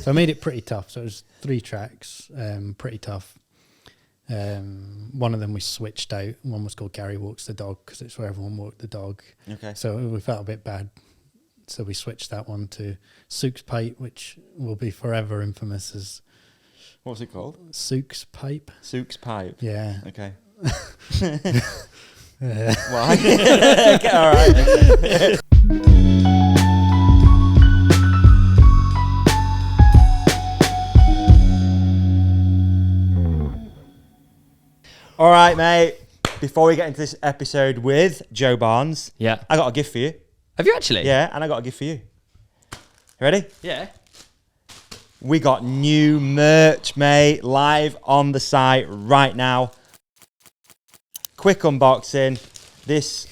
So I made it pretty tough. So it was 3 tracks, pretty tough. One of them we switched out. One was called Gary Walks the Dog because it's where everyone walked the dog. Okay. So we felt a bit bad. So we switched that one to Sook's Pipe, which will be forever infamous as... What's it called? Sook's Pipe. Sook's Pipe. Yeah. Okay. Why? Okay, all right. All right, mate. Before we get into this episode with Joe Barnes, yeah, I got a gift for you. Have you actually? Yeah, and I got a gift for you. Ready? Yeah. We got new merch, mate, live on the site right now. Quick unboxing. This,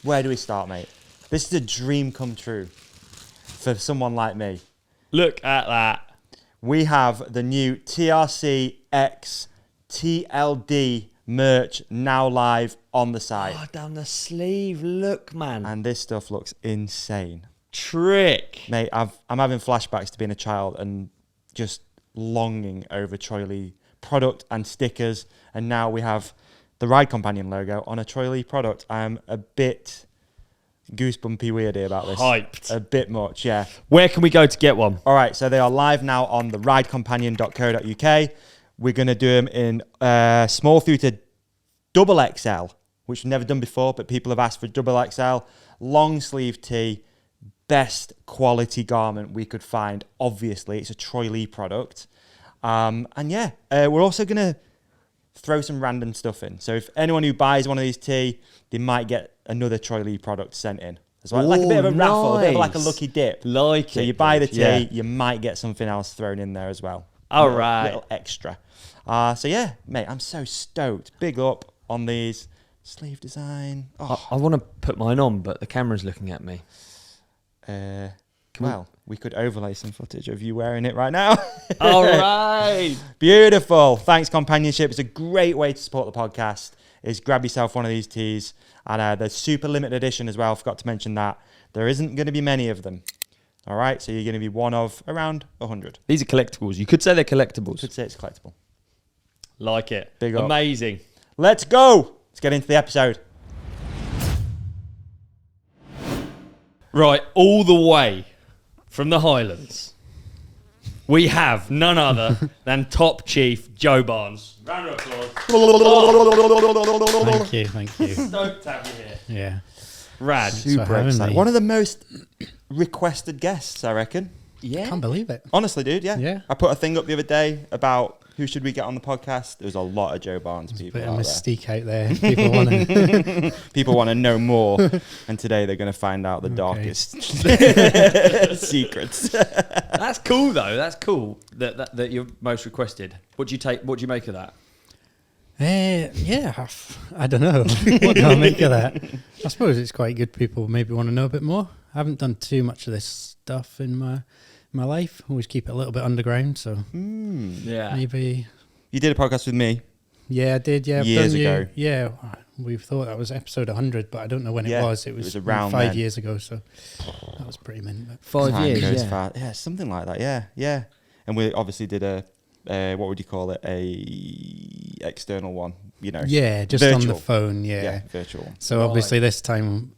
where do we start, mate? This is a dream come true for someone like me. Look at that. We have the new TRC X TLD merch now live on the site. Oh, down the sleeve. Look, man. And this stuff looks insane. Trick. Mate, I'm having flashbacks to being a child and just longing over Troy Lee product and stickers. And now we have the Ride Companion logo on a Troy Lee product. I'm a bit goosebumpy weirdy about this. Hyped. A bit much, yeah. Where can we go to get one? All right, so they are live now on the ridecompanion.co.uk. We're going to do them in small through to double XL, which we've never done before, but people have asked for double XL. Long sleeve tee, best quality garment we could find. Obviously, it's a Troy Lee product. And yeah, we're also going to throw some random stuff in. So if anyone who buys one of these tee, they might get another Troy Lee product sent in. As well. Like a bit of a raffle, a bit of like a lucky dip. Like so it. You buy the tee, yeah. You might get something else thrown in there as well. All right. Little extra. So yeah, mate, I'm so stoked. Big up on these. Sleeve design. Oh. I want to put mine on, but the camera's looking at me. We could overlay some footage of you wearing it right now. All right. Beautiful. Thanks, Companionship. It's a great way to support the podcast. Is grab yourself one of these tees. And they're super limited edition as well. Forgot to mention that. There isn't going to be many of them. All right, so you're going to be one of around 100. These are collectibles. You could say they're collectibles. Could say it's collectible. Like it. Big up. Amazing. Let's go. Let's get into the episode. Right, all the way from the Highlands, we have none other than Top Chief Joe Barnes. Round of applause. Thank you. Stoked to have you here. Yeah. Rad. Super excited. One of the most requested guests, I reckon. Yeah. Can't believe it. Honestly, dude, yeah. Yeah. I put a thing up the other day about who should we get on the podcast. There was a lot of Joe Barnes people Bit of out mystique out there. People want to. People want to know more, and today they're going to find out the darkest secrets. That's cool, though. That's cool that you're most requested. What do you make of that? Yeah, I don't know. What do I make of that? I suppose it's quite good. People maybe want to know a bit more. I haven't done too much of this stuff in my life. Always keep it a little bit underground. So Yeah, maybe You did a podcast with me. Yeah, I did. Yeah, Years ago. Yeah, we thought that was episode 100, but I don't know when Yeah, it was. It was around 5 then. years ago, so that was pretty mint. But 5 Time years. goes Yeah. fast. Yeah, something like that. Yeah. And we obviously did a what would you call it? A external one. You know. yeah, just virtual. on the phone. Yeah. Virtual. So obviously this time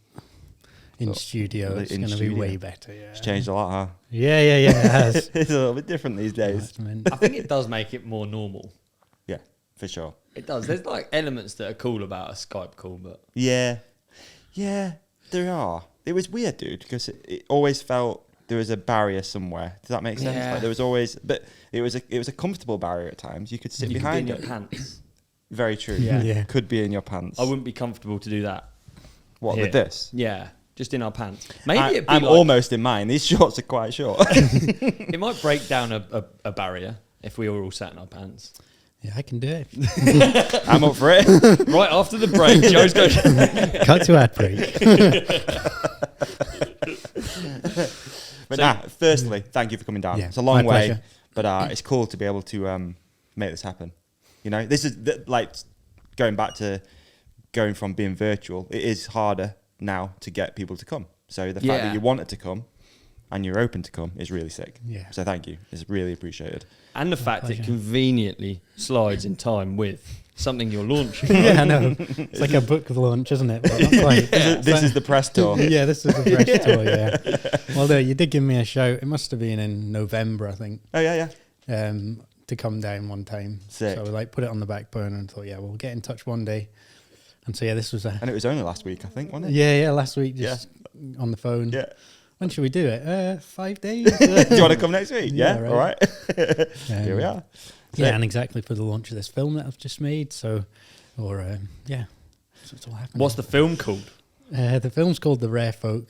in Oh, studio, it's in going to be studio. way better. Yeah. It's changed a lot, huh? Yeah, it has. It's a little bit different these days. That's mint. I think it does make it more normal. Yeah, for sure. It does. There's like elements that are cool about a Skype call, but Yeah, there are. It was weird, dude, because it always felt there was a barrier somewhere. Does that make sense? Yeah. Like there was always, but it was a comfortable barrier at times. You could sit you can be behind in your it. pants. Very true. Yeah. Yeah. Could be in your pants. I wouldn't be comfortable to do that. What here. with this? Yeah, just in our pants. Maybe it'd be I'm like, almost in mine. These shorts are quite short. It might break down a barrier if we were all sat in our pants. Yeah, I can do it. I'm up for it. Right after the break, Joe's going. Cut to ad break. But firstly, thank you for coming down. Yeah, It's a long my way, pleasure. but it's cool to be able to make this happen. You know, this is like going back to going from being virtual. It is harder now to get people to come. So the fact that you wanted to come, and you're open to come is really sick. Yeah. So thank you. It's really appreciated. And the fact pleasure. it conveniently slides in time with something you're launching. Yeah, I know. It's like a book launch, isn't it? But not quite. This is the press tour. Yeah, this is the press tour, yeah. Well, you did give me a shout. It must have been in November, I think, Oh, yeah. to come down one time. Sick. So we like put it on the back burner and thought, yeah, we'll get in touch one day. And so, yeah, this was And it was only last week, I think, wasn't it? Yeah, last week, just on the phone. Yeah. When should we do it? 5 days? Do you want to come next week? Yeah, Yeah, all right. Here we Um, are. Yeah, Sick. and exactly for the launch of this film that I've just made. So, yeah, so it's all happening. What's the film called? The film's called The Rare Folk.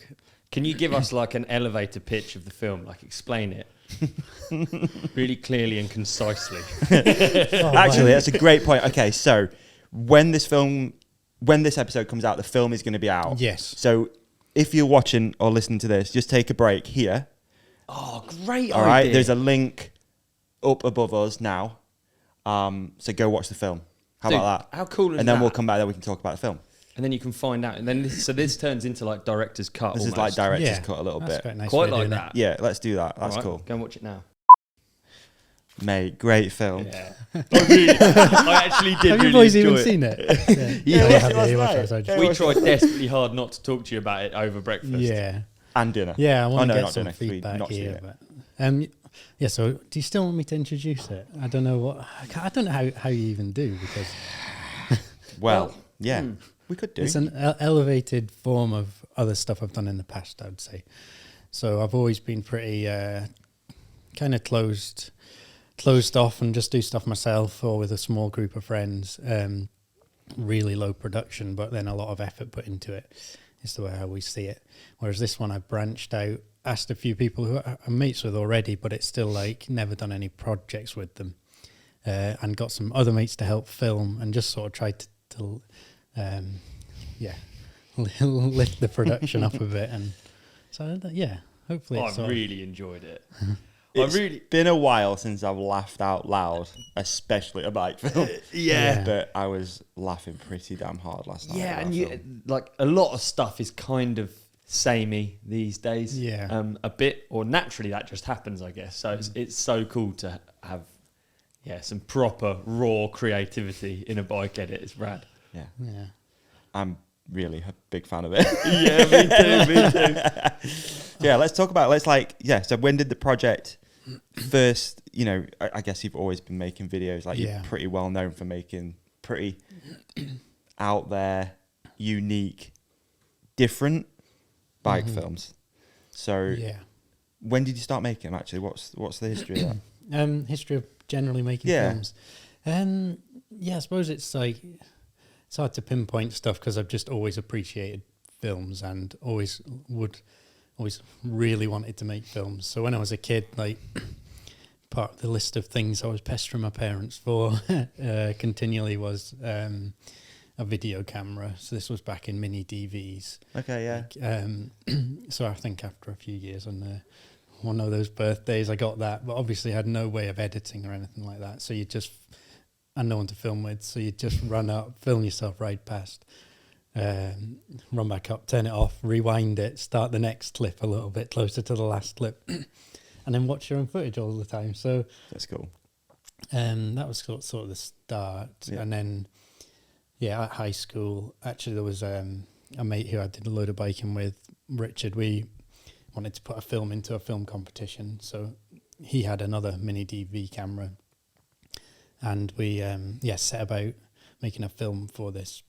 Can you give us like an elevator pitch of the film? Like explain it really clearly and concisely. Actually, that's a great point. Okay, so when this episode comes out, the film is going to be out. Yes. So if you're watching or listening to this, just take a break here. Oh, great All idea. right, there's a link up above us now. So go watch the film. How Dude, about that? How cool is And then that? we'll come back there. We can talk about the film. And then you can find out. And then this turns into like director's cut. This is almost. like director's Yeah, cut a little that's bit. quite nice. Quite way of like doing it. that. Yeah, let's do that. That's All right, cool. Go and watch it now. Mate, great film. Yeah. I actually did Have you really boys enjoy even it. seen it? Yeah, I watched have, it last you watched night. it, so I just- Yeah. We tried desperately hard not to talk to you about it over breakfast. Yeah. And dinner. Yeah, I Oh, want no, to get not some dinner, 'cause we've feedback not seen here. it. But, yeah, so do you still want me to introduce it? I don't know I don't know how you even do, because Well, yeah, we could do. it's an elevated form of other stuff I've done in the past, I'd say. So I've always been pretty kind of closed off and just do stuff myself or with a small group of friends. Really low production, but then a lot of effort put into it is the way I always see it. Whereas this one, I've branched out, asked a few people who I'm mates with already, but it's still like never done any projects with them, and got some other mates to help film and just sort of tried to lift the production up a bit. And so, yeah, hopefully it's I really enjoyed it. It's been a while since I've laughed out loud, especially a bike film. Yeah. But I was laughing pretty damn hard last night. Yeah, at and that you film. like a lot of stuff is kind of samey these days. Yeah. A bit, or naturally that just happens, I guess. So it's so cool to have, some proper raw creativity in a bike edit. It's rad. Yeah, yeah. I'm really a big fan of it. Yeah, me too. Yeah, let's talk about, so when did the project first, I guess you've always been making videos, like Yeah. you're pretty well known for making pretty out there, unique, different bike films. So Yeah. when did you start making them actually? What's the history of that? History of generally making Yeah. films. I suppose it's hard to pinpoint stuff because I've just always appreciated films and always really wanted to make films. So when I was a kid, like part of the list of things I was pestering my parents for continually was a video camera. So this was back in mini DVs. Okay, yeah. So I think after a few years on one of those birthdays, I got that, but obviously had no way of editing or anything like that. So you just, and no one to film with, so you just run up, film yourself right past, run back up, turn it off, rewind it, start the next clip a little bit closer to the last clip, and then watch your own footage all the time. So That's cool. that was sort of the start. Yeah. And then, at high school, actually there was a mate who I did a load of biking with, Richard. We wanted to put a film into a film competition. So he had another mini DV camera. And we, set about making a film for this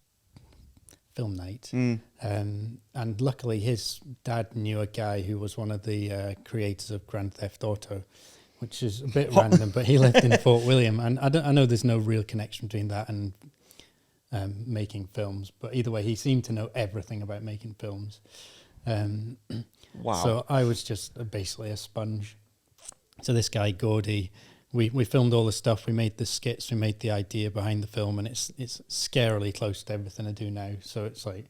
film night. And luckily his dad knew a guy who was one of the creators of Grand Theft Auto, which is a bit random, but he lived in Fort William. And I know there's no real connection between that and making films, but either way, he seemed to know everything about making films. Wow. So I was just basically a sponge. So this guy, Gordy, we filmed all the stuff, we made the skits, we made the idea behind the film, and it's scarily close to everything I do now. So it's like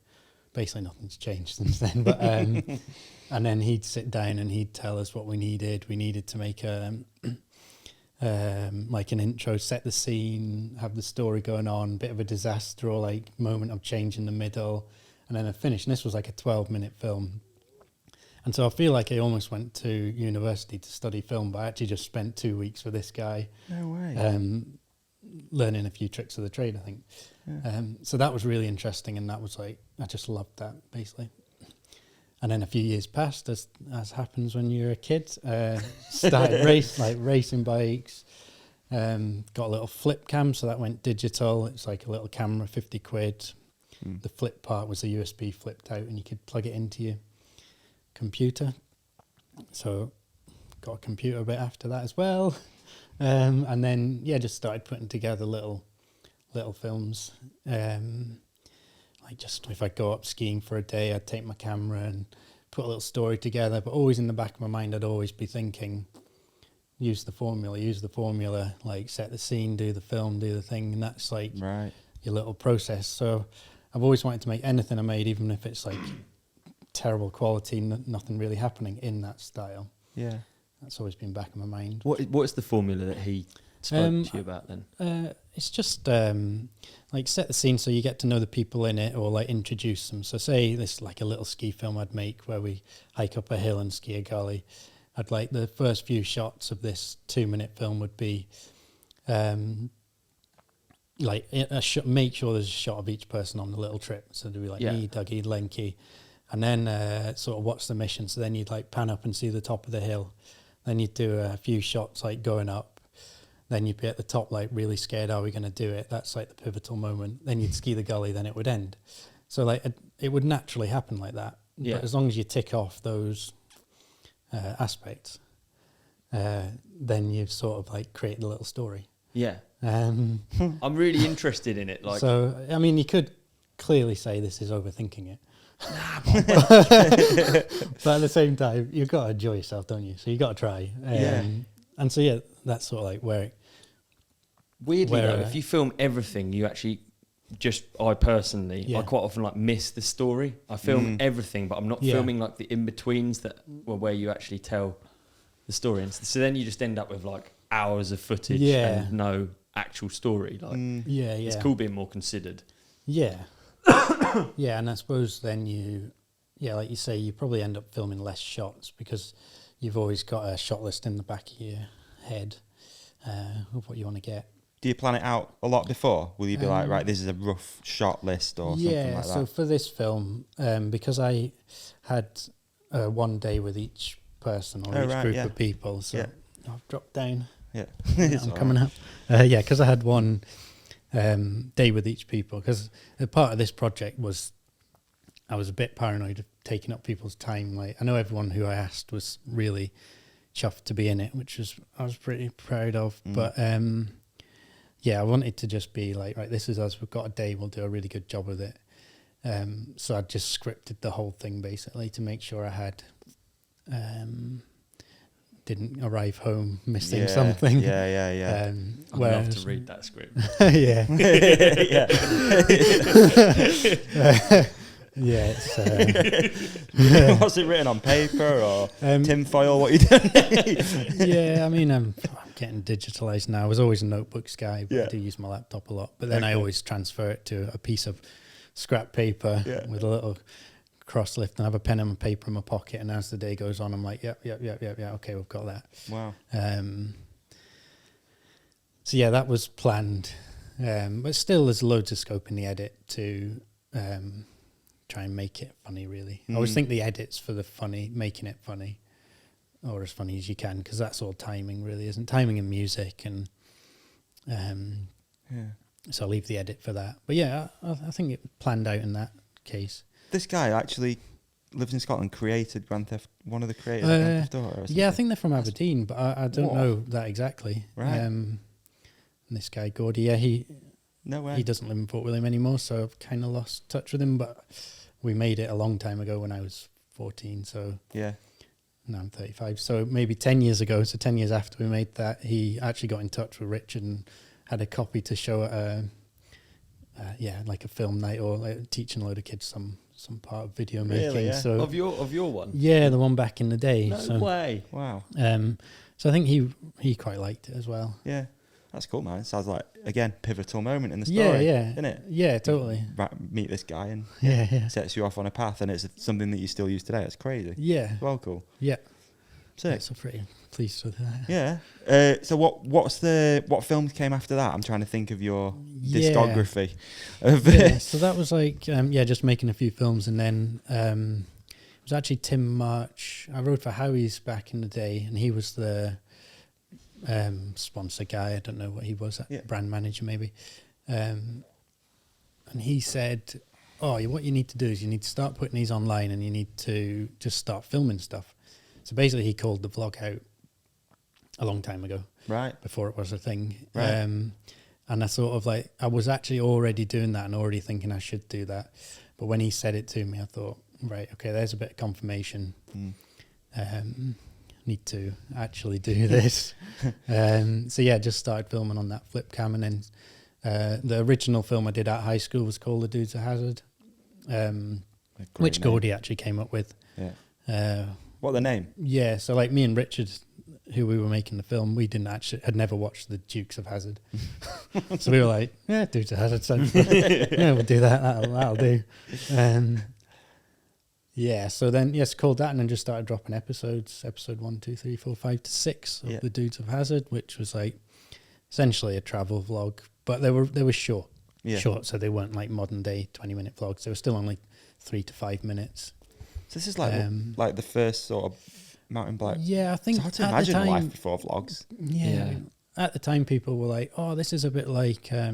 basically nothing's changed since then. But and then he'd sit down and he'd tell us what we needed. We needed to make like an intro, set the scene, have the story going on, bit of a disaster or like moment of change in the middle, and then a finish. And this was like a 12-minute film. And so I feel like I almost went to university to study film, but I actually just spent 2 weeks with this guy. No way. Learning a few tricks of the trade, I think. Yeah. So that was really interesting, and that was like, I just loved that, basically. And then a few years passed, as happens when you're a kid. Started racing bikes. Got a little flip cam, so that went digital. It's like a little camera, 50 quid. The flip part was a USB flipped out, and you could plug it into your computer. So got a computer a bit after that as well. And then, just started putting together little films. Like just if I go up skiing for a day, I'd take my camera and put a little story together. But always in the back of my mind, I'd always be thinking, use the formula, like set the scene, do the film, do the thing. And that's like your little process. So I've always wanted to make anything I made, even if it's like terrible quality, nothing really happening, in that style. Yeah. That's always been back in my mind. What is the formula that he spoke to you about then? It's just like set the scene so you get to know the people in it, or like introduce them. So say this like a little ski film I'd make where we hike up a hill and ski a gully. I'd like the first few shots of this 2-minute film would be like make sure there's a shot of each person on the little trip. So there'd be like me, Dougie, Lenky, and then sort of watch the mission. So then you'd like pan up and see the top of the hill. Then you'd do a few shots like going up. Then you'd be at the top like really scared, are we going to do it? That's like the pivotal moment. Then you'd ski the gully, then it would end. So like it would naturally happen like that. Yeah. But as long as you tick off those aspects, then you've sort of like created a little story. Yeah. I'm really interested in it. Like, so, I mean, you could clearly say this is overthinking it. But at the same time, you've got to enjoy yourself, don't you? So you got to try. And so, that's sort of like where it... Weirdly though, if you film everything, you actually... I personally, I quite often like miss the story. I film everything, but I'm not filming like the in-betweens that were where you actually tell the story. And so then you just end up with like hours of footage and no actual story. Like, it's cool being more considered. Yeah. Yeah, and I suppose then like you say, you probably end up filming less shots because you've always got a shot list in the back of your head of what you want to get. Do you plan it out a lot before? Will you be like, right, this is a rough shot list or something like that? Yeah, so for this film, because I had 1 day with each person or each group of people, so I've dropped down. Yeah, I'm coming up. Because I had 1 day with each people, because a part of this project was I was a bit paranoid of taking up people's time. Like, I know everyone who I asked was really chuffed to be in it, which I was pretty proud of, but... I wanted to just be like, right, this is us. We've got a day. We'll do a really good job with it. So I just scripted the whole thing basically to make sure I had didn't arrive home missing something. I'd love to read that script. Was it written on paper or tinfoil? What you doing? I mean, I'm getting digitalized now. I was always a notebooks guy, but I do use my laptop a lot. But then I always transfer it to a piece of scrap paper with a little cross lift, and I have a pen and paper in my pocket. And as the day goes on, I'm like, okay, we've got that. Wow. So that was planned, but still, there's loads of scope in the edit to try and make it funny. Really, I always think the edit's for the funny, making it funny. Or as funny as you can, because that's all timing, really, isn't timing and music, and so I'll leave the edit for that. But I think it planned out in that case. This guy actually lives in Scotland, created Grand Theft, one of the creators of Grand Theft Auto. Or something. I think they're from Aberdeen, but I don't know that exactly. Right. And this guy Gordy, he doesn't live in Fort William anymore, so I've kind of lost touch with him. But we made it a long time ago when I was 14, so now I'm 35, so maybe 10 years ago, so 10 years after we made that, he actually got in touch with Richard and had a copy to show at like a film night, or like teaching a load of kids some part of video making. So of your one? Yeah, the one back in the day. No way. Wow. So I think he quite liked it as well. Yeah. That's cool, man. It sounds like, again, pivotal moment in the story, isn't it? Yeah, totally. Meet this guy and yeah. sets you off on a path, and it's something that you still use today. It's crazy. Yeah. Well, cool. Yeah. Sick. So pretty pleased with that. Yeah. So what films came after that? I'm trying to think of your discography. So that was like just making a few films, and then it was actually Tim March. I wrote for Howie's back in the day, and he was the sponsor guy. I don't know what he was, brand manager maybe. And he said, what you need to do is you need to start putting these online, and you need to just start filming stuff. So basically he called the vlog out a long time ago. Right. Before it was a thing. Right. And I sort of like, I was actually already doing that and already thinking I should do that. But when he said it to me, I thought, right, okay, there's a bit of confirmation. Need to actually do this. Just started filming on that flip cam, and then the original film I did at high school was called The Dudes of Hazard, which Gordy actually came up with. Yeah. What the name? Yeah, so like me and Richard, who we were making the film, we had never watched The Dukes of Hazzard. So we were like, Dukes of Hazzard sounds good. We'll do that. That'll do. So then, called that, and then just started dropping episodes, episode 1, 2, 3, 4, 5 to 6 of The Dudes of Hazzard, which was like essentially a travel vlog, but they were short, so they weren't like modern day 20-minute vlogs. They were still only 3 to 5 minutes. So this is like the first sort of mountain bike. Yeah, I think it's hard to imagine life before vlogs. Yeah. At the time, people were like, this is a bit like, I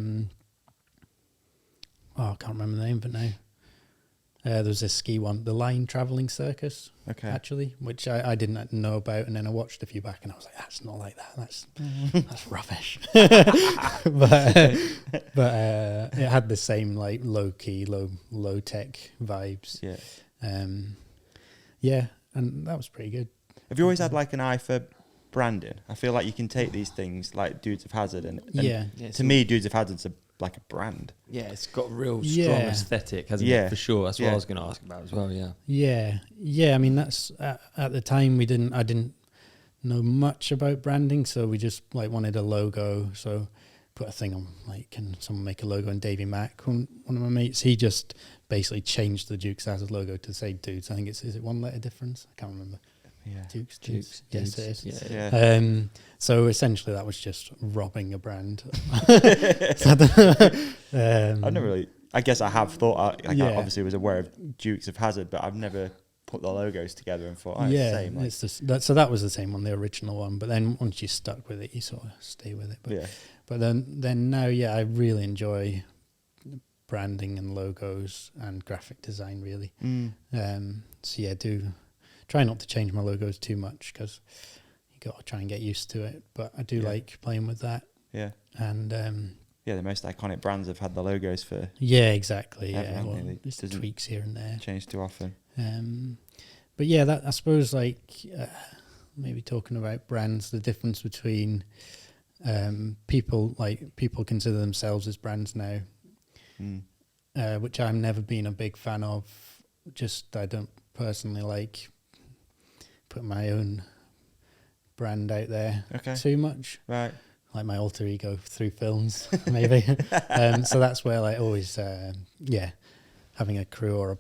can't remember the name of it now. There was this ski one, the Line Travelling Circus, actually, which I didn't know about, and then I watched a few back, and I was like, that's not like that. That's rubbish. but it had the same like low key, low tech vibes. Yeah. And that was pretty good. Have you always had like an eye for branding? I feel like you can take these things like Dudes of Hazard and to me, Dudes of Hazard's like a brand. Yeah, it's got a real strong aesthetic, hasn't it? For sure. That's what I was going to ask about as well. Yeah. I mean, that's at the time I didn't know much about branding, so we just like wanted a logo. So put a thing on like, can someone make a logo? And Davey Mack, one of my mates, he just basically changed the Dukes Hazard logo to say Dudes. I think is it one letter difference? I can't remember. Yeah. Dukes. Yes, it is. Yeah. So essentially that was just robbing a brand. I guess I have thought, I obviously was aware of Dukes of Hazard, but I've never put the logos together and thought, it's the same. Like. So that was the same one, the original one. But then once you're stuck with it, you sort of stay with it. But then now, I really enjoy branding and logos and graphic design, really. Do try not to change my logos too much because you got to try and get used to it. But I do like playing with that. Yeah. And the most iconic brands have had the logos for. Yeah, exactly. Ever, well, just tweaks here and there. Change too often. But that I suppose like maybe talking about brands, the difference between people consider themselves as brands now, which I've never been a big fan of. Just I don't personally like put my own brand out there too much. Right. Like my alter ego through films, maybe. So that's where like always, having a crew or a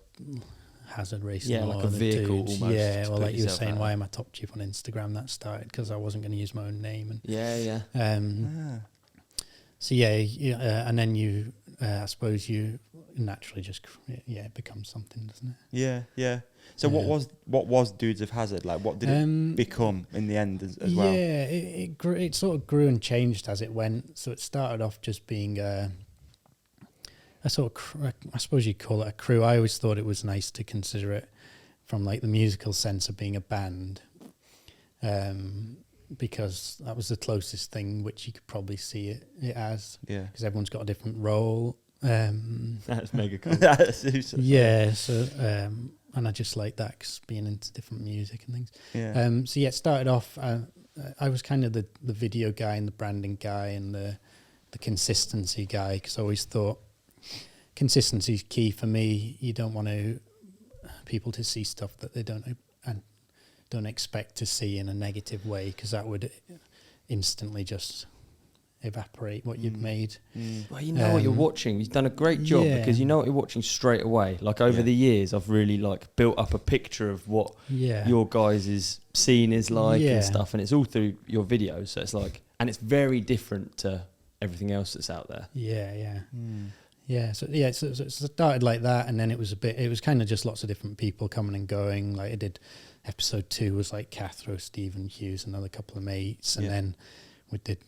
hazard racing. Yeah, like a vehicle dudes. almost. Yeah, well, like you were saying, why am I top chief on Instagram? That started because I wasn't going to use my own name. And, So and then you, I suppose you naturally just, it becomes something, doesn't it? Yeah. So what was Dudes of Hazard like? What did it become in the end as well? Yeah, it sort of grew and changed as it went. So it started off just being a sort of, I suppose you'd call it a crew. I always thought it was nice to consider it from like the musical sense of being a band, because that was the closest thing which you could probably see it as. Yeah, because everyone's got a different role. That's mega cool. Yeah, so and I just like that, cause being into different music and things. Yeah. It started off. I was kind of the video guy and the branding guy and the consistency guy, because I always thought consistency is key for me. You don't want people to see stuff that they don't expect to see in a negative way, because that would instantly just evaporate what you'd made. Well, you know what you're watching. You've done a great job because you know what you're watching straight away. Like over the years, I've really like built up a picture of what your guys' scene is like and stuff, and it's all through your videos. So it's like, and it's very different to everything else that's out there. So it started like that, and then it was kind of just lots of different people coming and going. Like I did episode 2 was like Cathro, Stephen Hughes, another couple of mates, and then we did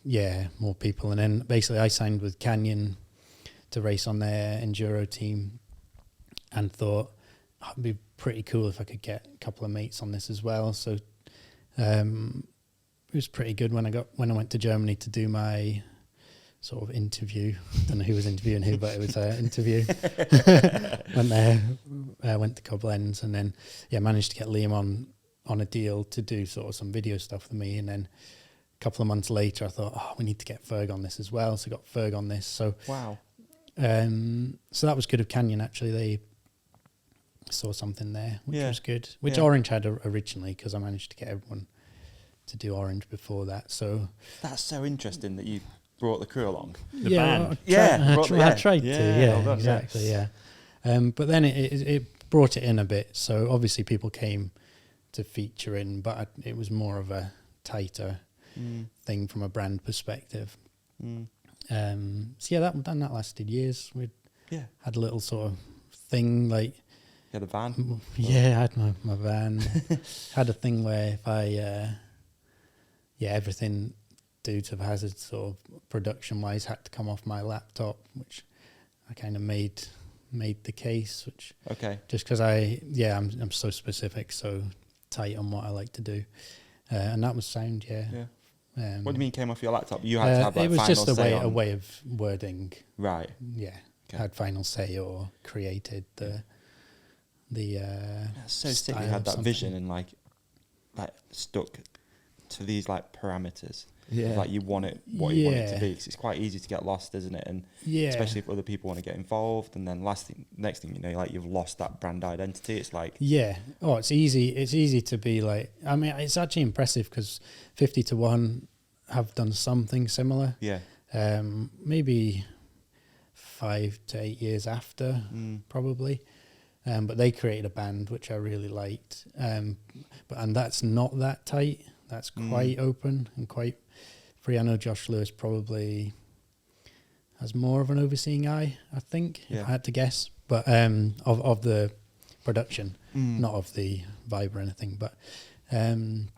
more people, and then basically I signed with Canyon to race on their enduro team, and thought it'd be pretty cool if I could get a couple of mates on this as well. So it was pretty good when I went to Germany to do my sort of interview. I don't know who was interviewing who, but it was an interview. Went there, went to Koblenz, and then managed to get Liam on a deal to do sort of some video stuff with me, and then couple of months later I thought, we need to get Ferg on this as well, so got Ferg on this. So so that was good of Canyon. Actually, they saw something there which was good, which Orange had originally, because I managed to get everyone to do Orange before that. So that's so interesting that you brought the crew along, the band. I tried to exactly. But then it brought it in a bit, so obviously people came to feature in, but it was more of a tighter thing from a brand perspective. So that lasted years. We had a little sort of thing like you had a van. I had my van. Had a thing where if I everything due to the hazard sort of production wise had to come off my laptop, which I kind of made the case, which just because I'm so specific, so tight on what I like to do, and that was sound. What do you mean came off your laptop? You had to have like it was final just a say way of wording, right? Had final say or created the that's so sick. You had that vision and like stuck to these like parameters. Like you want it what you want it to be, because it's quite easy to get lost, isn't it? And especially if other people want to get involved, and then next thing you know, like you've lost that brand identity. It's like it's easy to be like, I mean, it's actually impressive because 50 to 1 have done something similar, maybe 5 to 8 years after, probably, but they created a band which I really liked, and that's not that tight. That's quite open and quite free. I know Josh Lewis probably has more of an overseeing eye, I think, if I had to guess, but of the production, not of the vibe or anything. But they've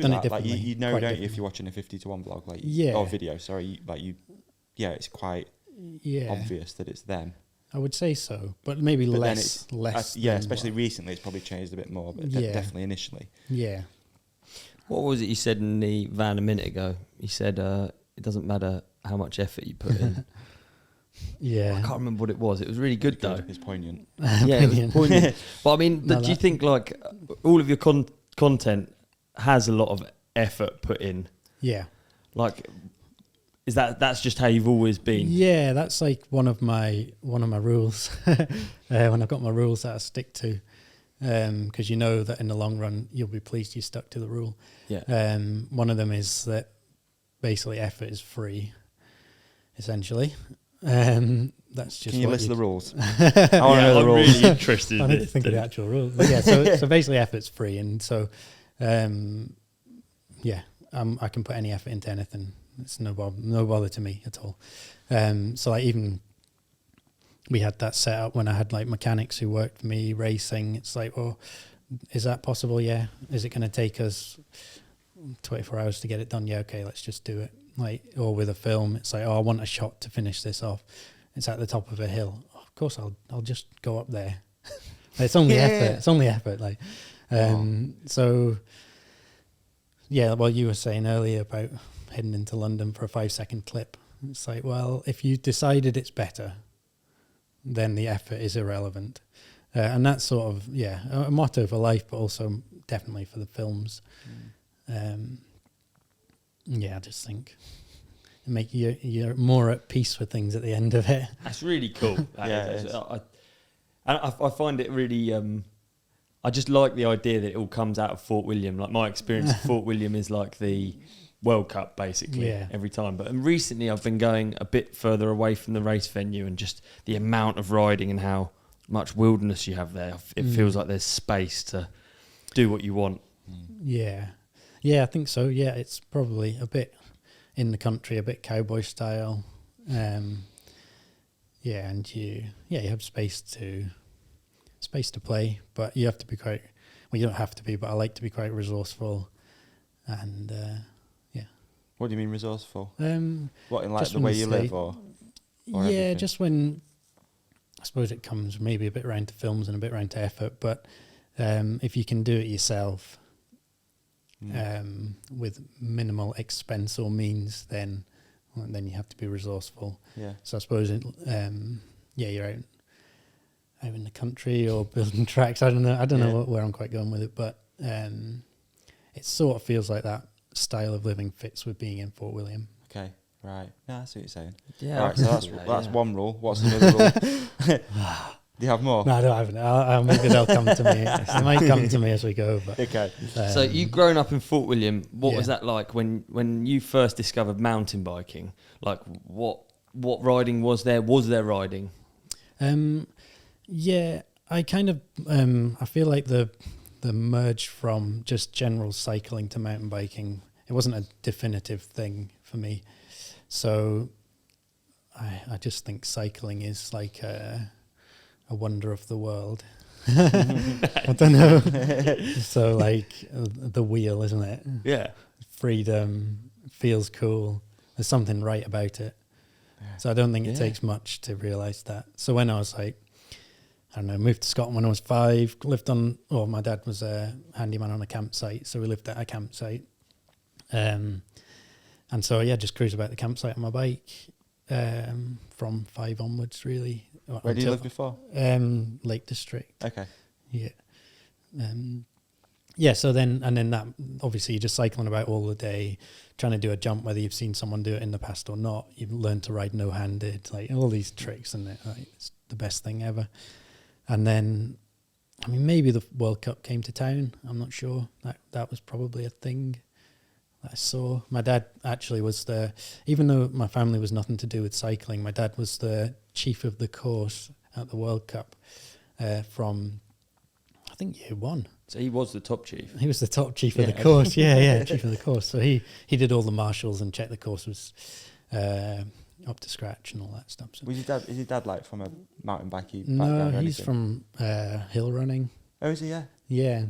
done it differently. Like you know, don't you, if you're watching a 50 to 1 vlog, or video, sorry, it's quite obvious that it's them. I would say so, but maybe less. Especially recently, it's probably changed a bit more, but definitely initially. Yeah. What was it you said in the van a minute ago? You said it doesn't matter how much effort you put in. I can't remember what it was. It was really good though. It's poignant. It was poignant. But I mean, do you think like all of your content has a lot of effort put in? Yeah. Like, is that's just how you've always been? Yeah, that's like one of my rules. When I've got my rules that I stick to. Because you know that in the long run you'll be pleased you stuck to the rule. One of them is that basically effort is free, essentially. That's just. Can you list the ruls? I want to know the rules. I'm really interested. I need to think of the actual rules. But so basically effort's free, and so I can put any effort into anything. It's no bother to me at all. So like even. We had that set up when I had like mechanics who worked for me racing. It's like, is that possible? Yeah. Is it going to take us 24 hours to get it done? Yeah. Okay, let's just do it. Like, or with a film, it's like, I want a shot to finish this off. It's at the top of a hill. Of course, I'll just go up there. It's only effort. It's only effort. Like, so yeah. What you were saying earlier about heading into London for a 5-second clip. It's like, well, if you decided it's better, then the effort is irrelevant. And that's sort of, a motto for life, but also definitely for the films. I just think make you're more at peace with things at the end of it. That's really cool. I find it really, I just like the idea that it all comes out of Fort William. Like my experience of Fort William is like the World Cup basically every time. But recently I've been going a bit further away from the race venue, and just the amount of riding and how much wilderness you have there. It feels like there's space to do what you want. Yeah, I think so. Yeah, it's probably a bit in the country, a bit cowboy style. And you have space to play, but you have to be quite. Well, you don't have to be, but I like to be quite resourceful, and What do you mean resourceful? What, in like just the way you live, or everything? Just when I suppose it comes maybe a bit round to films and a bit round to effort, but if you can do it yourself with minimal expense or means, then you have to be resourceful. Yeah. So I suppose you're out in the country or building tracks. I don't know where I'm quite going with it, but it sort of feels like that style of living fits with being in Fort William. Okay, right. No, that's what you're saying. Yeah. Right, so that's one rule. What's another rule? Do you have more? No, I don't have it. Maybe they'll come to me. They might come to me as we go. But okay. So you've grown up in Fort William. What was that like when you first discovered mountain biking? Like what riding was there? Was there riding? Yeah, I kind of I feel like the merge from just general cycling to mountain biking, it wasn't a definitive thing for me. So I just think cycling is like a wonder of the world. I don't know. So like the wheel, isn't it? Yeah. Freedom, feels cool. There's something right about it. So I don't think it takes much to realise that. So when I was like, I don't know, moved to Scotland when I was 5, my dad was a handyman on a campsite, so we lived at a campsite. And so, just cruise about the campsite on my bike from 5 onwards, really. Where did you live before? Lake District. Okay. Yeah. So then that, obviously you're just cycling about all the day, trying to do a jump, whether you've seen someone do it in the past or not. You've learned to ride no-handed, like all these tricks, and it's the best thing ever. And then, I mean, maybe the World Cup came to town. I'm not sure. That was probably a thing that I saw. My dad actually was even though my family was nothing to do with cycling, my dad was the chief of the course at the World Cup from, I think, year 1. So he was the top chief? He was the top chief of the course. Yeah, chief of the course. So he did all the marshals and checked the course was up to scratch and all that stuff. So. Is your dad like from a mountain bikey background? No, he's from hill running. Oh, is he? Yeah. Yeah.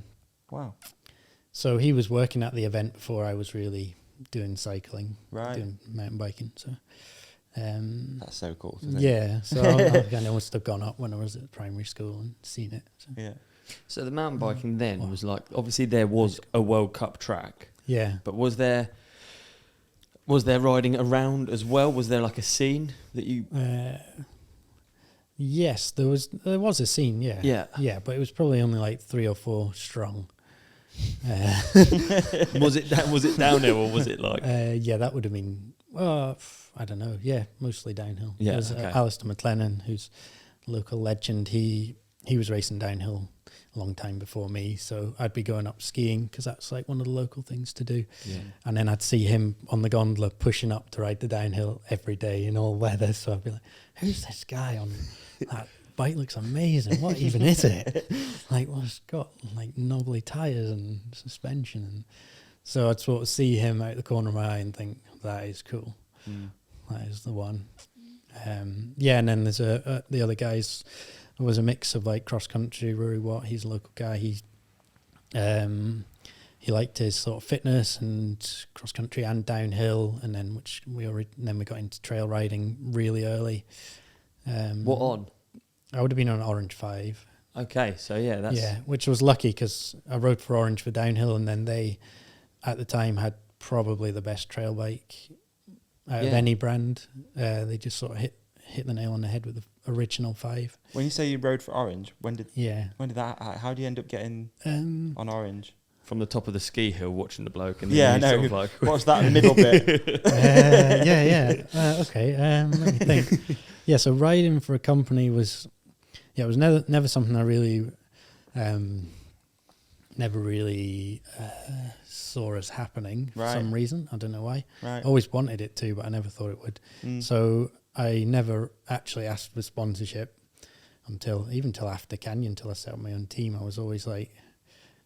Wow. So he was working at the event before I was really doing cycling, doing mountain biking. So that's so cool. Yeah. So I must have gone up when I was at primary school and seen it. So. Yeah. So the mountain biking then was like, obviously there was a World Cup track. Yeah. But was there riding around as well? Was there like a scene that you? Yes, there was a scene. Yeah. But it was probably only like 3 or 4 strong. Was it downhill or was it like? That would have been. I don't know. Yeah, mostly downhill. Yeah. There's Alistair McLennan, who's a local legend. He was racing downhill a long time before me, so I'd be going up skiing because that's like one of the local things to do. Yeah. And then I'd see him on the gondola pushing up to ride the downhill every day in all weather. So I'd be like, "Who's this guy on that bike? Looks amazing. What even is it? Like, well, it's got like knobbly tires and suspension." And so I'd sort of see him out the corner of my eye and think, "That is cool. That is the one." And then there's the other guys. It was a mix of like cross country. Rory Watt, he's a local guy. He liked his sort of fitness and cross country and downhill, and then we got into trail riding really early. What on? I would have been on Orange 5. Okay, so which was lucky because I rode for Orange for downhill, and then they at the time had probably the best trail bike out of any brand. They just sort of hit the nail on the head with the original 5. When you say you rode for Orange, when did that? How do you end up getting on Orange? From the top of the ski hill, watching the bloke, and sort of like, what's that middle bit? Okay. Let me think. So riding for a company was, it was never something I really never really saw as happening for some reason. I don't know why. Right. Always wanted it to, but I never thought it would. So I never actually asked for sponsorship until after Canyon, until I set up my own team. I was always like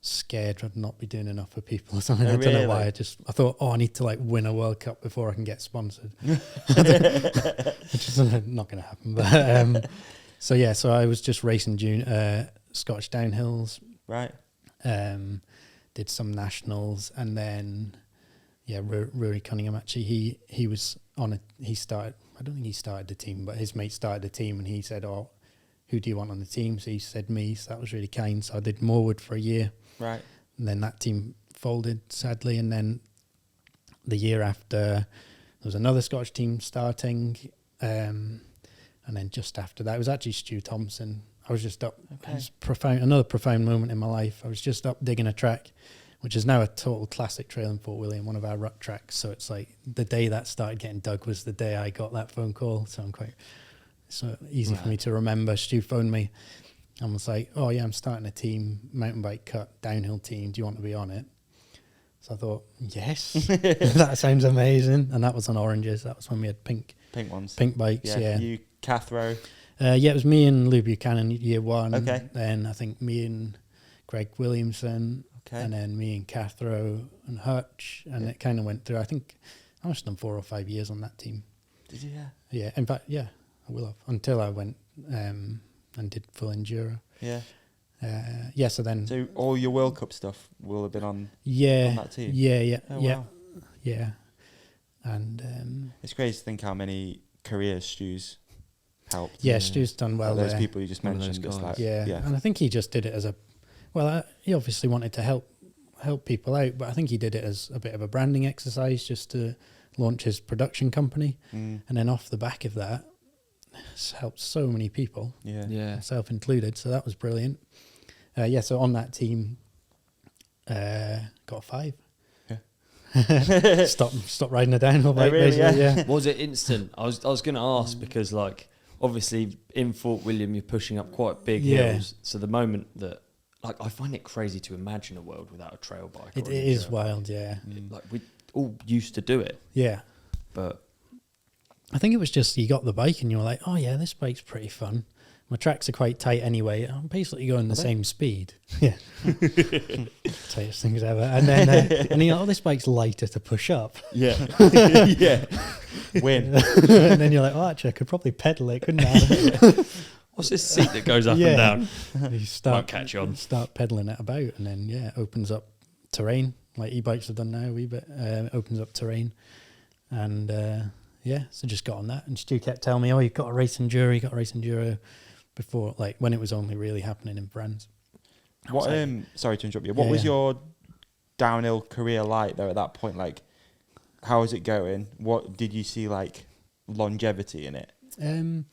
scared I'd not be doing enough for people or something. I don't know why. I thought, I need to like win a World Cup before I can get sponsored. Which is not going to happen. But so I was just racing Scottish downhills. Right. Did some nationals, and then Rory Cunningham actually he was on he started. I don't think he started the team, but his mate started the team, and he said, who do you want on the team? So he said me, so that was really kind. So I did Moorwood for a year. Right. And then that team folded, sadly. And then the year after, there was another Scottish team starting. And then just after that, it was actually Stu Thompson. I was just up. Okay. It was another profound moment in my life. I was just up digging a track, which is now a total classic trail in Fort William, one of our rut tracks. So it's like the day that started getting dug was the day I got that phone call. So I'm quite... So easy for me to remember. Stu phoned me and was like, I'm starting a team, mountain bike cut, downhill team. Do you want to be on it? So I thought, yes, that sounds amazing. And that was on Oranges. That was when we had pink ones. Pink bikes, yeah. You, Cathro? It was me and Lou Buchanan year one. Okay. Then I think me and Greg Williamson. Okay. And then me and Cathro and Hutch. And it kind of went through, I think I must have done 4 or 5 years on that team. Did you? Yeah. In fact, I will have, until I went and did full Enduro. Yeah. So all your World Cup stuff will have been on that team? Yeah. Wow. Yeah. And it's crazy to think how many careers Stu's helped. Yeah, Stu's done well those there. people you just mentioned. Just like, and I think he just did it as he obviously wanted to help people out, but I think he did it as a bit of a branding exercise just to launch his production company. And then off the back of that, it's helped so many people, myself included. So that was brilliant. So on that team, got 5. Yeah. Stop riding a downhill bike. Basically, Was it instant? I was going to ask because, like, obviously in Fort William you're pushing up quite big hills. So the moment that, like, I find it crazy to imagine a world without a trail bike. It is wild, yeah. Like we all used to do it. Yeah, but. I think it was just you got the bike and you were like, this bike's pretty fun. My tracks are quite tight anyway. I'm basically going the same speed. Yeah. Tightest things ever. And then and you're like, this bike's lighter to push up. Yeah. Win. And then you're like, actually, I could probably pedal it, couldn't I? What's this seat that goes up and down? You might catch on. Start pedaling it about, and then it opens up terrain like e-bikes have done now a wee bit. Opens up terrain, and so just got on that. And Stu kept telling me, "Oh, you've got to race enduro." Before, like when it was only really happening in France. What? Sorry to interrupt you. What was your downhill career like though at that point? Like, how was it going? What did you see like longevity in it? I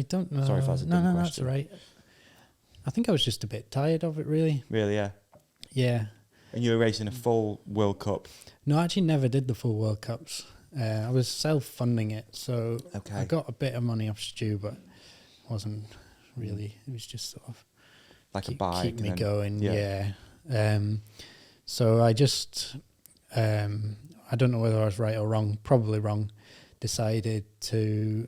don't know. Sorry if that's a dumb question. No, that's all right. I think I was just a bit tired of it, really. Really, yeah. Yeah. And you were racing a full World Cup? No, I actually never did the full World Cups. I was self-funding it, so I got a bit of money off Stu, but it wasn't really. It was just sort of like a bike, keep me going. Yeah. So I just, I don't know whether I was right or wrong. Probably wrong. Decided to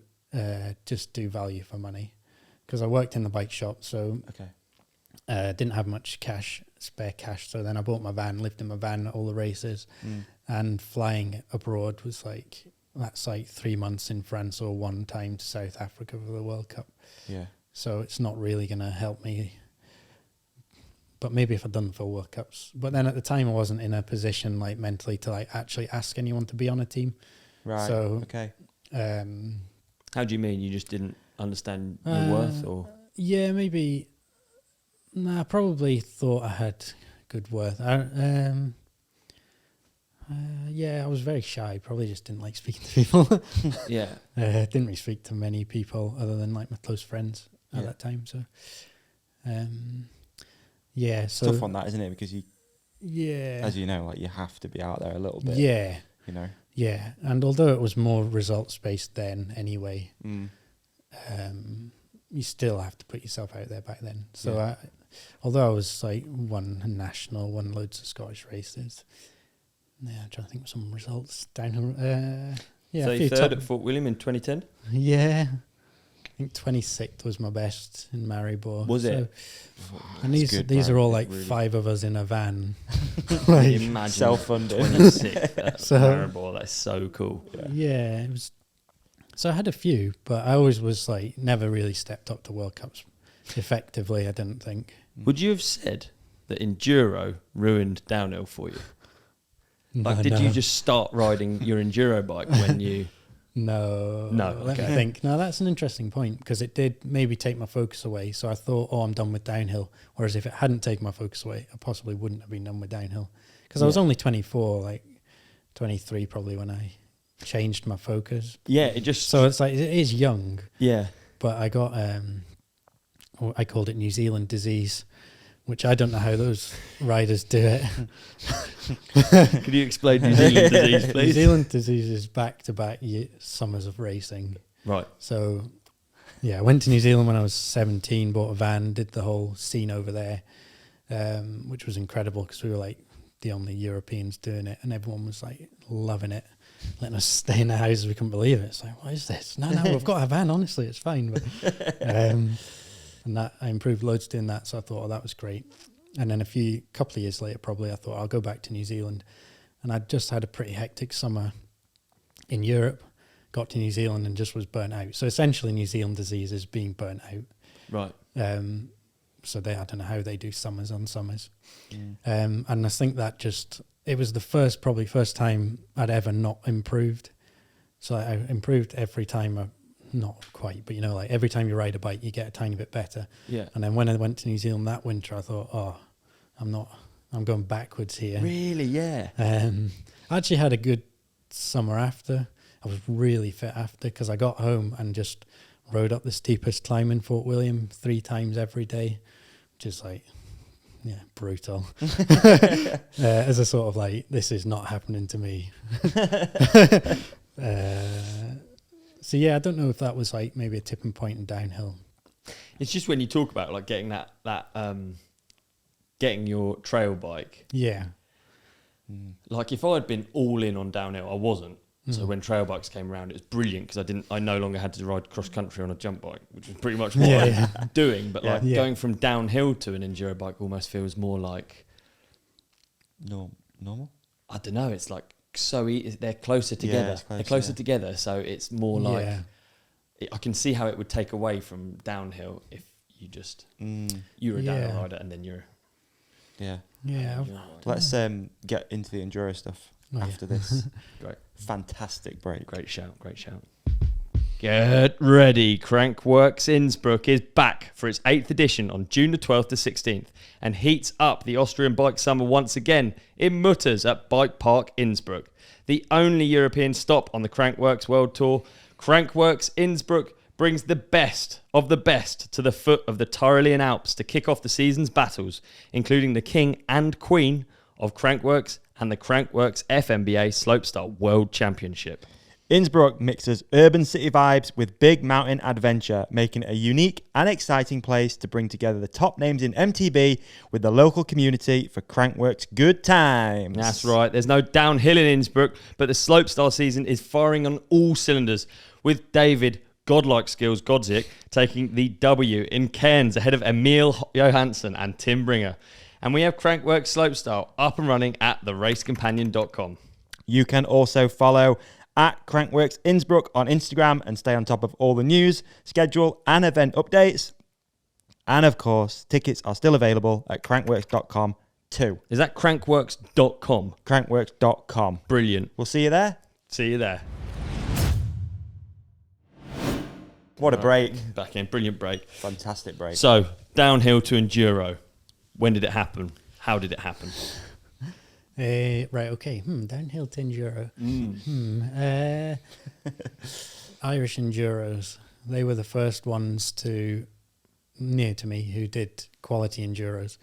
just do value for money because I worked in the bike shop, so didn't have much spare cash. So then I bought my van, lived in my van at all the races. And flying abroad was that's like 3 months in France or one time to South Africa for the World Cup. Yeah. So it's not really going to help me. But maybe if I'd done the full World Cups. But then at the time I wasn't in a position like mentally to like actually ask anyone to be on a team. Right. So, how do you mean? You just didn't understand your worth, or? Yeah, maybe. No, I probably thought I had good worth. I was very shy. Probably just didn't like speaking to people. Didn't really speak to many people other than like my close friends at that time. So, it's tough on that, isn't it? Because as you know, like you have to be out there a little bit. Yeah, you know. Yeah, and although it was more results based then, anyway, you still have to put yourself out there back then. So although I was like won loads of Scottish races. Yeah, I'm trying to think of some results downhill. Yeah, so third at Fort William in 2010. Yeah, I think 26th was my best in Maribor. Was it? And these are all like really 5 of us in a van. Like, imagine self-funded 26th at Maribor. That's so cool. Yeah, it was. So I had a few, but I always was like never really stepped up to World Cups effectively. I didn't think. Would you have said that enduro ruined downhill for you? Like, did you just start riding your enduro bike when you? No. Let me think. No, that's an interesting point, because it did maybe take my focus away. So I thought, I'm done with downhill. Whereas if it hadn't taken my focus away, I possibly wouldn't have been done with downhill. Because I was only 24, like 23 probably when I changed my focus. Yeah, it just. So it's like, it is young. Yeah. But I got, I called it New Zealand disease, which I don't know how those riders do it. Could you explain New Zealand disease, please? New Zealand disease is back-to-back summers of racing. Right. So, yeah, I went to New Zealand when I was 17, bought a van, did the whole scene over there, which was incredible because we were like the only Europeans doing it, and everyone was like loving it, letting us stay in the houses. We couldn't believe it. It's like, what is this? No, we've got a van, honestly, it's fine. But, and that I improved loads doing that, so I thought, that was great. And then couple of years later, probably, I thought I'll go back to New Zealand. And I'd just had a pretty hectic summer in Europe, got to New Zealand and just was burnt out. So essentially New Zealand disease is being burnt out. Right. So I don't know how they do summers on summers. And I think that it was the first time I'd ever not improved. So I improved every time not quite, but like every time you ride a bike, you get a tiny bit better. Yeah. And then when I went to New Zealand that winter, I thought, I'm going backwards here. Really? Yeah. I actually had a good summer after. I was really fit after, because I got home and just rode up the steepest climb in Fort William 3 times every day, which is like, brutal. As a sort of like, this is not happening to me. So I don't know if that was like maybe a tipping point in downhill. It's just when you talk about like getting getting your trail bike. Yeah. Like if I had been all in on downhill, I wasn't. So when trail bikes came around, it was brilliant because I no longer had to ride cross country on a jump bike, which was pretty much what I was doing. But going from downhill to an enduro bike almost feels more like normal. I don't know. It's like they're closer together. They're closer together, so it's more like I can see how it would take away from downhill if you just you're a downhill rider and then you're Let's get into the enduro stuff after this. Great, fantastic break. Great shout. Get ready. Crankworx Innsbruck is back for its 8th edition on June the 12th to 16th and heats up the Austrian bike summer once again in Mutters at Bike Park Innsbruck. The only European stop on the Crankworx World Tour, Crankworx Innsbruck brings the best of the best to the foot of the Tyrolean Alps to kick off the season's battles, including the king and queen of Crankworx and the Crankworx FMBA Slopestyle World Championship. Innsbruck mixes urban city vibes with big mountain adventure, making it a unique and exciting place to bring together the top names in MTB with the local community for Crankworx good times. That's right. There's no downhill in Innsbruck, but the slopestyle season is firing on all cylinders, with David Godlike Skills Godzik taking the W in Cairns ahead of Emil Johansson and Tim Bringer. And we have Crankworx Slopestyle up and running at theracecompanion.com. You can also follow at Crankworx Innsbruck on Instagram and stay on top of all the news, schedule and event updates. And of course, tickets are still available at crankworx.com too. Is that crankworx.com? Crankworx.com. Brilliant. We'll see you there. See you there. What a break. Back in. Brilliant break. Fantastic break. So, downhill to enduro. When did it happen? How did it happen? Right, okay. Downhill to enduro. Irish enduros. They were the first ones near to me who did quality enduros.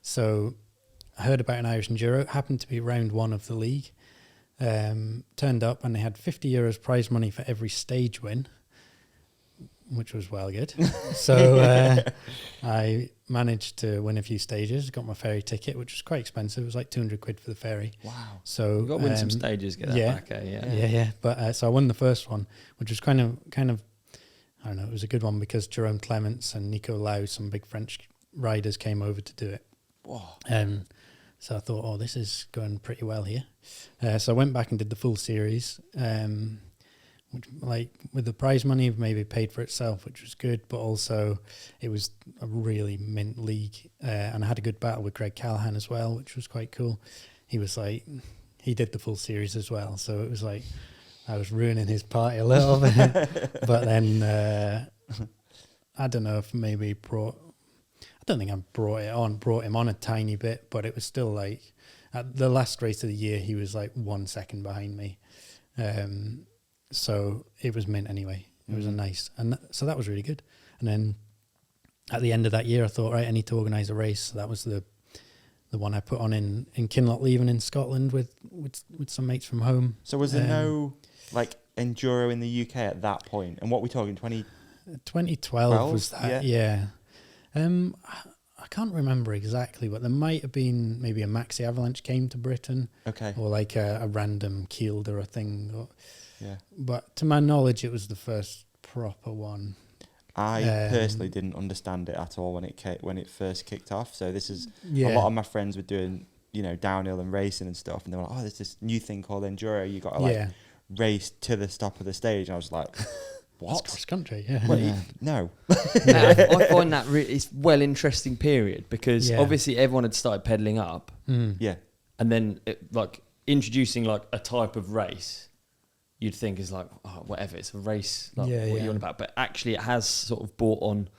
So I heard about an Irish enduro. It happened to be round 1 of the league. Turned up and they had €50 prize money for every stage win. which was well good. So I managed to win a few stages, got my ferry ticket, which was quite expensive. It was like 200 quid for the ferry. Wow. So you got to win some stages, get that back. Yeah. But so I won the first one, which was kind of, I don't know, it was a good one because Jerome Clements and Nico Lau, some big French riders, came over to do it. Wow. So I thought, oh, this is going pretty well here. So I went back and did the full series, which, like, with the prize money, maybe paid for itself, which was good, but also it was a really mint league. And I had a good battle with Greg Callahan as well, which was quite cool. He was like, he did the full series as well. So it was like, I was ruining his party a little bit. But then, I don't know if maybe I don't think I brought him on a tiny bit, but it was still like, at the last race of the year, he was like 1 second behind me. So it was mint anyway. It was a nice, and so that was really good. And then at the end of that year, I thought, right, I need to organise a race. So that was the one I put on in Kinlochleven in Scotland with some mates from home. So was there no like enduro in the UK at that point? And what we talking, 2012 was that? Yeah. I can't remember exactly, but there might have been maybe a Maxi Avalanche came to Britain. Okay. Or like a random Kielder or a thing. Yeah. But to my knowledge, it was the first proper one. I personally didn't understand it at all when it first kicked off. So this is a lot of my friends were doing, downhill and racing and stuff, and they were like, "Oh, there's this new thing called enduro. You got to race to the stop of the stage." And I was like, "What? It's cross country?" Yeah. Well, no. I find that it's interesting period because obviously everyone had started pedaling up. Yeah. And then like introducing like a type of race. You'd think is like, oh, whatever, it's a race, like what are you on about? But actually it has sort of brought on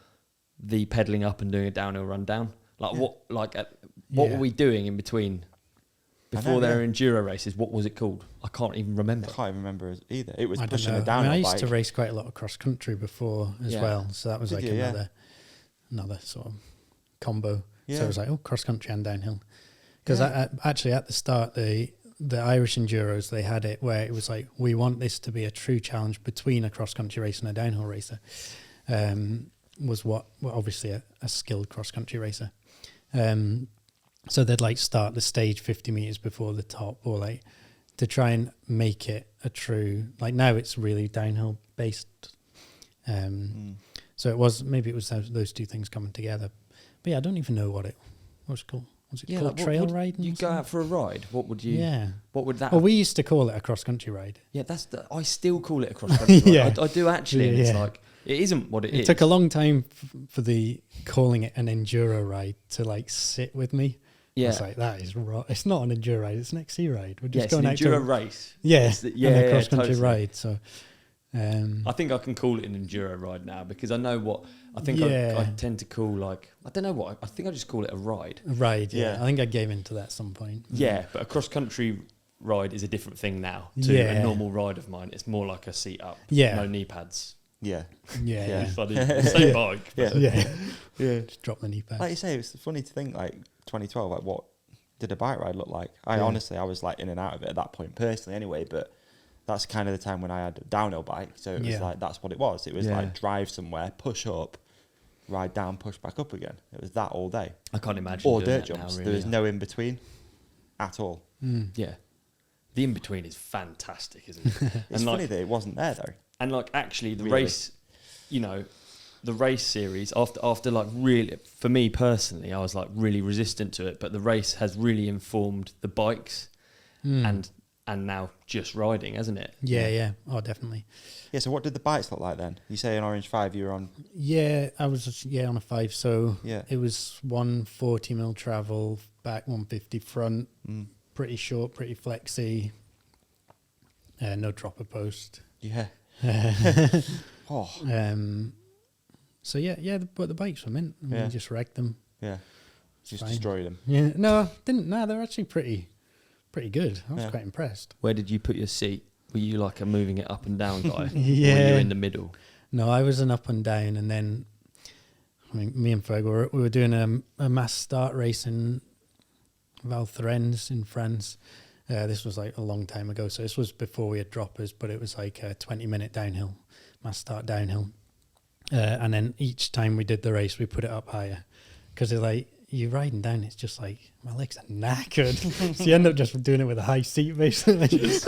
the pedaling up and doing a downhill run down. Like what were we doing in between? Before there were enduro races, what was it called? I can't even remember. I can't even remember either. It was I pushing a downhill I bike. used to race quite a lot of cross country before as well. So that was like another sort of combo. Yeah. So it was like, cross country and downhill. Because actually at the start, the Irish Enduros, they had it where it was like, we want this to be a true challenge between a cross-country racer and a downhill racer, was obviously a skilled cross-country racer. So they'd like start the stage 50 meters before the top, or like to try and make it a true, like now it's really downhill based. So it was those two things coming together. But yeah, I don't even know what it was called. Was it called trail riding? You go out for a ride. What would you? Yeah. What would that? Well, we used to call it a cross country ride. Yeah, I still call it a cross country ride. Yeah. I do actually. And it's like it isn't what it is. It took a long time for the calling it an enduro ride to like sit with me. Yeah, it's like that is right. It's not an enduro ride. It's an XC ride. We're just going out to an enduro race. Yeah, a cross country ride. So. I think I can call it an enduro ride now because I know what I think I tend to call like, I don't know what, I think I just call it a ride. A ride, yeah. I think I gave into that at some point. Yeah, but a cross-country ride is a different thing now to a normal ride of mine. It's more like a seat up, no knee pads. Yeah. Funny. Same bike. Yeah. Just drop the knee pads. Like you say, it's funny to think like 2012, like what did a bike ride look like? I was like in and out of it at that point personally anyway, but that's kind of the time when I had a downhill bike. So it was like, that's what it was. It was like drive somewhere, push up, ride down, push back up again. It was that all day. I can't imagine or doing dirt jumps. Now, really. There was no in between at all. Yeah. The in between is fantastic, isn't it? It's funny that it wasn't there though. And like actually the race, the race series after like really, for me personally, I was like really resistant to it, but the race has really informed the bikes and now just riding, hasn't it? Yeah. Oh, definitely. Yeah, so what did the bikes look like then? You say an Orange 5, you were on... Yeah, I was on a 5, so it was 140mm travel, back 150 front, pretty short, pretty flexy, no dropper post. Yeah. So but the bikes were mint. We just wrecked them. Yeah. Just destroyed them. Yeah, no, didn't. No, they're actually pretty good. I was quite impressed. Where did you put your seat? Were you like a moving it up and down guy? Yeah. Or were you in the middle? No, I was an up and down, and then me and Ferg we were doing a mass start race in Val Thorens in France. This was like a long time ago, so this was before we had droppers, but it was like a 20-minute downhill, mass start downhill. And then each time we did the race, we put it up higher because they're like, you're riding down, it's just like, my legs are knackered. So you end up just doing it with a high seat, basically. Just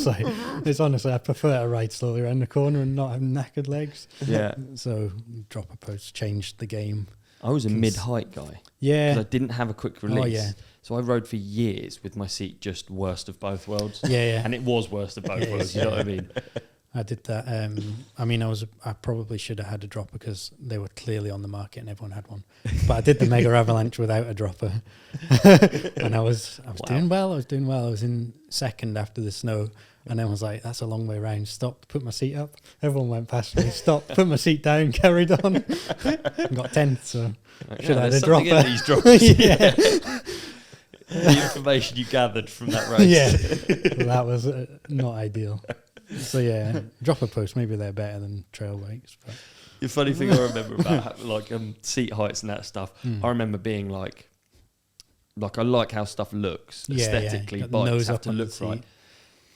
like, it's honestly, I prefer to ride slowly around the corner and not have knackered legs. Yeah. So dropper posts changed the game. I was a mid-height guy. Yeah. Because I didn't have a quick release. Oh, yeah. So I rode for years with my seat just worst of both worlds. Yeah. And it was worst of both worlds, you know what I mean? I did that. I mean, I probably should have had a dropper because they were clearly on the market and everyone had one. But I did the Mega Avalanche without a dropper, and I was doing well. I was in second after the snow, and then was like, "That's a long way around." Stopped, put my seat up. Everyone went past me. Stopped, put my seat down, carried on, and got 10th. So should have had a dropper. These droppers. Yeah. The information you gathered from that race. Yeah, well, that was not ideal. So yeah, dropper posts, maybe they're better than trail bikes. But. The funny thing I remember about like seat heights and that stuff, I remember being like I like how stuff looks aesthetically. Yeah. Bikes have to look right.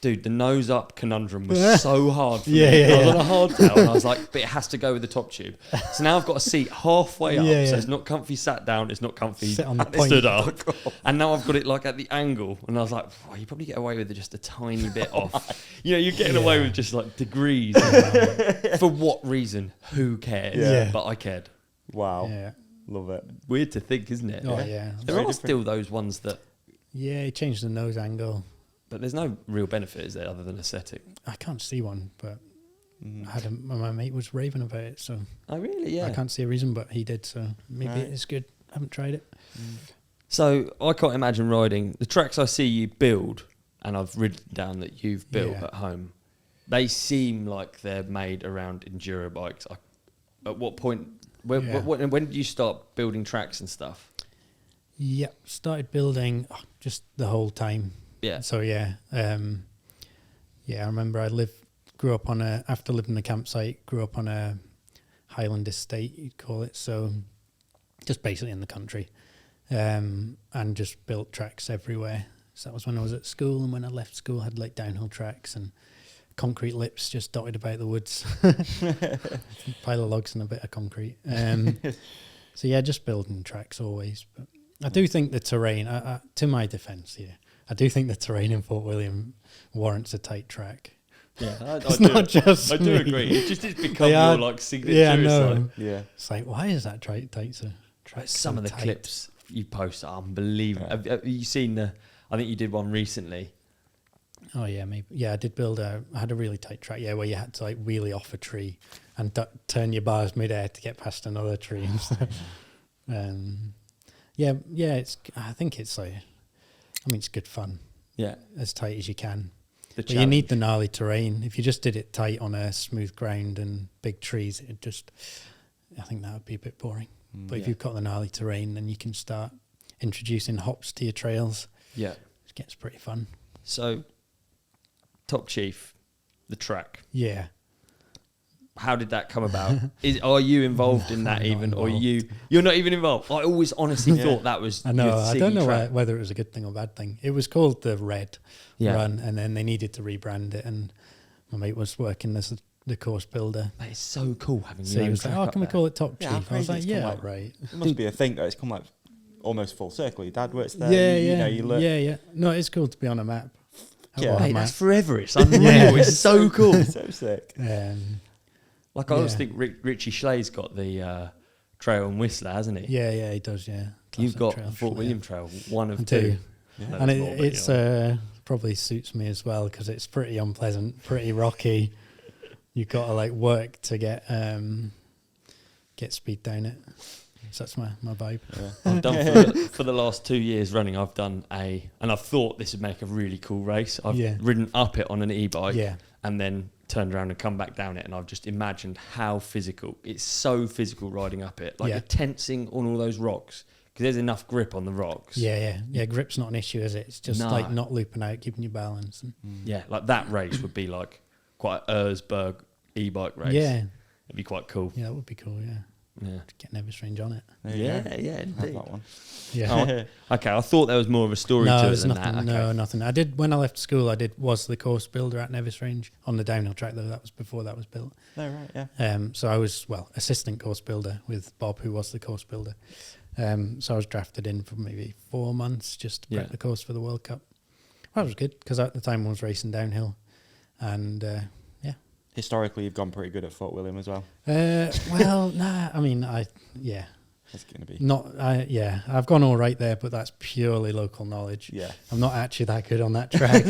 Dude, the nose up conundrum was so hard for me. I was on a hardtail and I was like, but it has to go with the top tube. So now I've got a seat halfway up, so it's not comfy sat down, it's not comfy stood up. And now I've got it like at the angle. And I was like, oh, you probably get away with it just a tiny bit off. You know, you're getting away with just like degrees. For what reason? Who cares? Yeah. But I cared. Wow. Yeah. Love it. Weird to think, isn't it? Oh, yeah. There are still those ones that... Yeah, he changed the nose angle. But there's no real benefit, is there, other than aesthetic? I can't see one, but my mate was raving about it, so... Oh, really? Yeah. I can't see a reason, but he did, so maybe it is good. I haven't tried it. So I can't imagine riding... The tracks I see you build, and I've ridden down that you've built at home, they seem like they're made around enduro bikes. At what point... When did you start building tracks and stuff? Yep, started building just the whole time. Yeah. So I remember grew up on after living in a campsite, grew up on a Highland estate, you'd call it. So just basically in the country, and just built tracks everywhere. So that was when I was at school, and when I left school, I had like downhill tracks and concrete lips just dotted about the woods. Pile of logs and a bit of concrete. So yeah, just building tracks always. But I do think the terrain, to my defence, I do think the terrain in Fort William warrants a tight track. Yeah, I do agree. It's become your like signature. Yeah, I know. Yeah, it's like, why is that tight? So some of the clips you post are unbelievable. Have you seen I think you did one recently. Oh yeah, maybe. Yeah, I did build I had a really tight track. Yeah, where you had to like wheelie off a tree and turn your bars midair to get past another tree. I think it's like. I mean, it's good fun. Yeah. As tight as you can. But you need the gnarly terrain. If you just did it tight on a smooth ground and big trees, I think that would be a bit boring. But if you've got the gnarly terrain, then you can start introducing hops to your trails. Yeah. It gets pretty fun. So, Top Chief, the track. Yeah. How did that come about? Are you involved in that even, or you're not even involved? I always honestly thought that was. I know. I don't know whether it was a good thing or bad thing. It was called the Red Run, and then they needed to rebrand it. And my mate was working as the course builder. That is so cool having. So he was like, "Oh, can we call it Top Chief?" I was like, "Yeah, right." It must be a thing. It's come like almost full circle. Your dad works there. Yeah. No, it's cool to be on a map. Yeah, that's forever. It's unreal. It's so cool. It's so sick. Like I always think Richie Schlee's got the trail in Whistler, hasn't he? Yeah, he does. Yeah, you've got the Fort William Trail, one of two, and it's probably suits me as well because it's pretty unpleasant, pretty rocky. You've got to like work to get speed down it. So that's my vibe. Yeah. I've done for the last 2 years running. I've done and I thought this would make a really cool race. I've ridden up it on an e-bike, and then turned around and come back down it, and I've just imagined how physical. It's so physical riding up it. Like you're tensing on all those rocks because there's enough grip on the rocks. Yeah. Grip's not an issue, is it? It's just like not looping out, keeping your balance. Yeah, like that race would be like quite an Erzberg e-bike race. Yeah. It'd be quite cool. Yeah, that would be cool, yeah. get Nevis Range on it. Yeah, indeed. That one. Yeah. Okay, I thought there was more of a story to it than nothing, that. Okay. No, nothing. I did, when I left school, was the course builder at Nevis Range on the downhill track, though. That was before that was built. Oh, right, yeah. So I was, assistant course builder with Bob, who was the course builder. So I was drafted in for maybe 4 months just to prep the course for the World Cup. Well, that was good, because at the time I was racing downhill. And, Historically, you've gone pretty good at Fort William as well. Nah, I mean, It's going to be. I've gone all right there, but that's purely local knowledge. Yeah. I'm not actually that good on that track.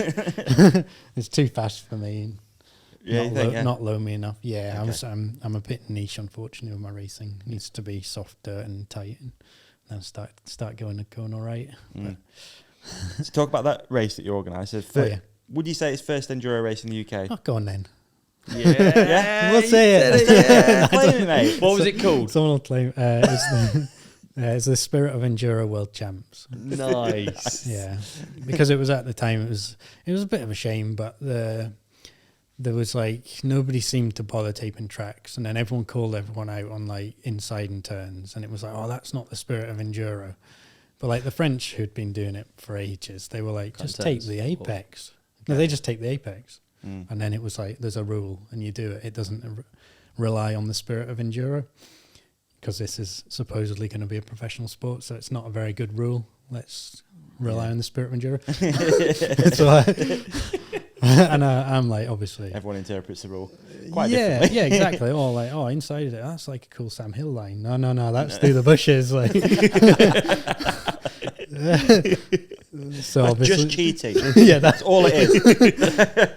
It's too fast for me. Not loamy enough. Yeah, okay. I'm a bit niche, unfortunately, with my racing. It needs to be soft dirt and tight, and then start going all right. So talk about that race that you organised. Would you say it's first enduro race in the UK? Oh, go on then. Yeah, we'll say it. Yeah. Claim it, mate. What was it called? Someone will claim. It's the Spirit of Enduro World Champs. Nice. Yeah, because it was at the time. It was a bit of a shame, but there was nobody seemed to bother taping tracks, and then everyone called everyone out on inside and turns, and it was oh, that's not the Spirit of Enduro. But the French who'd been doing it for ages, they were just tape the apex. No, they just tape the apex. And then it was there's a rule and you do it. It doesn't rely on the Spirit of Enduro, because this is supposedly going to be a professional sport, so it's not a very good rule. Let's rely on the Spirit of Enduro. And I'm obviously... Everyone interprets the rule quite differently. Yeah, exactly. Inside it, that's a cool Sam Hill line. No, that's through the bushes. So just cheating. Yeah, that's all it is.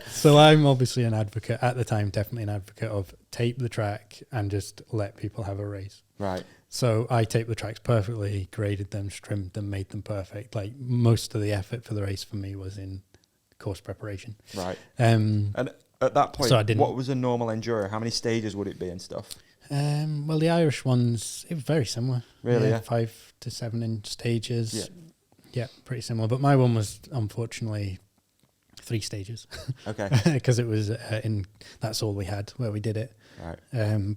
So I'm obviously an advocate, at the time, definitely an advocate of tape the track and just let people have a race. Right. So I taped the tracks perfectly, graded them, trimmed them, made them perfect. Most of the effort for the race for me was in course preparation. Right. And at that point, what was a normal enduro? How many stages would it be and stuff? The Irish ones, it was very similar. Really? Yeah. 5 to 7 inch stages. Yeah, pretty similar. But my one was unfortunately 3 stages. Okay. Because it was that's all we had where we did it. Right.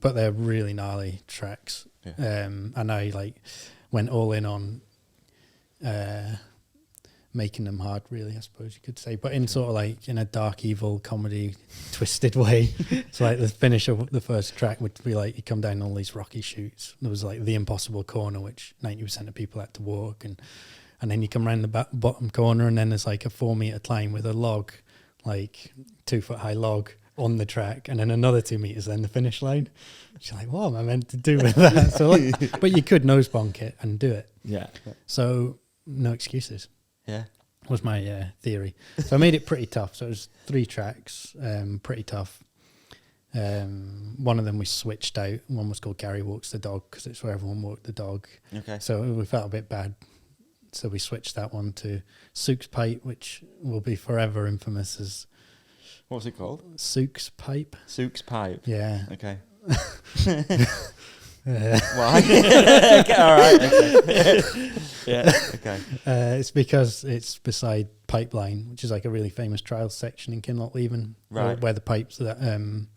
But they're really gnarly tracks. Yeah. And I went all in on making them hard, really, I suppose you could say, but in sort of in a dark, evil comedy twisted way. So the finish of the first track would be you come down all these rocky chutes. There was the impossible corner, which 90% of people had to walk, and then you come around the bottom corner, and then there's a 4 meter climb with a log, 2 foot high log on the track, and then another 2 meters, then the finish line. You're what am I meant to do with that? So, but you could nose bonk it and do it. Yeah. So no excuses. Yeah, was my theory. So I made it pretty tough. So it was 3 tracks, pretty tough. One of them we switched out. One was called Gary Walks the Dog, because it's where everyone walked the dog. Okay. So we felt a bit bad. So we switched that one to Sook's Pipe, which will be forever infamous as... What's it called? Sook's Pipe. Sook's Pipe? Yeah. Okay. Why? Okay, all right. Okay. Yeah. Okay. It's because it's beside Pipeline, which is a really famous trial section in Kinloch-Leven, right, where the pipes, the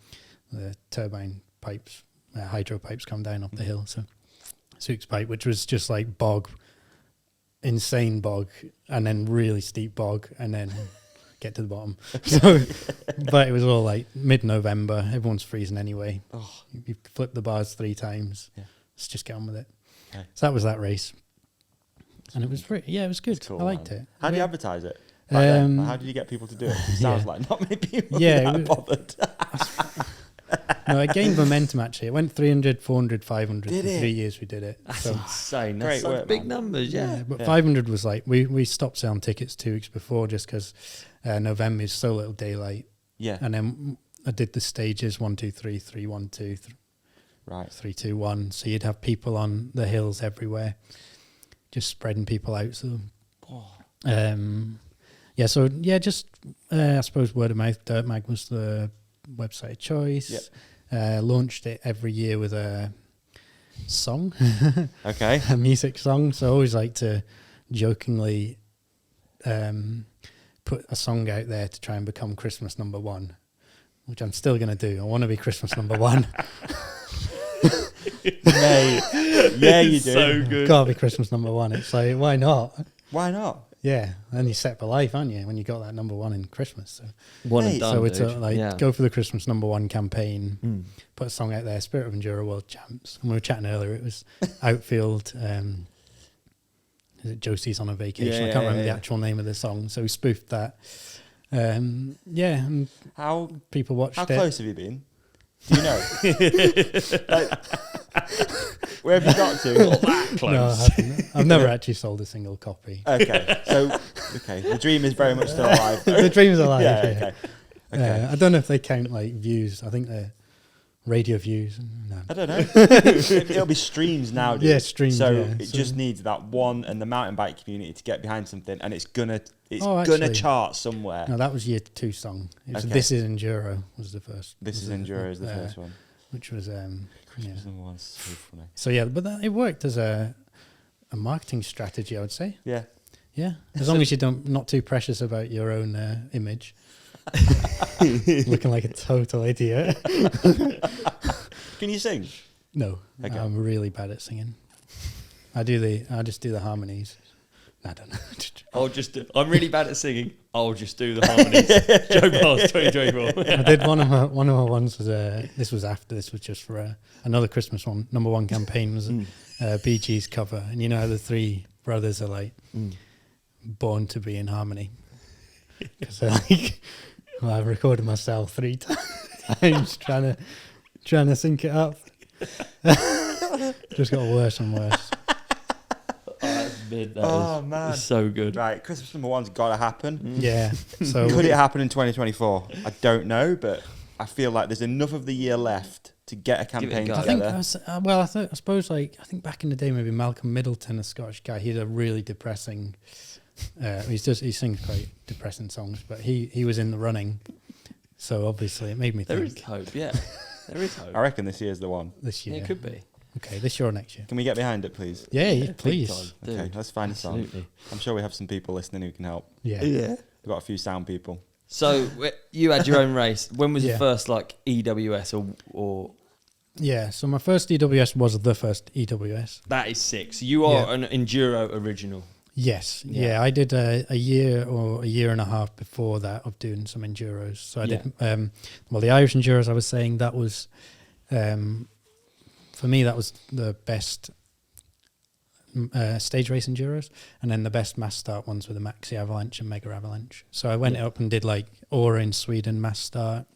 turbine pipes, hydro pipes come down off the hill. So Sook's Pipe, which was just bog, insane bog, and then really steep bog, and then get to the bottom. So, but it was all mid-November. Everyone's freezing anyway. Oh. You flip the bars 3 times. Yeah. Let's just get on with it. Okay. So that was that race. And it was it was good. Cool, I liked it. How do you advertise it? How did you get people to do it? It sounds like not many people are bothered. No, it gained momentum actually. It went 300, 400, 500 for 3 years we did it. That's insane. That's great work, big numbers, yeah. But 500 was we stopped selling tickets 2 weeks before just because November is so little daylight. Yeah. And then I did the stages 1, 2, 3, 3, 1, 2, right, 3, 2, 1. So you'd have people on the hills everywhere, just spreading people out. So, just I suppose word of mouth. Dirt Mag was the website of choice. Yep. Launched it every year with a song. Okay. A music song. So I always like to jokingly put a song out there to try and become Christmas number 1, which I'm still going to do. I want to be Christmas number 1. Mate. Yeah, you do. So good. Gotta be Christmas number one. It's like, why not? Why not? Yeah, and you're set for life, aren't you? When you got that number one in Christmas. So, One and done, so it's dude. go for the Christmas number one campaign. Put a song out there, Spirit of Enduro World Champs. And we were chatting earlier. It was Outfield. Is it Josie's on a Vacation? I can't remember the actual name of the song. So we spoofed that. And How people watched it. How close have you been? Do you know? Where have you got to? Not that close. No, I haven't. I've never actually sold a single copy. Okay, the dream is very much still alive. The dream's alive. Yeah, okay. I don't know if they count like views. I think they're radio views. No. I don't know. It'll be streams now, dude. Yeah, streams. So yeah. it just needs that one and the mountain bike community to get behind something, and it's gonna actually, chart somewhere. No, that was year 2 song. It was Okay. This Is Enduro was the first. This is Enduro is the first one. Which was Christmas number one's so funny. So yeah, but it worked as a marketing strategy, I would say. Yeah. Yeah, as long as you don't not too precious about your own image. Looking like a total idiot. Can you sing? No, Okay. I'm really bad at singing. I just do the harmonies. I don't know. I'm really bad at singing. I'll just do the harmonies. Joe Bars 2024. I did one of my ones was this was just for another Christmas one. Number one campaign was Bee Gees cover, and you know how the 3 brothers are like born to be in harmony. Because I recorded myself 3 times trying to sync it up. Just got worse and worse. Oh man, it's so good. Right, Christmas number one's got to happen. Yeah. So Could it happen in 2024? I don't know, but I feel like there's enough of the year left to get a campaign go. together. I think back in the day, maybe Malcolm Middleton, a Scottish guy, he had a really depressing. He sings quite depressing songs, but he was in the running, so obviously it made me think. There is hope, yeah. There is hope. I reckon this year's the one. This year Yeah, it could be. Okay, this year or next year. Can we get behind it, please? Yeah, please. Big time, Okay, dude. let's find a song. Absolutely. I'm sure we have some people listening who can help. Yeah. We've got a few sound people. So you had your own race. When was Yeah. your first like EWS or? Yeah, so my first EWS was the first EWS. That is sick. So you are Yeah. an Enduro original. Yes, Yeah. yeah. I did a year or a year and a half before that of doing some Enduros. So I did, the Irish Enduros, I was saying that was, for me, that was the best stage race Enduros. And then the best mass start ones were the Maxi Avalanche and Mega Avalanche. So I went up and did like Åre in Sweden mass start.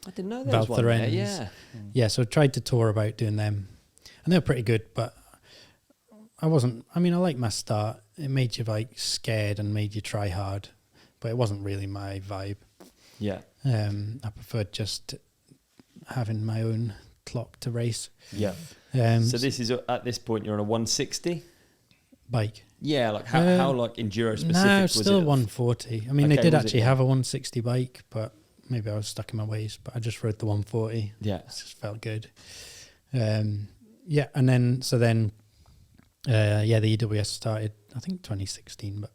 I didn't know there was one there. Yeah. Yeah, so I tried to tour about doing them. And they were pretty good, but I like mass start. It made you like scared and made you try hard, but it wasn't really my vibe. Yeah. I preferred just having my own clock to race. Yeah. So this is at this point you're on a 160 bike. Yeah, like how like enduro specific No, was still it? 140. I mean, they did was it? actually have a 160 bike, but maybe I was stuck in my ways. But I just rode the 140. Yeah, it just felt good. Yeah, and then the EWS started, I think 2016, but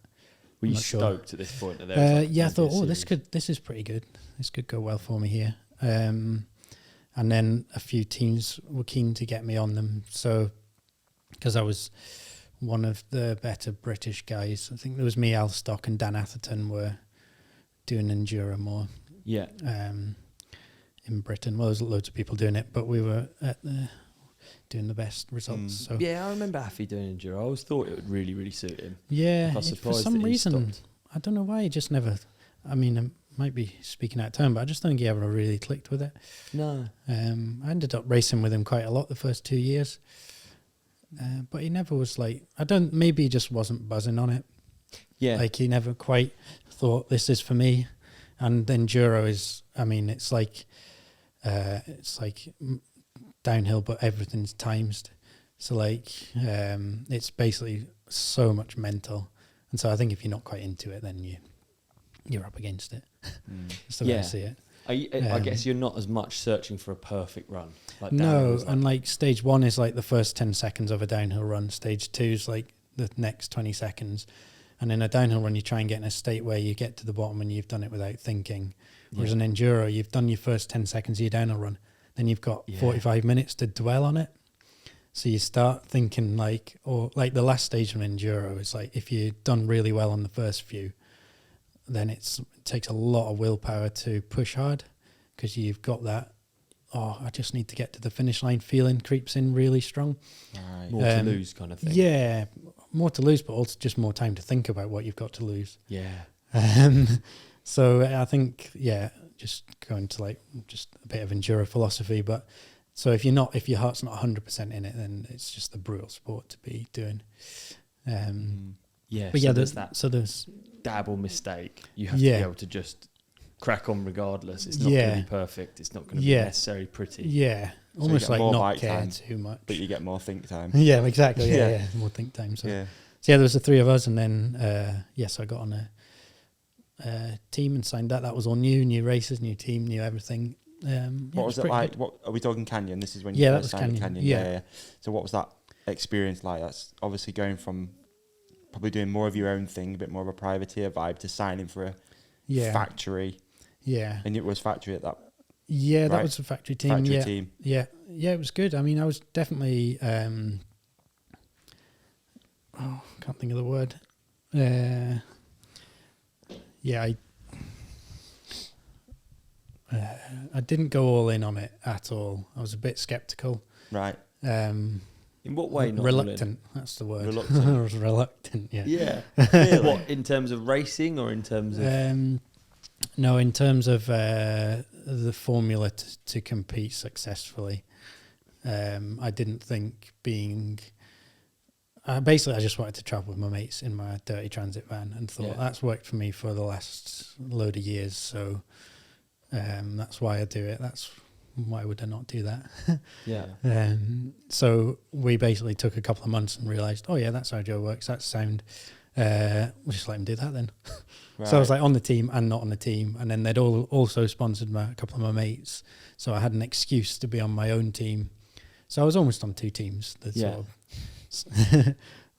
were you not sure. stoked at this point? That there was I thought, series? this is pretty good. This could go well for me here. And then a few teams were keen to get me on them. So, because I was one of the better British guys, I think there was me, Al Stock, and Dan Atherton were doing Enduro more. Yeah. In Britain, well, there's loads of people doing it, but we were doing the best results. So Yeah, I remember Affy doing Enduro. I always thought it would really, really suit him. yeah, I was for surprised some that he reason, stopped. I don't know why he just never. I mean, I might be speaking out of turn, but I just don't think he ever really clicked with it. No. I ended up racing with him quite a lot the first 2 years, but he never was like. Maybe he just wasn't buzzing on it. Yeah. Like he never quite thought this is for me. And Enduro is, I mean, it's like downhill, but everything's times. So like, it's basically so much mental. And so I think if you're not quite into it, then you're up against it. That's the way I see it. I guess you're not as much searching for a perfect run. Like No, and like stage 1 is like the first 10 seconds of a downhill run. Stage 2 is like the next 20 seconds. And in a downhill run, you try and get in a state where you get to the bottom and you've done it without thinking. Whereas an Enduro, you've done your first 10 seconds of your downhill run. Then you've got 45 minutes to dwell on it. So you start thinking like the last stage of Enduro is like, if you've done really well on the first few, then it takes a lot of willpower to push hard, because you've got that, I just need to get to the finish line feeling creeps in really strong. Right. More to lose kind of thing. Yeah, more to lose, but also just more time to think about what you've got to lose. Yeah. So I think, just going to like just a bit of Enduro philosophy. But so if your heart's not 100% in it, then it's just a brutal sport to be doing. Yeah. But so there's that. So there's dabble mistake. You have to be able to just crack on regardless. It's not going to be perfect. It's not going to be necessarily pretty. Yeah. So almost like not care time, too much. But you get more think time. Yeah, exactly. Yeah. More think time. So there was the three of us, and then I got on a team and signed that. That was all new races, new team, new everything. What was it like? Good. What are we talking Canyon? This is when you first signed Canyon. Yeah. So what was that experience like? That's obviously going from probably doing more of your own thing, a bit more of a privateer vibe, to signing for a factory. Yeah. And it was factory at that. Yeah, that was a factory team. Team. Yeah, it was good. I mean, I was definitely can't think of the word. I didn't go all in on it at all. I was a bit skeptical. Right. In what way? Not reluctant. That's the word. Reluctant. I was reluctant. Yeah. Yeah. Really? What, in terms of racing or in terms of? No, in terms of the formula to compete successfully. I didn't think being. Basically, I just wanted to travel with my mates in my dirty transit van, and thought that's worked for me for the last load of years. So that's why I do it. That's why would I not do that? Yeah. So we basically took a couple of months and realised, that's how Joe works. That's sound. We'll just let him do that then. Right. So I was like on the team and not on the team, and then they'd also sponsored a couple of my mates, so I had an excuse to be on my own team. So I was almost on two teams. Sort of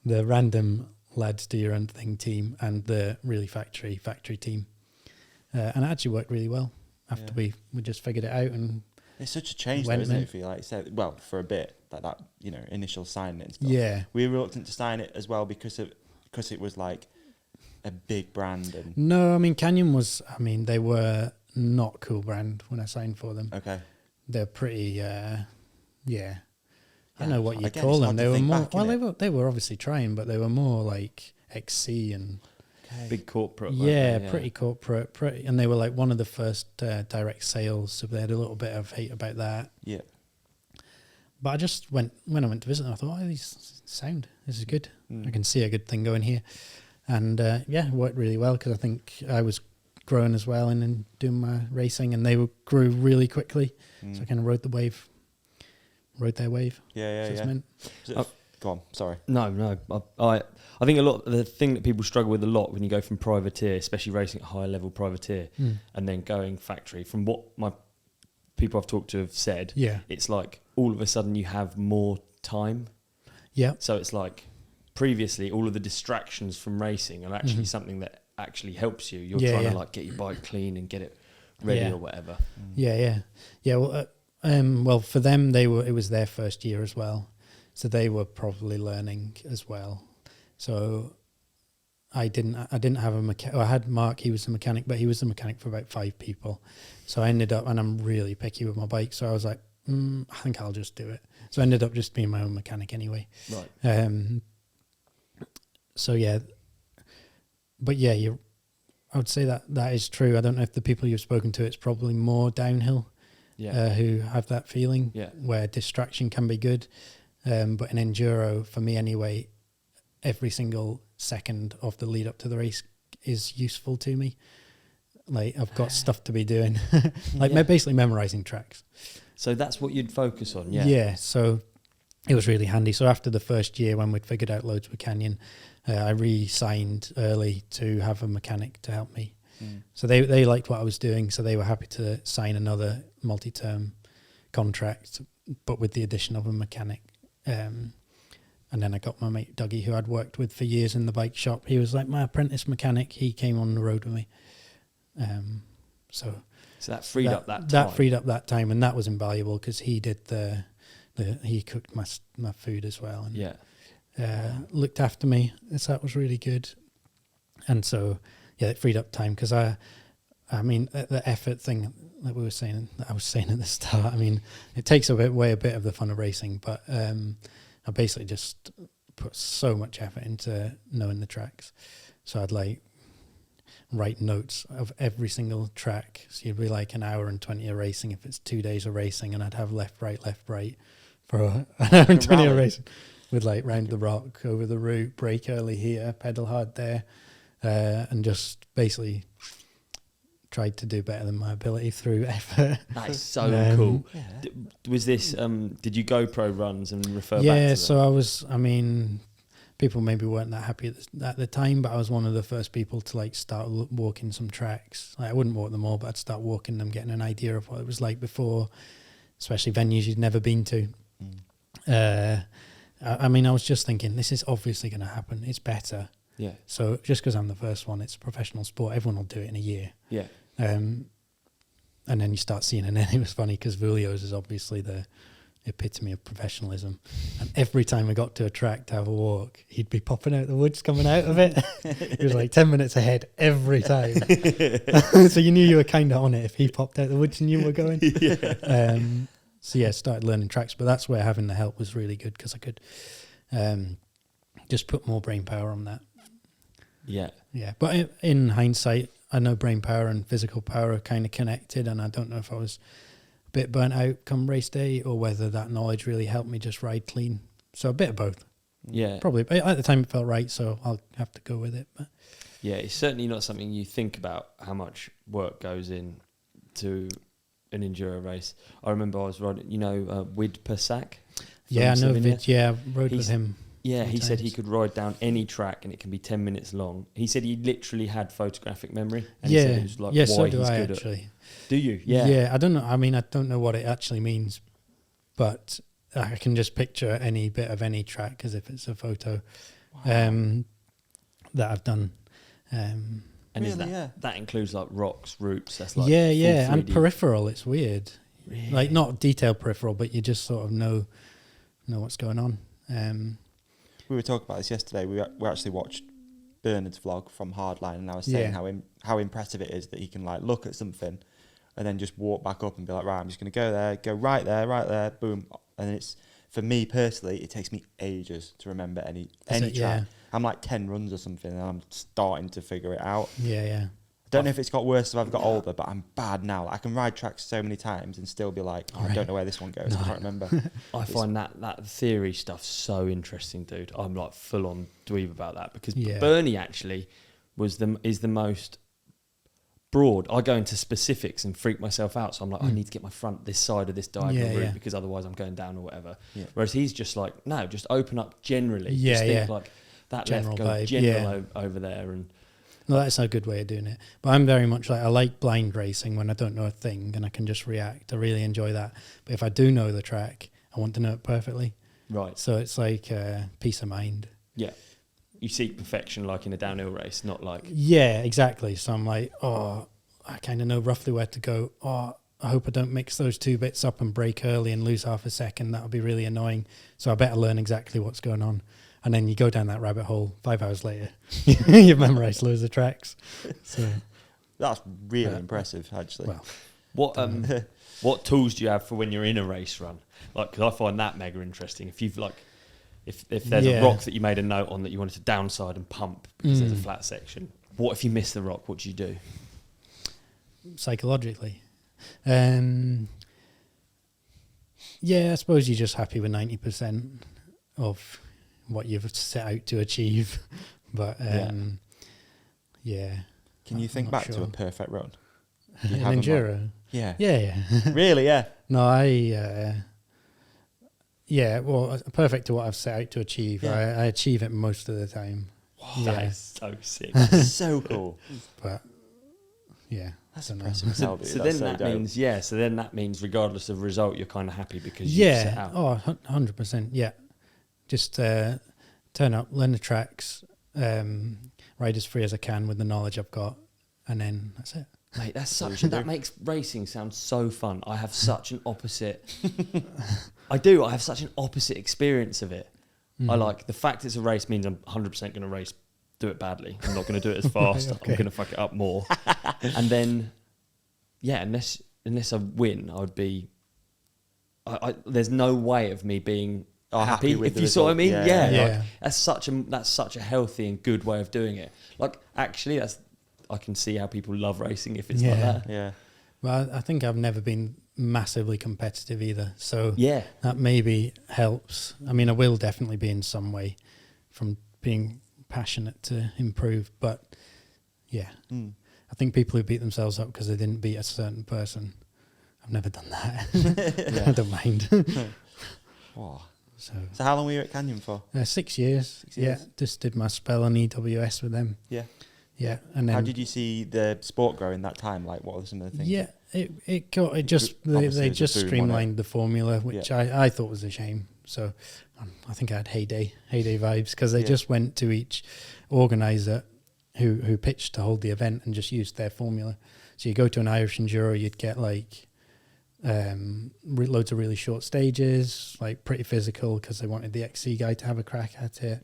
the random lads do your own thing team and the really factory team, and it actually worked really well after we just figured it out. And it's such a change, though, isn't it? For you, like you said, well, for a bit, like that, initial signing and stuff. Yeah, we were reluctant to sign it as well because it was like a big brand. And no, I mean Canyon was. I mean they were not a cool brand when I signed for them. Okay, they're pretty. I don't know what you'd call them. They were more. They were obviously trying, but they were more like XC and big corporate. Pretty corporate. And they were like one of the first direct sales, so they had a little bit of hate about that. Yeah. But I just when I went to visit them, I thought, these sound. This is good. I can see a good thing going here, and it worked really well because I think I was growing as well and then doing my racing, and they grew really quickly. So I kind of rode their wave. Yeah. Go on, sorry. No. I think the thing that people struggle with a lot when you go from privateer, especially racing at higher level privateer, and then going factory, from what my people I've talked to have said, it's like all of a sudden you have more time. Yeah. So it's like previously all of the distractions from racing are actually something that actually helps you. You're trying to like get your bike clean and get it ready or whatever. Yeah. Well, for them, it was their first year as well, so they were probably learning as well. So I didn't have a mechanic. I had Mark, he was the mechanic, but he was the mechanic for about 5 people. So I ended up, and I'm really picky with my bike, so I was like, I think I'll just do it. So I ended up just being my own mechanic anyway. Right. So yeah, but yeah, I would say that is true. I don't know if the people you've spoken to, it's probably more downhill. Who have that feeling where distraction can be good. But in Enduro, for me anyway, every single second of the lead up to the race is useful to me. Like I've got stuff to be doing, basically memorizing tracks. So that's what you'd focus on, Yeah, so it was really handy. So after the first year when we'd figured out loads with Canyon, I re-signed early to have a mechanic to help me. So they liked what I was doing, so they were happy to sign another multi-term contract, but with the addition of a mechanic. And then I got my mate Dougie, who I'd worked with for years in the bike shop. He was like my apprentice mechanic. He came on the road with me. So that freed up that time. That freed up that time, and that was invaluable because he did the he cooked my food as well, and looked after me. So that was really good. And so it freed up time, because I mean the effort thing that I was saying at the start. I mean, it takes away a bit of the fun of racing, but I basically just put so much effort into knowing the tracks. So I'd like write notes of every single track. So you'd be like an hour and 20 of racing if it's 2 days of racing, and I'd have left, right for an hour and 20 of racing. With like round the rock, over the route, brake early here, pedal hard there, and just basically tried to do better than my ability through effort. That is so cool. Yeah. Was this, did you GoPro runs and refer back to Yeah, them? so I mean, people maybe weren't that happy at the time, but I was one of the first people to like start walking some tracks. Like, I wouldn't walk them all, but I'd start walking them, getting an idea of what it was like before, especially venues you'd never been to. I mean, I was just thinking, this is obviously going to happen. It's better. Yeah. So just because I'm the first one, it's a professional sport. Everyone will do it in a year. Yeah. And then you start seeing, and then it was funny because Vulio's is obviously the epitome of professionalism. And every time I got to a track to have a walk, he'd be popping out the woods coming out of it. He was like 10 minutes ahead every time. So you knew you were kind of on it if he popped out the woods and you were going. Yeah. So yeah, started learning tracks, but that's where having the help was really good, because I could just put more brain power on that. Yeah. Yeah, but in hindsight, I know brain power and physical power are kind of connected, and I don't know if I was a bit burnt out come race day or whether that knowledge really helped me just ride clean. So a bit of both. Yeah. Probably. But at the time it felt right, so I'll have to go with it. But yeah, it's certainly not something you think about, how much work goes in to an enduro race. I remember I was riding, Wid Persac. Yeah, I know Vid. Yeah, I rode with him. Yeah, he said he could ride down any track and it can be 10 minutes long. He said he literally had photographic memory. And he said it was like, so do I actually. Do you? Yeah. Yeah, I don't know. I mean, I don't know what it actually means, but I can just picture any bit of any track as if it's a photo that I've done. And really, that includes like rocks, routes. That's like and peripheral. It's weird, really? Like not detailed peripheral, but you just sort of know what's going on. We were talking about this yesterday. We actually watched Bernard's vlog from Hardline, and I was saying how impressive it is that he can like look at something and then just walk back up and be like, right, I'm just going to go there, go right there, boom. And it's, for me personally, it takes me ages to remember any track. Yeah. I'm like 10 runs or something, and I'm starting to figure it out. Yeah. I don't know if it's got worse as I've got older, but I'm bad now. I can ride tracks so many times and still be like, I don't know where this one goes. I can't remember. I find that theory stuff so interesting, dude. I'm like full on dweeb about that, because Bernie actually is the most broad. I go into specifics and freak myself out. So I'm like, I need to get my front this side of this diagonal route because otherwise I'm going down or whatever. Yeah. Whereas he's just like, no, just open up generally. Yeah, just think like that general left, go general over there. And no, that's a good way of doing it. But I'm very much like, I like blind racing when I don't know a thing and I can just react. I really enjoy that. But if I do know the track, I want to know it perfectly. Right. So it's like peace of mind. Yeah. You seek perfection like in a downhill race, not like... Yeah, exactly. So I'm like, I kind of know roughly where to go. I hope I don't mix those two bits up and break early and lose half a second. That'll be really annoying. So I better learn exactly what's going on. And then you go down that rabbit hole 5 hours later. You've memorised loads of tracks. So that's really impressive, actually. Well, what tools do you have for when you're in a race run? Like, because I find that mega interesting. If you've like... If there's a rock that you made a note on that you wanted to downside and pump because there's a flat section, what if you miss the rock? What do you do? Psychologically, I suppose you're just happy with 90% of what you've set out to achieve. But Can you think back to a perfect run? An enduro? Yeah. Really? Yeah. No, well, perfect to what I've set out to achieve. I achieve it most of the time. Wow, that is so sick. That's so cool. But that's impressive. So then that means regardless of result, you're kind of happy because you set out. 100%. Yeah, just turn up, learn the tracks, ride as free as I can with the knowledge I've got, and then that's it. Mate, that makes racing sound so fun. I have such an opposite. I have such an opposite experience of it. I like the fact it's a race means I'm 100% going to do it badly. I'm not going to do it as fast. Right, okay. I'm going to fuck it up more. And then, unless I win, I would be. There's no way of me being happy if you saw what I mean. Yeah. Like, that's such a healthy and good way of doing it. Like actually, I can see how people love racing if it's like that. Yeah. Well, I think I've never been massively competitive either. So that maybe helps. I mean, I will definitely be in some way from being passionate to improve. But I think people who beat themselves up because they didn't beat a certain person, I've never done that. I don't mind. Wow. So how long were you at Canyon for? 6 years. Yeah, just did my spell on EWS with them. Yeah. Yeah, and then how did you see the sport grow in that time? Like, what were some of the things? Yeah, they just streamlined the formula, which I thought was a shame. So I think I had heyday vibes because they just went to each organizer who pitched to hold the event and just used their formula. So you go to an Irish Enduro, you'd get like loads of really short stages, like pretty physical because they wanted the XC guy to have a crack at it.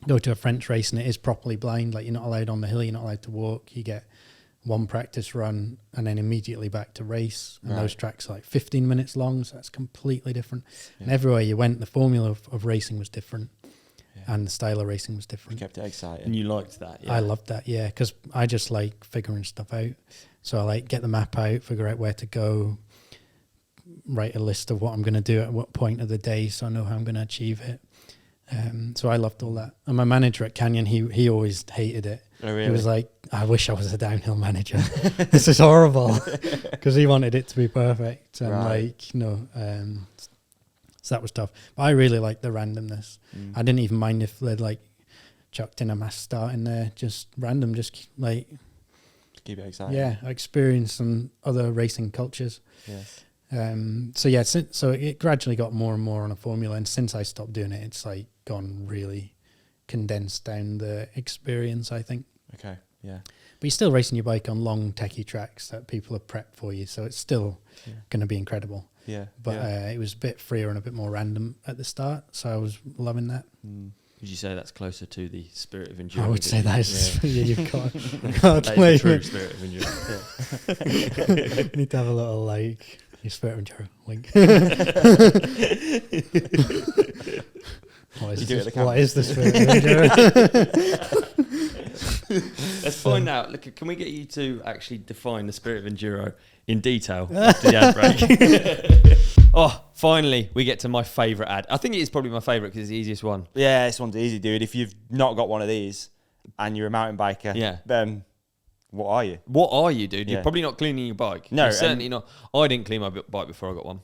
Go to a French race and it is properly blind, like you're not allowed on the hill, you're not allowed to walk. You get one practice run and then immediately back to race. And those tracks are like 15 minutes long, so that's completely different. And everywhere you went, the formula of racing was different and the style of racing was different. You kept it exciting. And you liked that, I loved that, because I just like figuring stuff out. So I like get the map out, figure out where to go, write a list of what I'm going to do at what point of the day so I know how I'm going to achieve it. So I loved all that. And my manager at Canyon, he always hated it. Oh, really? He was like, I wish I was a downhill manager. This is horrible. Because he wanted it to be perfect. And so that was tough. But I really liked the randomness. I didn't even mind if they'd like chucked in a mass start in there, just random, just like keep it exciting. Yeah, experience some other racing cultures. Yes. So it gradually got more and more on a formula, and since I stopped doing it, it's like gone really condensed down the experience, I think. Okay, yeah. But you're still racing your bike on long techie tracks that people have prepped for you, so it's still going to be incredible. Yeah. But it was a bit freer and a bit more random at the start, so I was loving that. Would you say that's closer to the spirit of endurance? I would say that is. You've got that is the true spirit of endurance. You need to have a little like your spirit of endurance wink. What is the spirit of endurance? Let's find out. Look, can we get you to actually define the spirit of enduro in detail after the ad break? Oh, finally, we get to my favourite ad. I think it is probably my favourite because it's the easiest one. Yeah, this one's easy, dude. If you've not got one of these and you're a mountain biker, then what are you? What are you, dude? You're probably not cleaning your bike. No. You're certainly not. I didn't clean my bike before I got one.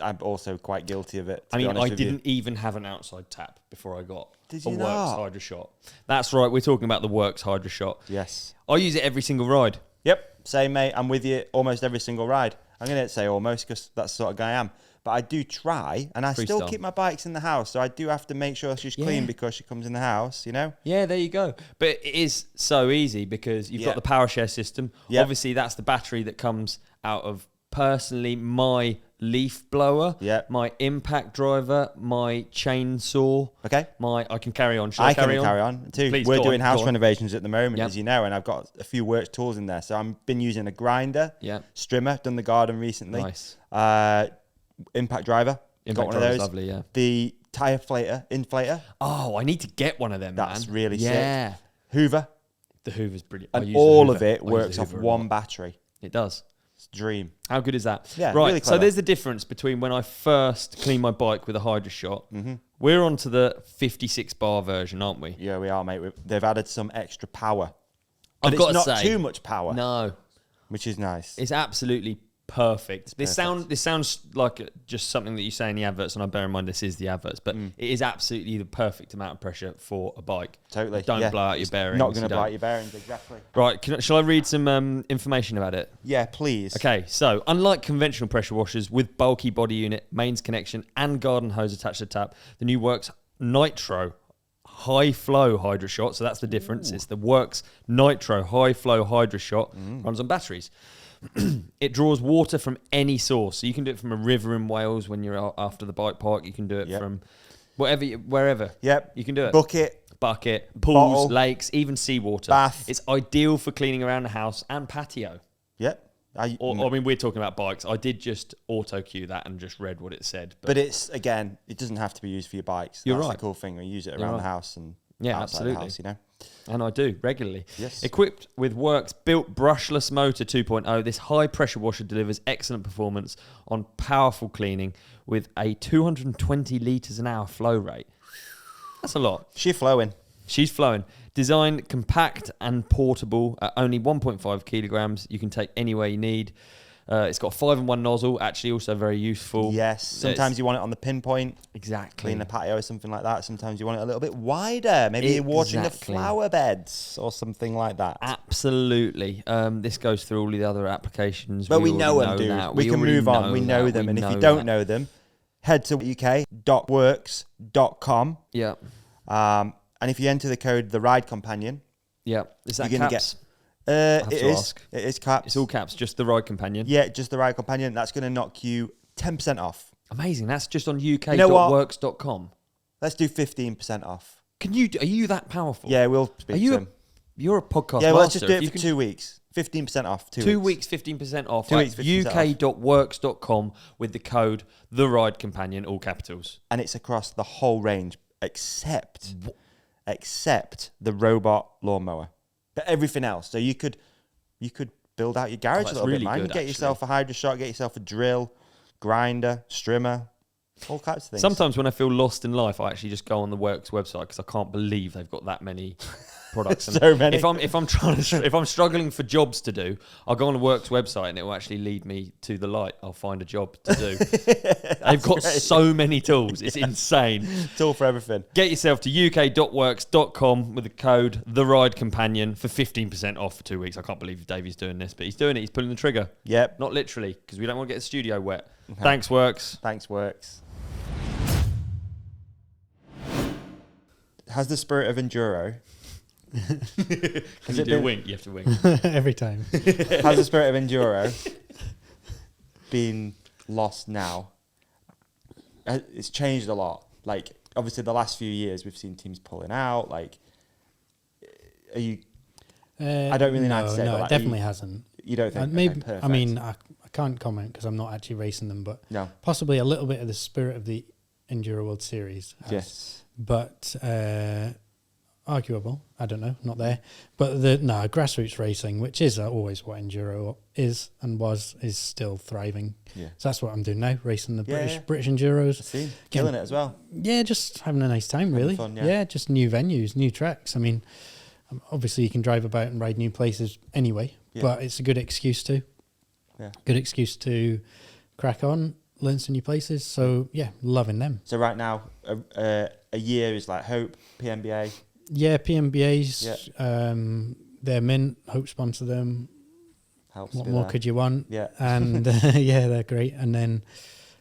I'm also quite guilty of it. I mean, I didn't even have an outside tap before I got a WORX Hydra Shot. That's right. We're talking about the WORX Hydra Shot. Yes. I use it every single ride. Yep. Same, mate. I'm with you almost every single ride. I'm going to say almost because that's the sort of guy I am. But I do try, and I still keep my bikes in the house, so I do have to make sure she's clean because she comes in the house, you know? Yeah, there you go. But it is so easy because you've got the power share system. Yep. Obviously, that's the battery that comes out of, personally, my leaf blower, my impact driver, my chainsaw. Okay. I can carry on. I can carry on too. Please, we're doing house renovations at the moment, as you know, and I've got a few WORX tools in there. So I've been using a grinder, strimmer, done the garden recently. Nice. Impact driver. Got one of those. Lovely, yeah. The tire inflator. Oh, I need to get one of them. That's really sick. Hoover. The Hoover's brilliant. And all of it works off one battery. It does. It's a dream. How good is that? Yeah, right. Really so there's the difference between when I first cleaned my bike with a Hydra Shot. Mm-hmm. We're on to the 56 bar version, aren't we? Yeah, we are, mate. They've added some extra power. But it's not too much power. No. Which is nice. It's absolutely perfect. This sounds like just something that you say in the adverts, and I bear in mind this is the adverts, but it is absolutely the perfect amount of pressure for a bike. Totally. Don't blow out your bearings. Not going to blow out your bearings, exactly. Right, shall I read some information about it? Yeah, please. Okay, so unlike conventional pressure washers with bulky body unit, mains connection and garden hose attached to the tap, the new WORX Nitro high flow Hydra Shot. So that's the difference. It's the WORX Nitro high flow Hydra Shot. Runs on batteries. It draws water from any source. So you can do it from a river in Wales when you're after the bike park. You can do it from wherever. Yep. You can do it. Bucket, pools, bottle, lakes, even seawater. bath. It's ideal for cleaning around the house and patio. Yep. I mean, we're talking about bikes. I did just auto cue that and just read what it said. But it's, again, it doesn't have to be used for your bikes. You're That's right. the cool thing. We use it around the house and outside absolutely. the house, you know. And I do regularly. Yes. Equipped with WORX built brushless motor 2.0, this high pressure washer delivers excellent performance on powerful cleaning with a 220 litres an hour flow rate. That's a lot. She's flowing. She's flowing. Designed compact and portable at only 1.5 kilograms. You can take anywhere you need. It's got a 5-in-1 nozzle, actually also very useful. Yes. Sometimes you want it on the pinpoint. Exactly. Clean the patio or something like that. Sometimes you want it a little bit wider. Maybe you're watering the flower beds or something like that. Absolutely. This goes through all the other applications. But we know them, dude. We can move on. We know them. And if you don't know them, head to uk.worx.com. Yeah. And if you enter the code The Ride Companion, is that you're going to caps? It is. It is caps. It's all caps. Just The Ride Companion. Yeah, just The Ride Companion. That's going to knock you 10% off. Amazing. That's just on uk.worx.com. Let's do 15% off. Are you that powerful? Yeah, we'll speak to him. You're a podcast Yeah, well, let's master. just do it for 2 weeks. 15% off. 2 weeks, 15% off. 2 weeks, 15% off. uk.worx.com with the code The Ride Companion, all capitals. And it's across the whole range, except the robot lawnmower. But everything else. So you could build out your garage a little bit, man. Get yourself a Hydra Shot, get yourself a drill, grinder, strimmer, all kinds of things. Sometimes when I feel lost in life, I actually just go on the WORX website because I can't believe they've got that many products. So many. If I'm struggling for jobs to do, I'll go on the WORX website and it will actually lead me to the light. I'll find a job to do. They've got so many tools. It's insane. Tool for everything. Get yourself to uk.worx.com with the code The Ride Companion for 15% off for 2 weeks. I can't believe Davey's doing this, but he's doing it. He's pulling the trigger. Yep. Not literally, because we don't want to get the studio wet. Okay. Thanks, WORX. Thanks, WORX. Has the spirit of Enduro... Can you do a wink? You have to wink. Every time. Has the spirit of Enduro been lost now? It's changed a lot. Like, obviously, the last few years, we've seen teams pulling out. Like, are you... I don't really know how to say no, it. It like, definitely hasn't. You don't think? Maybe. Okay, I mean, I can't comment because I'm not actually racing them, but no. Possibly a little bit of the spirit of the Enduro World Series. Yes. But arguable. I don't know. Not there. But grassroots racing, which is always what Enduro is and is still thriving. Yeah. So that's what I'm doing now, racing the British Enduros. See, killing it as well. Yeah, just having a nice time, really. Fun, yeah, just new venues, new tracks. I mean, obviously you can drive about and ride new places anyway, but it's a good excuse to. Yeah. Good excuse to crack on, learn some new places. So, yeah, loving them. So right now, a year is like Hope, PMBA. Yeah, PMBAs, they're mint, Hope sponsor them. Helps. What more could you want? Yeah. And yeah, they're great. And then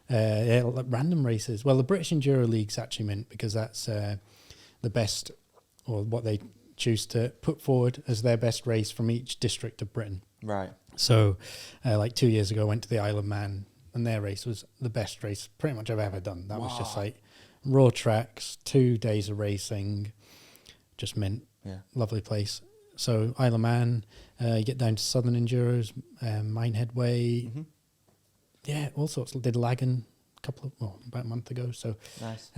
like random races. Well, the British Enduro League's actually mint because that's the best, or what they choose to put forward as their best race from each district of Britain. Right. So like 2 years ago, I went to the Isle of Man and their race was the best race pretty much I've ever done. That was just like raw tracks, 2 days of racing, just mint. Yeah. Lovely place. So Isle of Man, you get down to Southern Enduros, Minehead Way. Mm-hmm. Yeah, all sorts. Did Lagan about a month ago. So nice.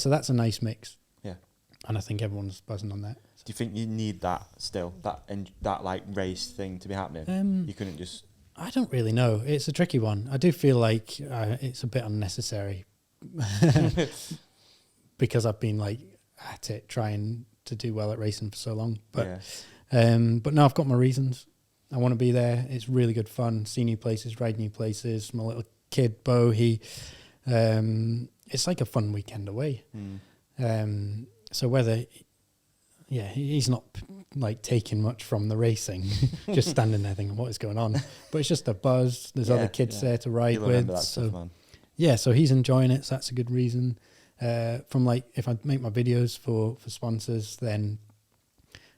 So that's a nice mix. Yeah. And I think everyone's buzzing on that. So. Do you think you need that still, that like race thing to be happening? You couldn't just... I don't really know. It's a tricky one. I do feel like it's a bit unnecessary because I've been like at it trying to do well at racing for so long. But no, I've got my reasons. I want to be there. It's really good fun. See new places, ride new places. My little kid, Bo, it's like a fun weekend away. So whether... Yeah, he's not like taking much from the racing, just standing there thinking, what is going on? But it's just a buzz. There's other kids there to ride with. So, so he's enjoying it. So that's a good reason. from like if I make my videos for sponsors, then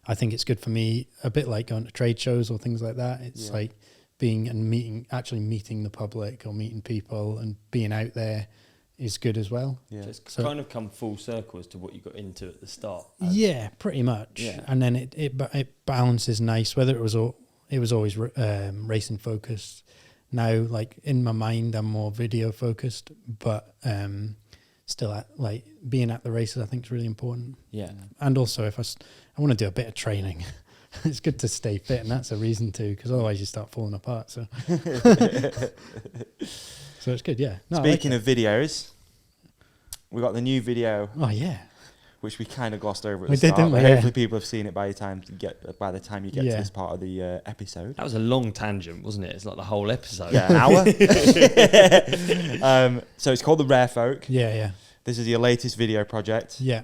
I think it's good for me, a bit like going to trade shows or things like that. It's like being and actually meeting the public or meeting people and being out there is good as well. Yeah. So kind of come full circle as to what you got into at the start. Yeah, pretty much. Yeah. And then it balances nice, whether it was always racing focused. Now, like in my mind, I'm more video focused, but still like being at the races, I think is really important. Yeah. And also if I want to do a bit of training, it's good to stay fit, and that's a reason to, because otherwise you start falling apart. So, so it's good. Yeah. No, Speaking of videos, we got the new video. Oh yeah. Which we kind of glossed over at the start. Didn't we? Hopefully people have seen it by the time you get to this part of the episode. That was a long tangent, wasn't it? It's like the whole episode. Yeah, an hour. So it's called The Rare Folk. Yeah, yeah. This is your latest video project. Yeah.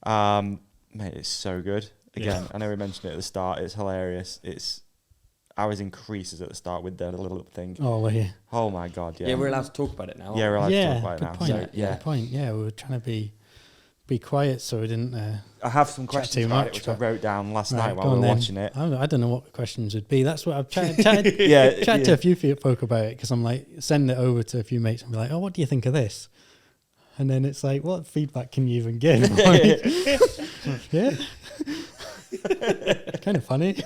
Mate, it's so good. Again, I know we mentioned it at the start. It's hilarious. I was in creases at the start with the little thing. Oh, well, yeah. Oh my God, yeah. Yeah, we're allowed to talk about it now. Yeah, we're allowed to talk about it now. Point. So, yeah, good point. Yeah, we were trying to be quiet so we didn't I have some questions about it which I wrote down last night while we were watching it. I don't know what the questions would be. That's what I've chatted to a few folk about it, because I'm like, send it over to a few mates and be like, oh, what do you think of this? And then it's like, what feedback can you even give? Like, yeah. Kind of funny.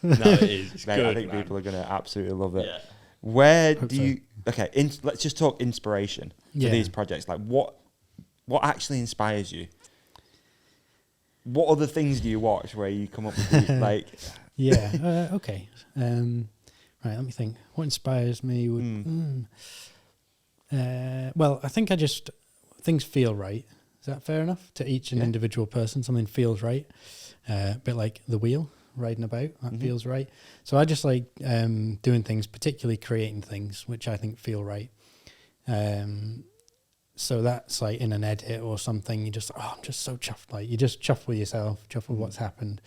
No, it is. It's Mate, good, I think man. people are going to absolutely love it. Yeah. Where do you... Okay, let's just talk inspiration for these projects. Like, what actually inspires you? What other things do you watch where you come up with like... Yeah, okay. Right, let me think. What inspires me would... well, I think things feel right. Is that fair enough? To each an individual person, something feels right. A bit like the wheel, riding about, that feels right. So I just like doing things, particularly creating things, which I think feel right. So that's like in an edit or something, you just, I'm just so chuffed. Like you just chuff with yourself, chuff with what's happened.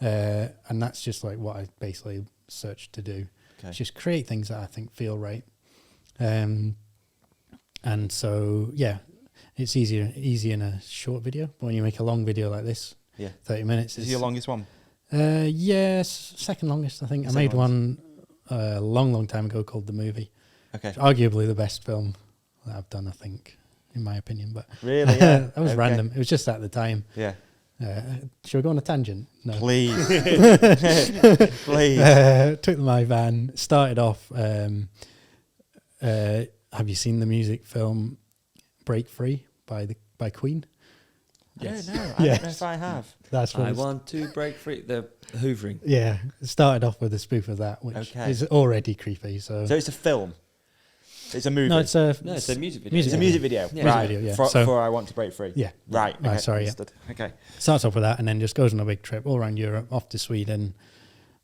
And that's just like what I basically search to do. Okay. Just create things that I think feel right. And so, yeah, it's easy in a short video. But when you make a long video like this, 30 minutes is your longest one? Yes, second longest, I think. I made one a long time ago called The Movie. Okay. Arguably the best film that I've done, I think, in my opinion. But really, yeah. That was random. It was just at the time. Yeah. Should we go on a tangent? No. Please. Please. Took my van, started off... have you seen the music film Break Free by Queen? Yes. I don't know if I have. That's what I want to break free. The hoovering. Yeah, it started off with a spoof of that, which is already creepy. So it's a film. It's a movie. No, it's a music video. It's a music video. Yeah. Right. Music video, yeah. For I Want to Break Free. Yeah. Right. Okay. Sorry. Yeah. Okay. Starts off with that and then just goes on a big trip all around Europe, off to Sweden,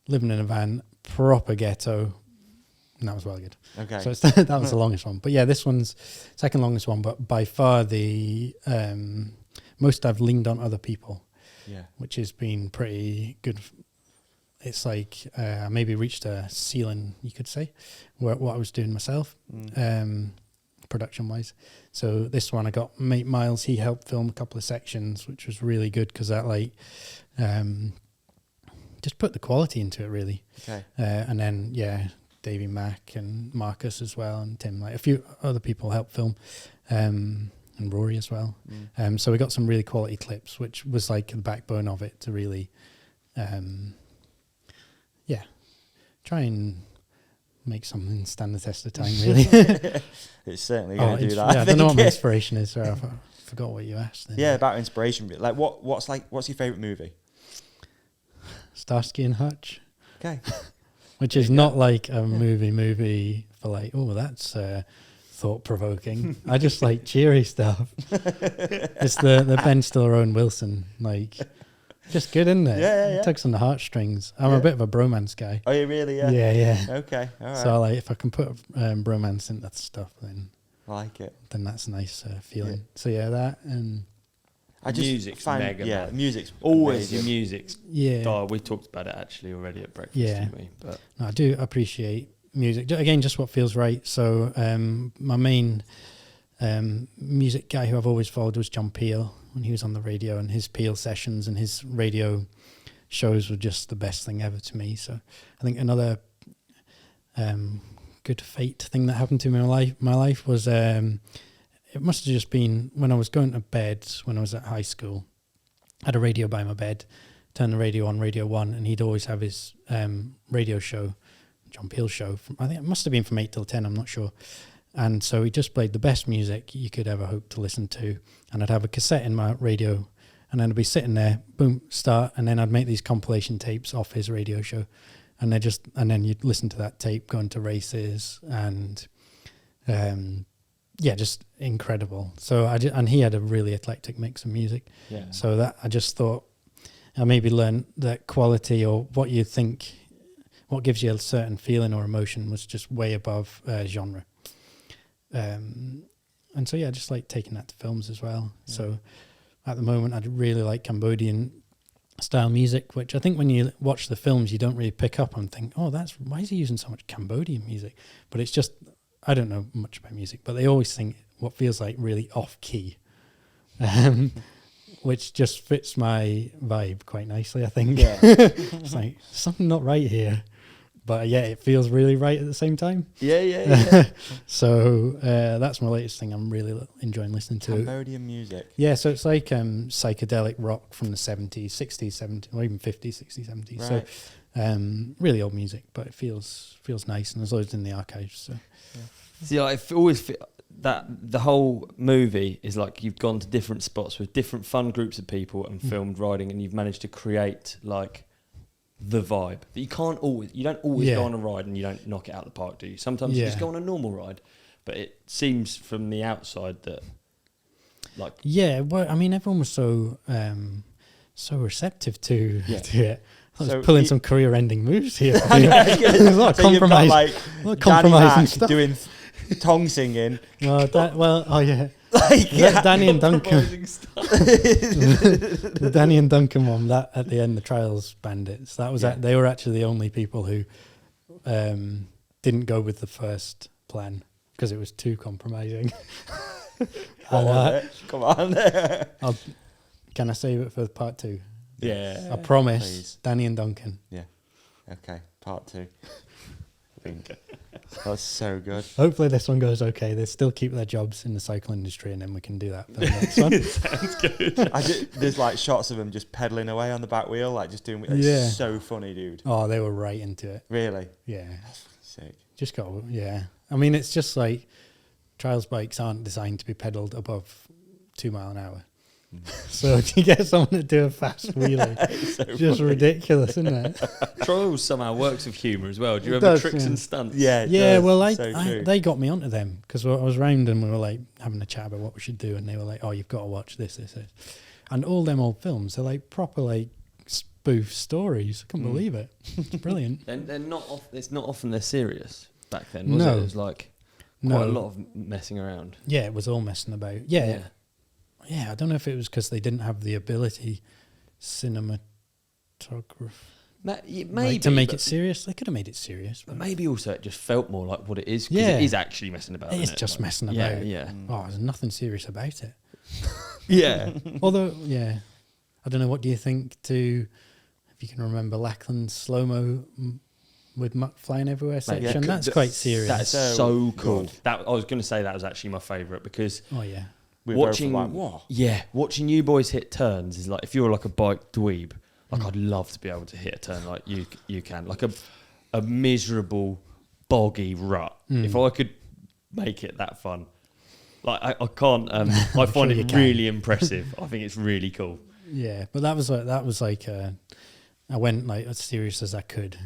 living in a van, proper ghetto. And that was well good. Okay. So that was the longest one. But yeah, this one's second longest one, but by far the most I've leaned on other people. Yeah. Which has been pretty good. It's like I maybe reached a ceiling, you could say, what I was doing myself, production-wise. So this one I got mate Miles. He helped film a couple of sections, which was really good because that like just put the quality into it, really. Okay. And then, Davey Mack and Marcus as well, and Tim, like a few other people helped film, and Rory as well. So we got some really quality clips, which was like the backbone of it to really, try and make something stand the test of time, really. It's certainly going to do that. Yeah, I don't know what my inspiration is, so I forgot what you asked. Then. Yeah, about inspiration. Like, what's your favourite movie? Starsky and Hutch. Okay. Which is not like a movie for like, that's thought-provoking. I just like cheery stuff. It's the Ben Stiller, Owen Wilson, like, just good, isn't it? Yeah. It tugs on the heartstrings. I'm a bit of a bromance guy. Oh, you really? Yeah. Yeah. Okay, all right. So like, if I can put bromance into that stuff, then I like it. Then that's a nice feeling. Yeah. So that and. I just music's mega. Yeah, music's always the music's. Yeah. Oh, we talked about it actually already at breakfast, didn't we? But no, I do appreciate music. Again, just what feels right. So my main music guy who I've always followed was John Peel when he was on the radio, and his Peel sessions and his radio shows were just the best thing ever to me. So I think another good fate thing that happened to me in my life was it must have just been when I was going to bed when I was at high school. I had a radio by my bed, turned the radio on, Radio 1, and he'd always have his radio show, John Peel show. I think it must have been from 8 till 10, I'm not sure. And so he just played the best music you could ever hope to listen to. And I'd have a cassette in my radio, and then I'd be sitting there, boom, start, and then I'd make these compilation tapes off his radio show. And then you'd listen to that tape going to races, and just incredible. So and he had a really eclectic mix of music. Yeah. So that I just thought I maybe learned that quality, or what you think, what gives you a certain feeling or emotion, was just way above genre. And so I just like taking that to films as well. Yeah. So at the moment, I really like Cambodian style music, which I think when you watch the films, you don't really pick up and think, oh, why is he using so much Cambodian music? But it's just, I don't know much about music, but they always sing what feels like really off key, which just fits my vibe quite nicely, I think. Yeah. It's like something not right here, but it feels really right at the same time. Yeah. So that's my latest thing I'm really enjoying listening to. Cambodian music. Yeah, so it's like psychedelic rock from the 70s, 60s, 70s, or even 50s, 60s, 70s. Right. So really old music, but it feels nice, and there's loads in the archives. So. Yeah. See, I always feel that the whole movie is like you've gone to different spots with different fun groups of people and filmed riding, and you've managed to create like the vibe. But you don't always go on a ride and you don't knock it out of the park, do you? Sometimes you just go on a normal ride, but it seems from the outside that well, I mean, everyone was so receptive to it. I was pulling some career-ending moves here. There's a lot of compromise, compromising stuff. Doing tongue singing. Danny and Duncan. The Danny and Duncan one, that at the end, the Trials Bandits. That was they were actually the only people who didn't go with the first plan because it was too compromising. Come on. Can I save it for part 2? Yeah. I promise. Please. Danny and Duncan. Yeah. Okay. Part 2. That's so good. Hopefully this one goes okay. They still keep their jobs in the cycle industry, and then we can do that for the next one. Sounds good. There's like shots of them just pedaling away on the back wheel, like just doing. It's so funny, dude. Oh, they were right into it. Really? Yeah. That's sick. Just got I mean, it's just like trials bikes aren't designed to be pedalled above 2 miles an hour. So you get someone to do a fast wheelie, just funny. Ridiculous, isn't it? Trials somehow works with humour as well. Do you remember Tricks and Stunts? Yeah. Well, they got me onto them because I was round and we were like having a chat about what we should do, and they were like, "Oh, you've got to watch this," and all them old films. They're like proper like spoof stories. I couldn't believe it. It's brilliant. They're not. It's not often they're serious back then. Was it? It was like quite a lot of messing around. Yeah, it was all messing about. Yeah. Yeah, I don't know if it was because they didn't have the ability, cinematography, maybe to make it serious. They could have made it serious, but maybe also it just felt more like what it is. Because it is actually messing about. It's just messing about. Yeah. Oh, there's nothing serious about it. Yeah. Although, I don't know. What do you think? If you can remember Lachlan's slow mo with muck flying everywhere section, that's quite serious. That's so cool. I was going to say that was actually my favourite because. Oh yeah. Watching you boys hit turns is like, if you're like a bike dweeb, like I'd love to be able to hit a turn like you can, like a miserable boggy rut. If I could make it that fun, like I can't. I find it really impressive. I think it's really cool. Yeah, but that was like I went like as serious as I could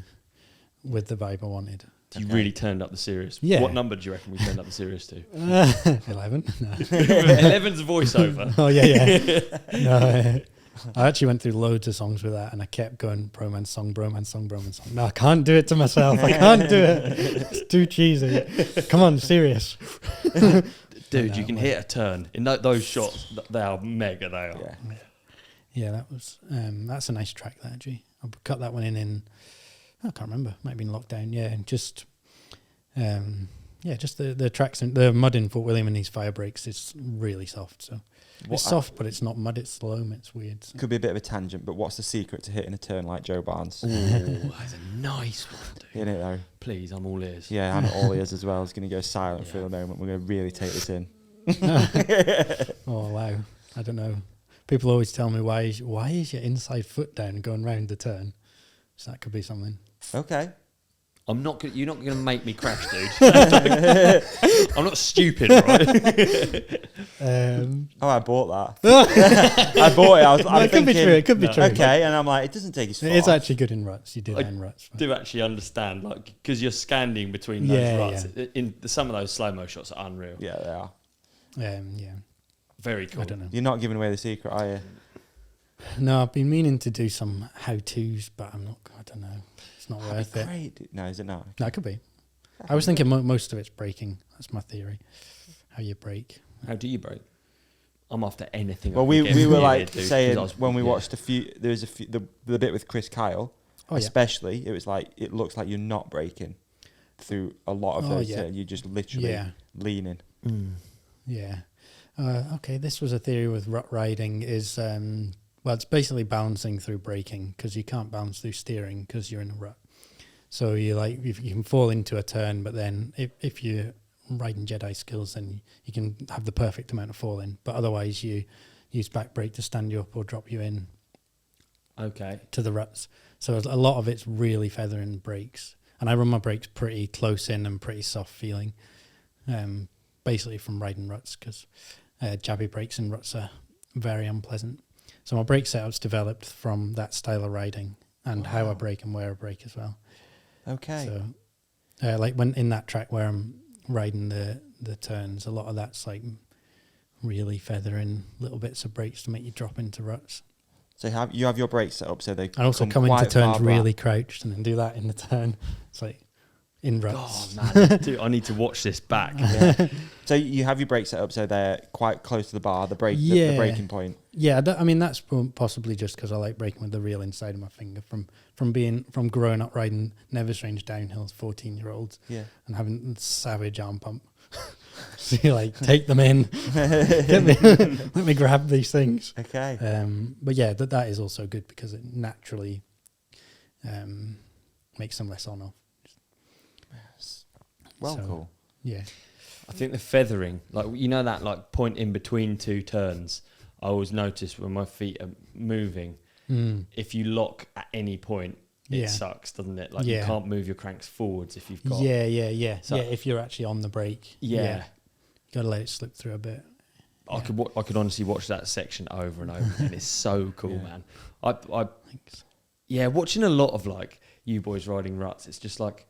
with the vibe I wanted. You really turned up the serious. Yeah. What number do you reckon we turned up the serious to? 11. No. 11's a voiceover. Oh yeah. No, I actually went through loads of songs with that, and I kept going bromance song. No, I can't do it to myself. I can't do it. It's too cheesy. Come on, serious. Dude, you can hit a turn in those shots. They are mega. They are. Yeah, that was. That's a nice track. That actually, I'll cut that one in. I can't remember. Might have been lockdown. Yeah, and just yeah, just the tracks and the mud in Fort William and these fire breaks is really soft. So it's soft, but it's not mud. It's loam. It's weird. So. Could be a bit of a tangent, but what's the secret to hitting a turn like Joe Barnes? Oh, that's a nice one, dude. Isn't it though? Please, I'm all ears. Yeah, I'm all ears as well. I was going to go silent for a moment. We're going to really take this in. Oh wow! I don't know. People always tell me why is your inside foot down going round the turn? So that could be something. Okay. You're not going to make me crash, dude. I'm not stupid, right? I bought that. I bought it. I'm it could be true. It could be true. Okay, and I'm like, it doesn't take as far. It's actually good in ruts. You do that in ruts. Do actually understand, like, because you're standing between those ruts. Yeah. Some of those slow-mo shots are unreal. Yeah, they are. Yeah. Very cool. I don't know. You're not giving away the secret, are you? No, I've been meaning to do some how-tos, but I'm not. I don't know. It's not worth it. Great. No, is it not? No, it could be. I was thinking most of it's braking. That's my theory. How you brake. How do you brake? I'm after anything. Well, we were like saying when we watched there was the bit with Chris Kyle, especially. It was like it looks like you're not braking through a lot of those. You're just literally leaning. Yeah. Okay, this was a theory with rut riding is, it's basically balancing through braking because you can't balance through steering because you're in a rut. So you can fall into a turn, but then if you're riding Jedi skills, then you can have the perfect amount of fall in. But otherwise you use back brake to stand you up or drop you in. Okay. To the ruts. So a lot of it's really feathering brakes. And I run my brakes pretty close in and pretty soft feeling, basically from riding ruts because jabby brakes in ruts are very unpleasant. So my brake setup's developed from that style of riding and how I brake and where I brake as well. Okay. So like when in that track where I'm riding the turns, a lot of that's like really feathering little bits of brakes to make you drop into ruts. So you have your brakes set up so they I also come into turns really crouched and then do that in the turn. It's like in ruts. Oh man, dude, I need to watch this back. Yeah. So you have your brakes set up so they're quite close to the bar, the braking point. Yeah, I mean that's possibly just because I like braking with the reel inside of my finger from growing up riding Nevis Range downhills, 14-year-olds, and having savage arm pump. So you like take them in, let me grab these things. Okay. But yeah, that is also good because it naturally makes them less on off. Well, cool. Yeah. I think the feathering, like that like point in between two turns, I always notice when my feet are moving, if you lock at any point, it sucks, doesn't it? Like you can't move your cranks forwards if you've got... So if you're actually on the brake. Yeah. You got to let it slip through a bit. I could honestly watch that section over and over and it's so cool, man. Thanks. Yeah, watching a lot of like you boys riding ruts, it's just like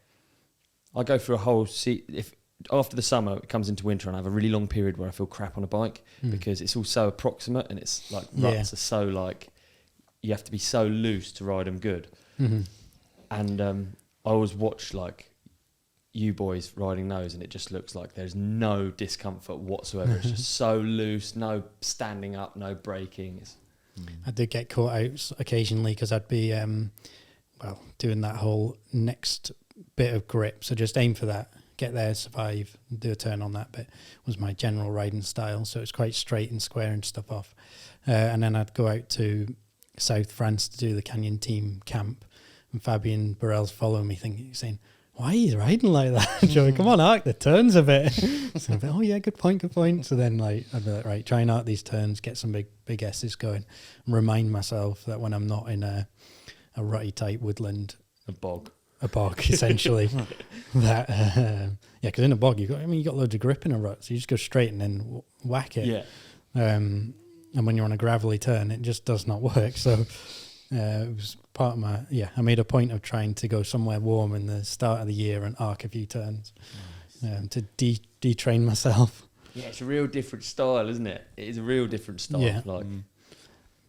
I go through a whole if after the summer it comes into winter and I have a really long period where I feel crap on a bike because it's all so approximate and it's like ruts are so like you have to be so loose to ride them good. And I always watch like you boys riding those and it just looks like there's no discomfort whatsoever. It's just so loose, no standing up, no braking. I did get caught out occasionally because I'd be doing that whole next bit of grip, so just aim for that, get there, survive, do a turn on that bit was my general riding style. So it's quite straight and square and stuff off, and then I'd go out to South France to do the Canyon Team camp, and Fabian Burrell's following me saying, why are you riding like that, Joey? Come on, arc the turns a bit. So I'd be, oh yeah, good point. So then like I'd be like, right, try and arc these turns, get some big S's going, and remind myself that when I'm not in a rutty type woodland, a bog essentially, that because in a bog you got loads of grip in a rut, so you just go straight and then whack it. And when you're on a gravelly turn, it just does not work. So it was part of my I made a point of trying to go somewhere warm in the start of the year and arc a few turns to detrain myself. Yeah, it's a real different style, isn't it? It is a real different style. Yeah.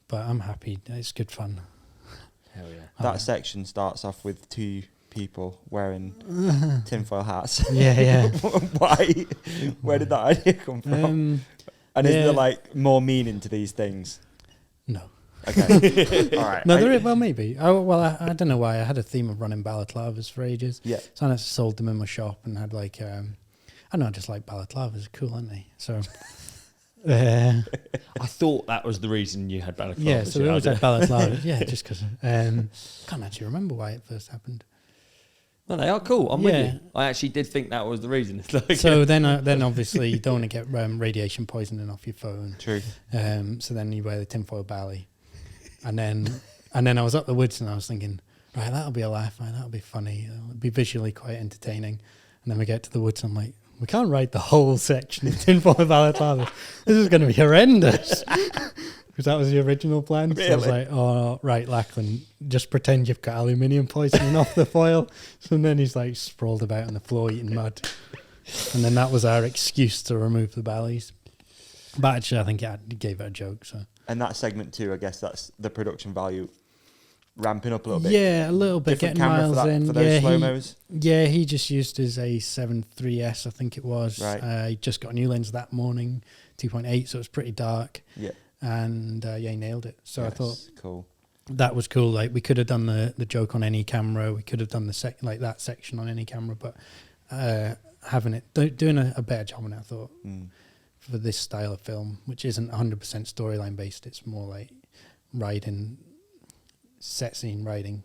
But I'm happy. It's good fun. Hell yeah. That section starts off with two people wearing tinfoil hats. Yeah. Why? Where did that idea come from? And is there like more meaning to these things? No. Okay. All right. No, well, maybe. I don't know why. I had a theme of running balaclavas for ages. Yeah. So I sold them in my shop and had like I know, just like balaclavas are cool, aren't they? So, I thought that was the reason you had balaclavas. yeah, so we always had balaclavas. Yeah, just because. Can't actually remember why it first happened. No, they are cool. I'm with you. I actually did think that was the reason. So then obviously you don't want to get radiation poisoning off your phone. True. So then you wear the tinfoil bally, and then I was up the woods and I was thinking, right, that'll be a laugh, right? That'll be funny. It'll be visually quite entertaining. And then we get to the woods, and I'm like, we can't ride the whole section in tinfoil balaclava. This is going to be horrendous. Because that was the original plan. Really? So I was like, oh, right, Lachlan, just pretend you've got aluminium poisoning off the foil. So then he's like sprawled about on the floor eating mud. And then that was our excuse to remove the ballies. But actually, I think it gave it a joke. So. And that segment too, I guess that's the production value ramping up a little bit. Yeah, a little bit. Different getting camera miles for that, in. for those slow-mos? Yeah, he just used his A7 IIIS, I think it was. Right. He just got a new lens that morning, 2.8, so it was pretty dark. Yeah. And he nailed it. So yes, I thought cool. That was cool. Like we could have done the joke on any camera. We could have done that section on any camera, but having it doing a better job on it, I thought, for this style of film, which isn't 100% storyline based. It's more like riding, set scene riding.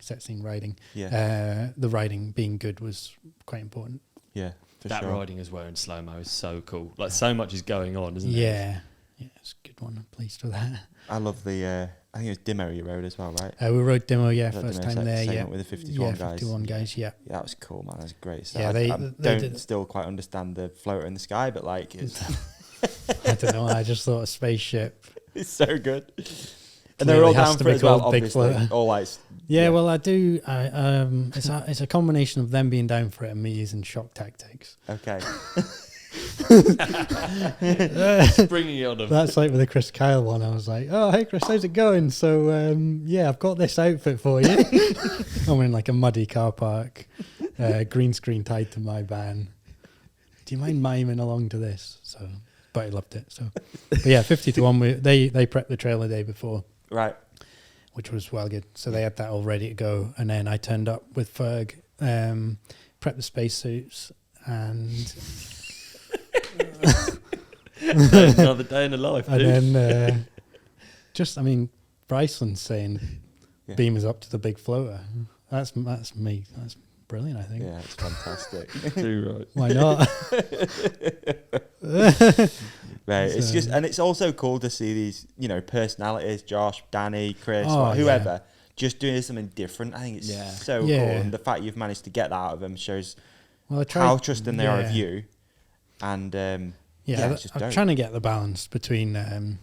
Yeah. The riding being good was quite important. Yeah, that sure. riding as well in slow mo is so cool. Like so much is going on, isn't it? Yeah, it's a good one. I'm pleased with that. I love the. I think it was Dimo you rode as well, right? We rode Dimo, first Dimo time there. Yeah, with the 51 guys. 51 guys. Yeah. Yeah, that was cool, man. That was great. So yeah, I they don't still quite understand the floater in the sky, but like, it's I don't know. I just thought a spaceship. It's so good. And they're all down for it as well, obviously. All like, yeah, well, I do. It's a combination of them being down for it and me using shock tactics. Okay. Bringing it on them. That's like with the Chris Kyle one. I was like, "Oh, hey Chris, how's it going?" So, I've got this outfit for you. I'm in like a muddy car park, green screen tied to my van. Do you mind miming along to this? So, but I loved it. So, but yeah, 50-1. They prepped the trail the day before, right, which was well good. So they had that all ready to go, and then I turned up with Ferg, prepped the spacesuits, and. Another day in the life, dude. And then Bryceland's saying beam us up to the big floater. That's me. That's brilliant, I think. Yeah, it's fantastic. Too right. Why not? Right. It's just, and it's also cool to see these, personalities, Josh, Danny, Chris, whoever, just doing something different. I think it's so cool. And the fact you've managed to get that out of them shows how trusting they are of you. And I'm trying to get the balance between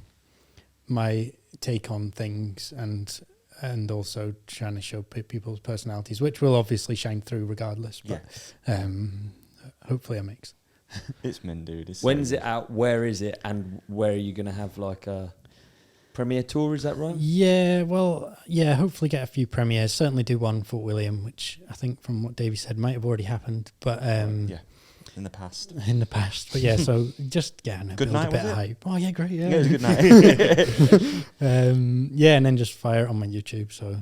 my take on things and also trying to show people's personalities, which will obviously shine through regardless. But hopefully it makes. It's min, dude. When's it out? Where is it? And where are you going to have like a premiere tour? Is that right? Yeah, well, hopefully get a few premieres. Certainly do one for William, which I think from what Davey said might have already happened. But in the past. But so just good build night, a bit was of it? hype. Oh yeah, great. Yeah, it was a good night. And then just fire it on my YouTube. So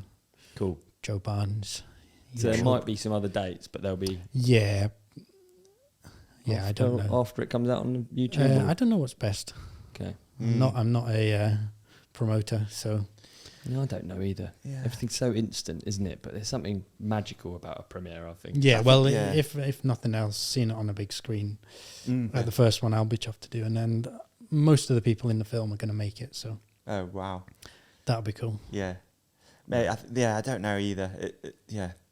cool. Joe Barnes. So there might be some other dates, but there'll be I don't know after it comes out on YouTube. I don't know what's best. Okay, I'm not a promoter, so. No, I don't know either. Yeah. Everything's so instant, isn't it? But there's something magical about a premiere, I think. Yeah, if nothing else, seeing it on a big screen, the first one I'll be chuffed to do, and then most of the people in the film are going to make it. So. Oh wow, that'd be cool. Yeah, mate. I don't know either.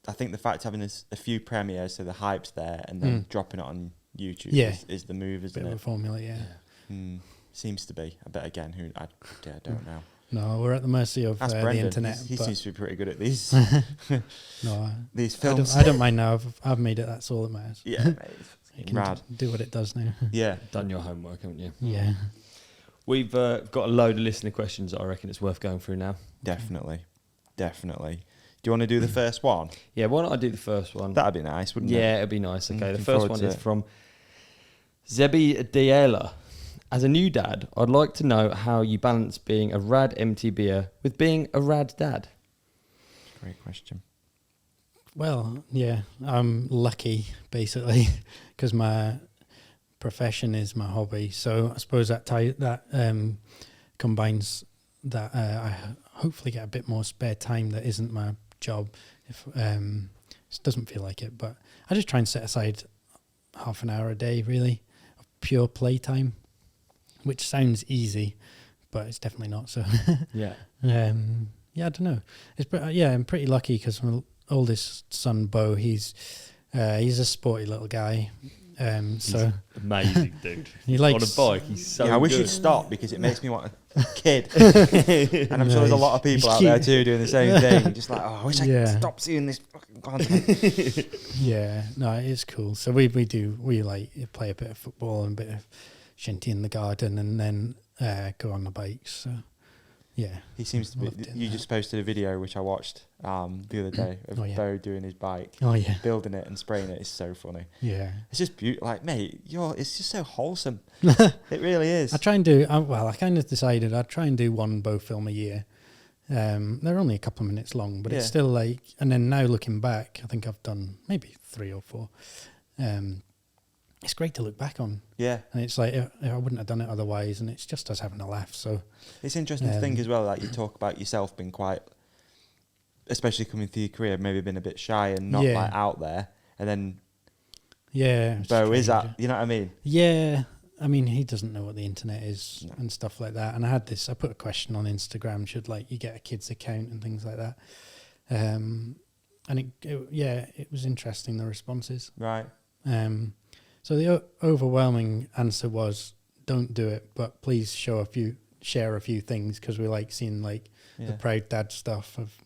I think the fact having a few premieres, so the hype's there, and then dropping it on YouTube is the move, isn't it? Bit of a formula, Seems to be. I bet again. I don't know. No, we're at the mercy of the internet. He seems to be pretty good at these. These films. I don't mind now. I've made it. That's all that matters. Yeah, mate. You can do what it does now. Yeah, done your homework, haven't you? Yeah. We've got a load of listener questions that I reckon it's worth going through now. Definitely. Do you want to do the first one? Yeah, why don't I do the first one? That'd be nice, wouldn't it? Yeah, it'd be nice. Okay, the first one is from Zebi Diela. As a new dad, I'd like to know how you balance being a rad MTBer with being a rad dad. Great question. Well, I'm lucky, basically, because my profession is my hobby. So I suppose that combines that I hopefully get a bit more spare time that isn't my job. If it doesn't feel like it, but I just try and set aside half an hour a day, really, of pure playtime, which sounds easy, but it's definitely not. So yeah, I don't know. I'm pretty lucky because my oldest son Bo, he's a sporty little guy. So amazing dude. He likes on a bike. He's so I wish good. you'd stop because it makes me want a kid. And I'm sure there's a lot of people out there too doing the same thing. Just like, I wish I could stop seeing this fucking content. Yeah, no, it is cool. So we like play a bit of football and a bit of shinty in the garden, and then go on the bikes. So yeah, he seems to be. You just posted a video which I watched the other day of Bo doing his bike. Oh yeah, building it and spraying it is so funny. Yeah, it's just beautiful. Like, mate, it's just so wholesome. It really is. I try and do. I kind of decided I'd try and do one Bo film a year. They're only a couple of minutes long, but it's still like. And then now looking back, I think I've done maybe 3 or 4. It's great to look back on. Yeah. And it's like, I wouldn't have done it otherwise, and it's just us having a laugh. So it's interesting to think as well, like you talk about yourself being quite, especially coming through your career, maybe been a bit shy and not like out there. And then Bo is that, you know what I mean? Yeah. I mean, he doesn't know what the internet is and stuff like that. And I put a question on Instagram, should like you get a kid's account and things like that. And it was interesting, the responses. Right. So the overwhelming answer was, don't do it, but please share a few things, because we like seeing like the proud dad stuff of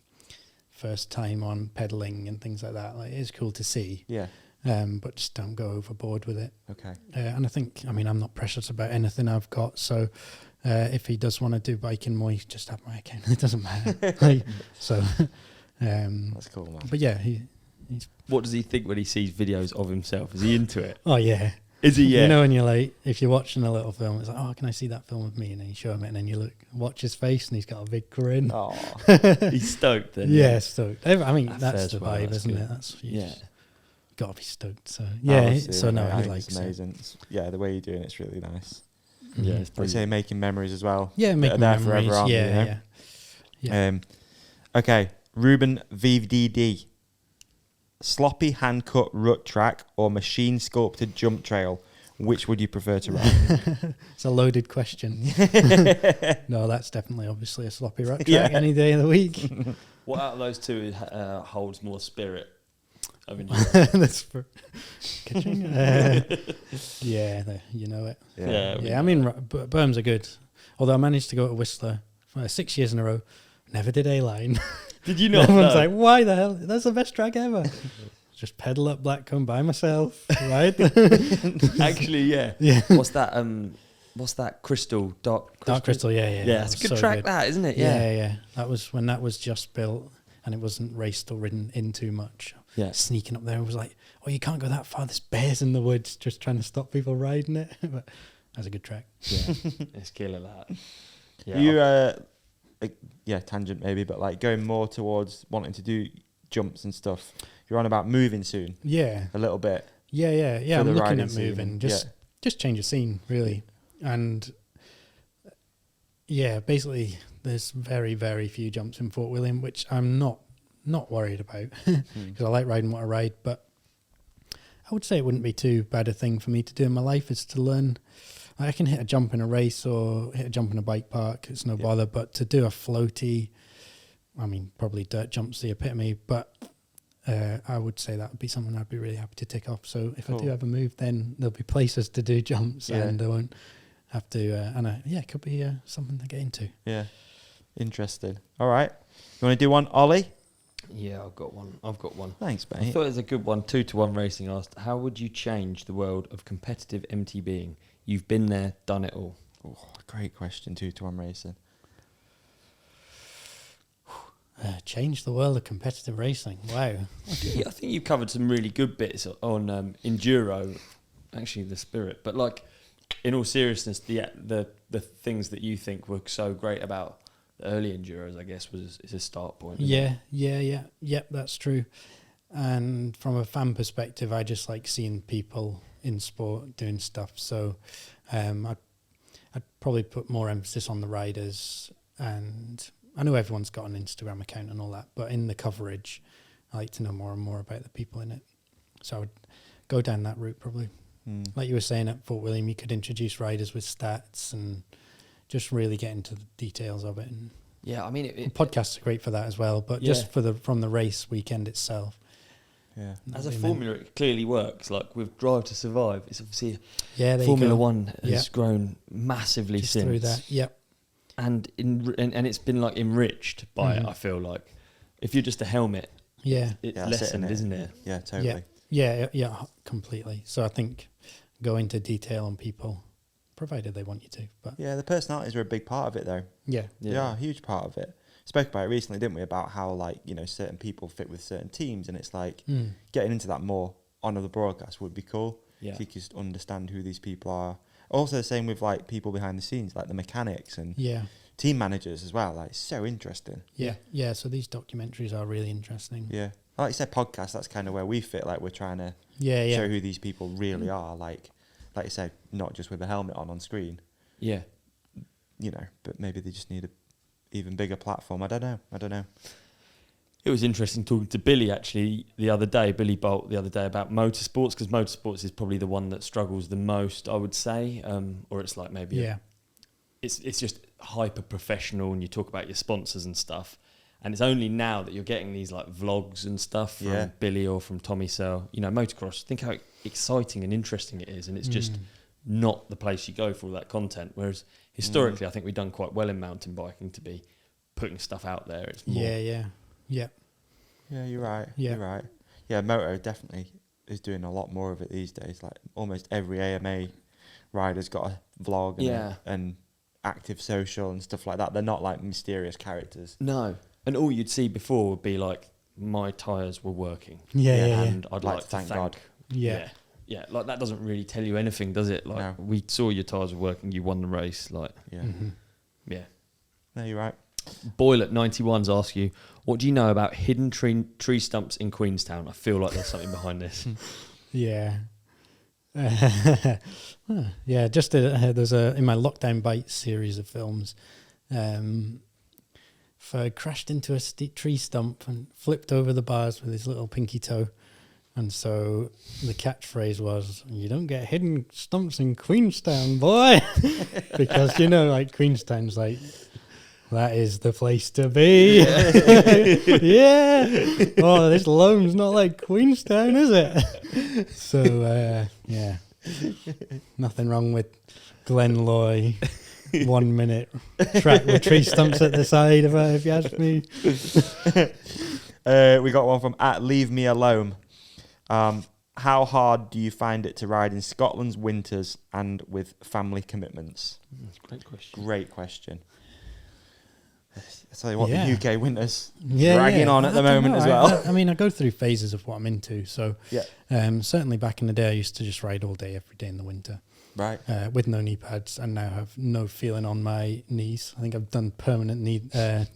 first time on pedaling and things like that. Like, it's cool to see. Yeah. But just don't go overboard with it. Okay. And I think, I'm not precious about anything I've got. So if he does want to do biking more, he just have my account. It doesn't matter. That's cool, man. But yeah, what does he think when he sees videos of himself? Is he into it? Oh yeah. Is he? Yeah. You know, when you're like, if you're watching a little film, it's like, oh, can I see that film with me? And then you show him it, and then you watch his face, and he's got a big grin. Oh, he's stoked then. Yeah, stoked. I mean, that's the vibe, isn't it? That's got to be stoked. So yeah, he likes it. Amazing. Yeah, the way you're doing it's really nice. Yeah, it's like say making memories as well. Yeah, making there memories. Forever on, Yeah. Okay, Ruben VDD. Sloppy hand-cut rut track or machine-sculpted jump trail? Which would you prefer to ride? It's a loaded question. No, that's definitely obviously a sloppy rut track any day of the week. What out of those two holds more spirit? That's for catching. You know it. Yeah. I mean, berms are good. Although I managed to go to Whistler 6 years in a row, never did A-line. Did you not? Everyone's like, why the hell? That's the best track ever. Just pedal up Blackcomb by myself, right? Actually, yeah. What's that? Crystal, dark crystal. Yeah. Yeah, it's a good track, that, isn't it? Yeah. That was when that was just built, and it wasn't raced or ridden in too much. Yeah. Sneaking up there, it was like, oh, you can't go that far. There's bears in the woods, just trying to stop people riding it. But that's a good track. Yeah, it's killer that. Yeah. Tangent maybe, but like going more towards wanting to do jumps and stuff. You're on about moving soon. Yeah. A little bit. Yeah. I'm looking at moving. Just change the scene, really. And basically there's very, very few jumps in Fort William, which I'm not worried about because I like riding what I ride. But I would say it wouldn't be too bad a thing for me to do in my life is to learn. I can hit a jump in a race or hit a jump in a bike park. It's no bother. But to do a floaty, probably dirt jump's the epitome. But I would say that would be something I'd be really happy to tick off. So if I do ever move, then there'll be places to do jumps and I won't have to. It could be something to get into. Yeah, interesting. All right, you want to do one, Ollie? Yeah, I've got one. Thanks, mate. I thought it was a good one. 2-1 Racing asked, how would you change the world of competitive MTBing? You've been there, done it all. Oh, great question, 2-1 Racing. Change the world of competitive racing. Wow. I think you've covered some really good bits on Enduro, actually the spirit. But like, in all seriousness, the things that you think were so great about the early Enduros, I guess, is a start point. Yeah, that's true. And from a fan perspective, I just like seeing people in sport doing stuff. So I'd probably put more emphasis on the riders, and I know everyone's got an Instagram account and all that, but in the coverage, I like to know more and more about the people in it. So I would go down that route probably. Like you were saying at Fort William, you could introduce riders with stats and just really get into the details of it. And yeah, I mean, podcasts are great for that as well, but just from the race weekend itself. Yeah, as a formula, it clearly works. Like with Drive to Survive, it's obviously Formula One has grown massively just since through that. Yep, and it's been like enriched by it. I feel like if you're just a helmet, it's lessened, isn't it? Yeah, totally. Yeah, completely. So I think go into detail on people, provided they want you to. But yeah, the personalities are a big part of it, though. Yeah, they are a huge part of it. Spoke about it recently, didn't we? About how, like, you know, certain people fit with certain teams, and it's like getting into that more on the broadcast would be cool. Yeah, if you could just understand who these people are. Also, the same with like people behind the scenes, like the mechanics and team managers as well. Like, it's so interesting. Yeah. So these documentaries are really interesting. Yeah, like you said, podcast. That's kind of where we fit. Like, we're trying to show who these people really are. Like you said, not just with a helmet on screen. Yeah, you know, but maybe they just need a even bigger platform. I don't know. It was interesting talking to Billy actually Billy Bolt the other day about motorsports, because motorsports is probably the one that struggles the most, I would say, or it's like maybe it's just hyper professional, and you talk about your sponsors and stuff, and it's only now that you're getting these like vlogs and stuff from Billy or from Tommy Searle. You know, motocross, think how exciting and interesting it is, and it's just not the place you go for all that content, whereas historically I think we've done quite well in mountain biking to be putting stuff out there. It's more Yeah, you're right. You're right. Yeah, moto definitely is doing a lot more of it these days. Like almost every AMA rider's got a vlog and active social and stuff like that. They're not like mysterious characters. No. And all you'd see before would be like, my tyres were working. And I'd like to thank God. Yeah, like that doesn't really tell you anything, does it? Like we saw your tyres were working, you won the race. Like, No, you're right. Boyle at 91's ask you, what do you know about hidden tree stumps in Queenstown? I feel like there's something behind this. Just there's in my Lockdown Bites series of films, I crashed into a tree stump and flipped over the bars with his little pinky toe. And so the catchphrase was, "You don't get hidden stumps in Queenstown, boy." Because, you know, like Queenstown's like, that is the place to be. Oh, this loam's not like Queenstown, is it? So, nothing wrong with Glenloy 1 minute track with tree stumps at the side, if you ask me. We got one from @LeaveMeAlone. How hard do you find it to ride in Scotland's winters and with family commitments? That's a great question. Great question. I tell you what, the UK winters dragging on at the moment as well. I mean, I go through phases of what I'm into. So certainly back in the day, I used to just ride all day, every day in the winter. Right. With no knee pads, and now have no feeling on my knees. I think I've done permanent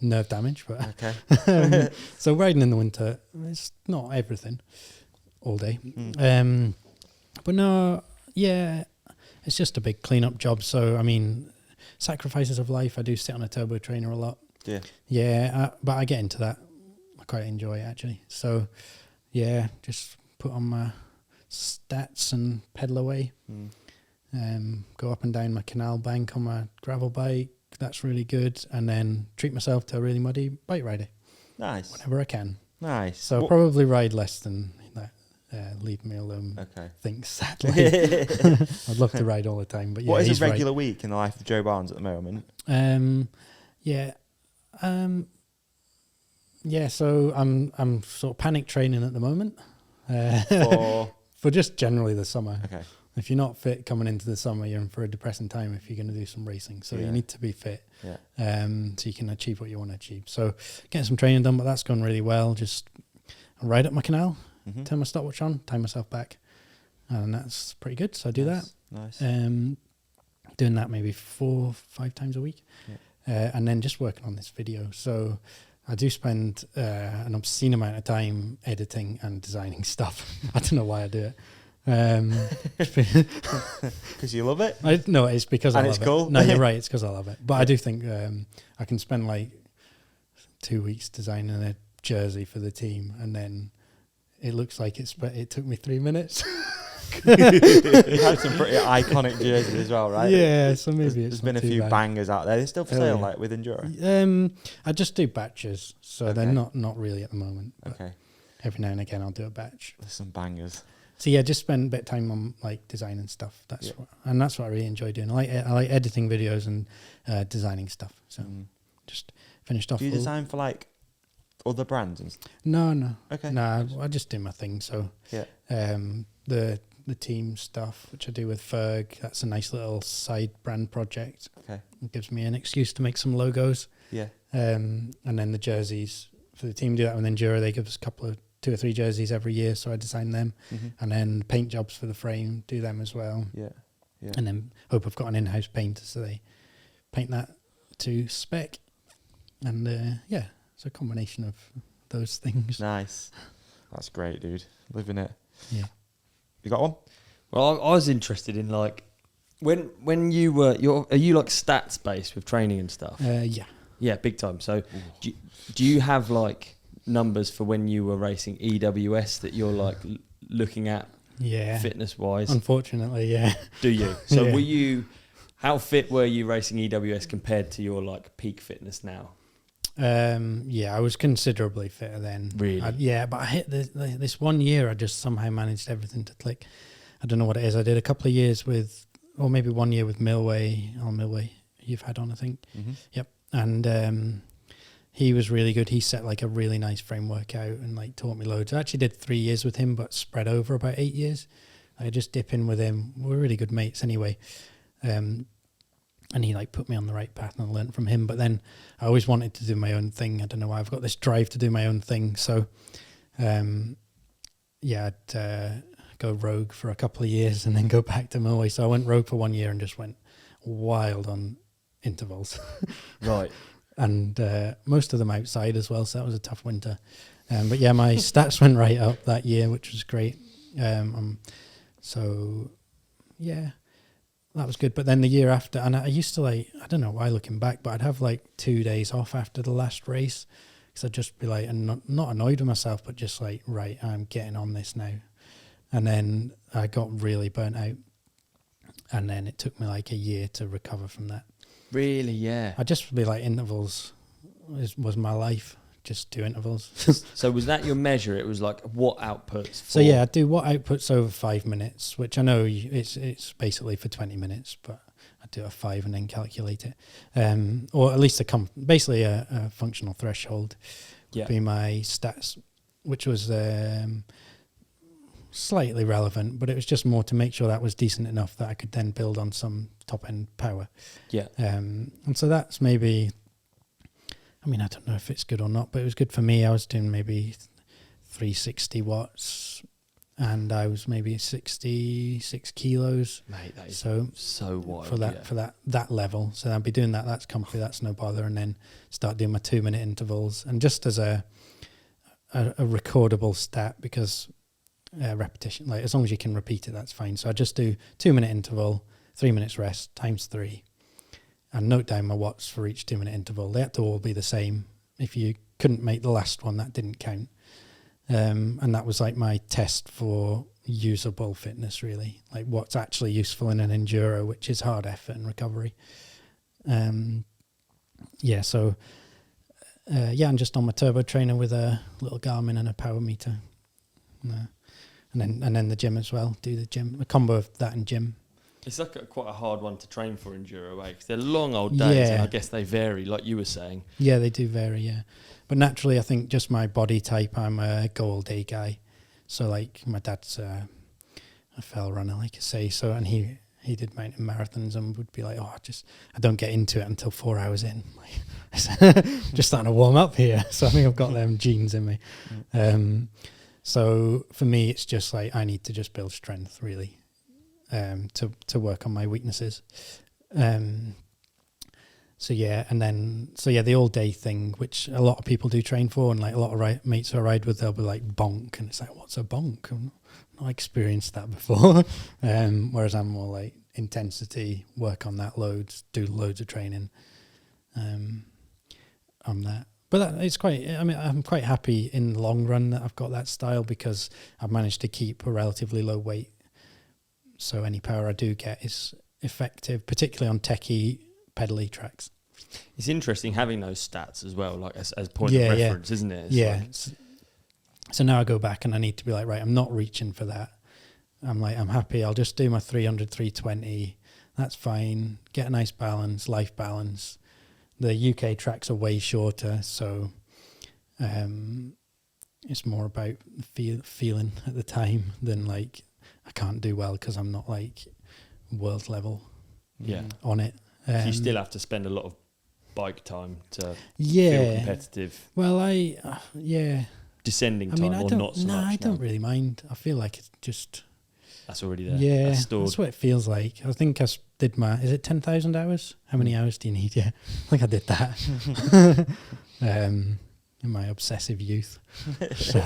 nerve damage. But okay. So riding in the winter, it's not everything all day. But no, it's just a big clean-up job. So, I mean, sacrifices of life, I do sit on a turbo trainer a lot. But I get into that. I quite enjoy it, actually. So, just put on my stats and pedal away. Go up and down my canal bank on my gravel bike. That's really good. And then treat myself to a really muddy bike rider. Nice. Whenever I can. Nice. So I'll probably ride less than that. Leave me alone. Okay. Thinks sadly. I'd love to ride all the time, but what is a regular week in the life of Joe Barnes at the moment? So I'm sort of panic training at the moment. For just generally the summer. Okay. If you're not fit coming into the summer, you're in for a depressing time if you're going to do some racing. So you need to be fit, so you can achieve what you want to achieve. So getting some training done, but that's gone really well. Just ride up my canal, turn my stopwatch on, time myself back, and that's pretty good. So I do that. Nice. Doing that maybe 4-5 times a week, and then just working on this video. So I do spend an obscene amount of time editing and designing stuff. I don't know why I do it. Because you love it? No, it's because I love it's cool. it. No, you're right. It's because I love it. But I do think I can spend like 2 weeks designing a jersey for the team, and then it looks like it took me 3 minutes. You have some pretty iconic jerseys as well, right? Yeah, so maybe there's been a few bangers out there. They're still for sale, like with Enduro. I just do batches, so they're not really at the moment. Okay. Every now and again, I'll do a batch. There's some bangers. So yeah, just spend a bit of time on like designing stuff. That's what I really enjoy doing. I like editing videos and designing stuff. So just finished off. Do you design for like other brands and stuff? No. Okay. No, I just do my thing. So the team stuff, which I do with Ferg, that's a nice little side brand project. Okay. It gives me an excuse to make some logos. Yeah. And then the jerseys for the team do that with Enduro. They give us 2 or 3 jerseys every year, so I design them. And then paint jobs for the frame, do them as well. Yeah. And then hope I've got an in-house painter, so they paint that to spec. And it's a combination of those things. Nice. That's great, dude. Living it. Yeah. You got one? Well, I was interested in like when you were are you like stats based with training and stuff? Yeah, big time. So do you have like numbers for when you were racing EWS that you're like looking at? Yeah, fitness wise. Unfortunately, yeah. Do you? So how fit were you racing EWS compared to your like peak fitness now? I was considerably fitter then. Really? But I hit this 1 year, I just somehow managed everything to click. I don't know what it is. I did a couple of years or maybe 1 year with Milway, you've had on, I think. Yep. And he was really good. He set like a really nice framework out and like taught me loads. I actually did 3 years with him, but spread over about 8 years. I just dip in with him. We're really good mates anyway. And he like put me on the right path, and I learned from him. But then I always wanted to do my own thing. I don't know why. I've got this drive to do my own thing. So, I'd go rogue for a couple of years and then go back to Milway. So I went rogue for 1 year and just went wild on intervals. Right. And most of them outside as well. So that was a tough winter. But yeah, my stats went right up that year, which was great. That was good. But then the year after, and I used to like, I don't know why looking back, but I'd have like 2 days off after the last race. Because I'd just be like, and not annoyed with myself, but just like, right, I'm getting on this now. And then I got really burnt out. And then it took me like a year to recover from that. Really? Yeah. I'd just be like, intervals was my life. Just do intervals. So was that your measure? It was like what outputs? So yeah, I do what outputs over 5 minutes, which I know it's basically for 20 minutes, but I do a 5 and then calculate it, or at least basically a functional threshold. Would be my stats, which was slightly relevant, but it was just more to make sure that was decent enough that I could then build on some top end power. Yeah. And so that's maybe. I mean, I don't know if it's good or not, but it was good for me. I was doing maybe 360 watts and I was maybe 66 kilos. Mate, that is so wild. For that level. So I'd be doing that. That's comfy. That's no bother. And then start doing my 2 minute intervals. And just as a recordable stat, because repetition, like as long as you can repeat it, that's fine. So I just do 2 minute interval, 3 minutes rest, times 3. And note down my watts for each 2 minute interval. They had to all be the same. If you couldn't make the last one, that didn't count. And that was like my test for usable fitness, really. Like what's actually useful in an enduro, which is hard effort and recovery. I'm just on my turbo trainer with a little Garmin and a power meter. And then the gym as well. Do the gym, a combo of that and gym. It's like quite a hard one to train for enduro, because they're long old days, and I guess they vary, like you were saying. Yeah, they do vary, yeah. But naturally, I think just my body type, I'm a go-all-day guy. So, like, my dad's a fell runner, like I say. So, and he did mountain marathons and would be like, I don't get into it until 4 hours in. Just starting to warm up here. So I think I've got them genes in me. So for me, it's just like I need to just build strength, really. To work on my weaknesses. The all day thing, which a lot of people do train for, and like a lot of mates I ride with, they'll be like bonk, and it's like, what's a bonk? not experienced that before. Whereas I'm more like intensity, work on that loads, do loads of training on that. But it's quite, I mean, I'm quite happy in the long run that I've got that style because I've managed to keep a relatively low weight. So any power I do get is effective, particularly on techie, pedally tracks. It's interesting having those stats as well, like as point of reference, isn't it? It's So now I go back and I need to be like, right, I'm not reaching for that. I'm happy. I'll just do my 300, 320. That's fine. Get a nice balance, life balance. The UK tracks are way shorter, so it's more about feeling at the time than like I can't do well because I'm not like world level on it. So you still have to spend a lot of bike time to feel competitive. Well, descending time or not so much. I don't really mind. I feel like it's just... That's already there. Yeah, that's what it feels like. I think I did is it 10,000 hours? How many hours do you need? Yeah, I think I did that in my obsessive youth. So,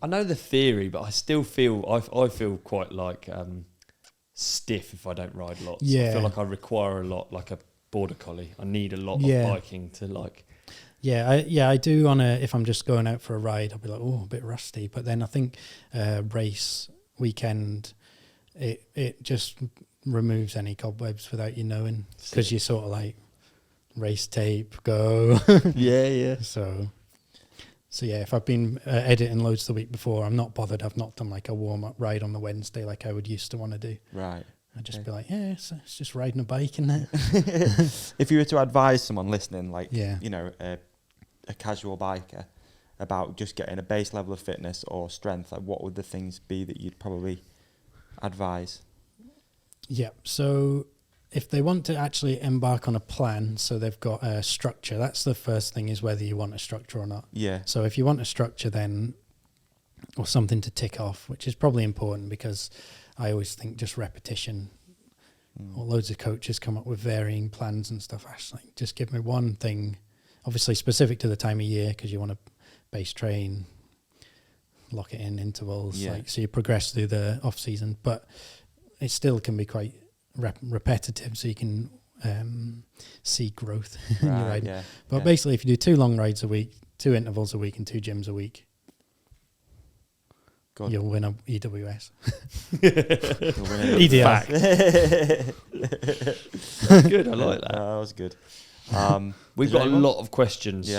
I know the theory, but I still feel, I feel quite like stiff if I don't ride lots. I feel like I require a lot, like a border collie. I need a lot of biking to like... I do if I'm just going out for a ride, I'll be like, oh, a bit rusty. But then I think race weekend, it just removes any cobwebs without you knowing, because you're sort of like race tape, go. So yeah, if I've been editing loads the week before, I'm not bothered. I've not done like a warm-up ride on the Wednesday like I would used to want to do. Right. I'd just be like, it's just riding a bike, isn't it? If you were to advise someone listening, like, you know, a casual biker, about just getting a base level of fitness or strength, like what would the things be that you'd probably advise? Yeah, so if they want to actually embark on a plan, so they've got a structure, that's the first thing, is whether you want a structure or not. Yeah. So if you want a structure then, or something to tick off, which is probably important, because I always think just repetition, or loads of coaches come up with varying plans and stuff. Actually, just give me one thing, obviously specific to the time of year, because you want to base train, lock it in intervals, so you progress through the off season, but it still can be quite repetitive, so you can see growth in your riding. But basically, if you do 2 long rides a week, 2 intervals a week, and 2 gyms a week, you'll win a EWS. EDL. Good, I like that. That was good. We've got a lot of questions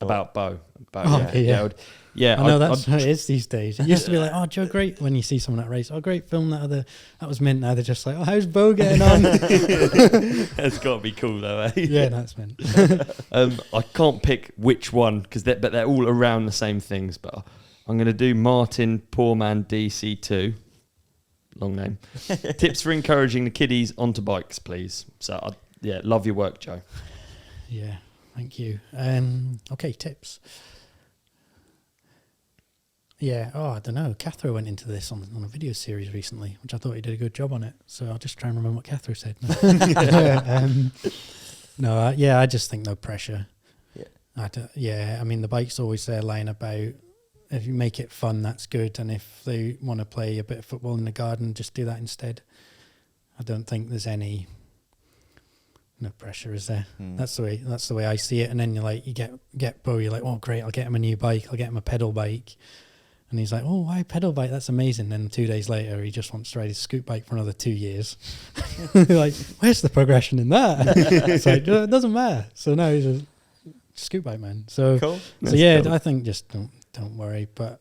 about Bo. I know that's how it is these days. It used to be like, oh, Joe, great, when you see someone at a race. Oh, great, film that was mint. Now they're just like, oh, how's Bo getting on? That's got to be cool though, eh? Yeah, that's mint. I can't pick which one, but they're all around the same things, but I'm going to do Martin Poorman DC2. Long name. Tips for encouraging the kiddies onto bikes, please. So, love your work, Joe. Yeah, thank you. Okay, tips. Yeah, I don't know. Cathro went into this on a video series recently, which I thought he did a good job on it. So I'll just try and remember what Cathro said. I just think no pressure. I mean, the bike's always there lying about. If you make it fun, that's good. And if they want to play a bit of football in the garden, just do that instead. I don't think there's no pressure, is there? That's the way I see it. And then you get Bo, you're like, oh great, I'll get him a new bike, I'll get him a pedal bike. And he's like, oh, why pedal bike? That's amazing. And 2 days later, he just wants to ride his scoot bike for another 2 years. Like, where's the progression in that? It's like, it doesn't matter. So now he's a scoot bike man. So, cool. Cool. I think just don't worry. But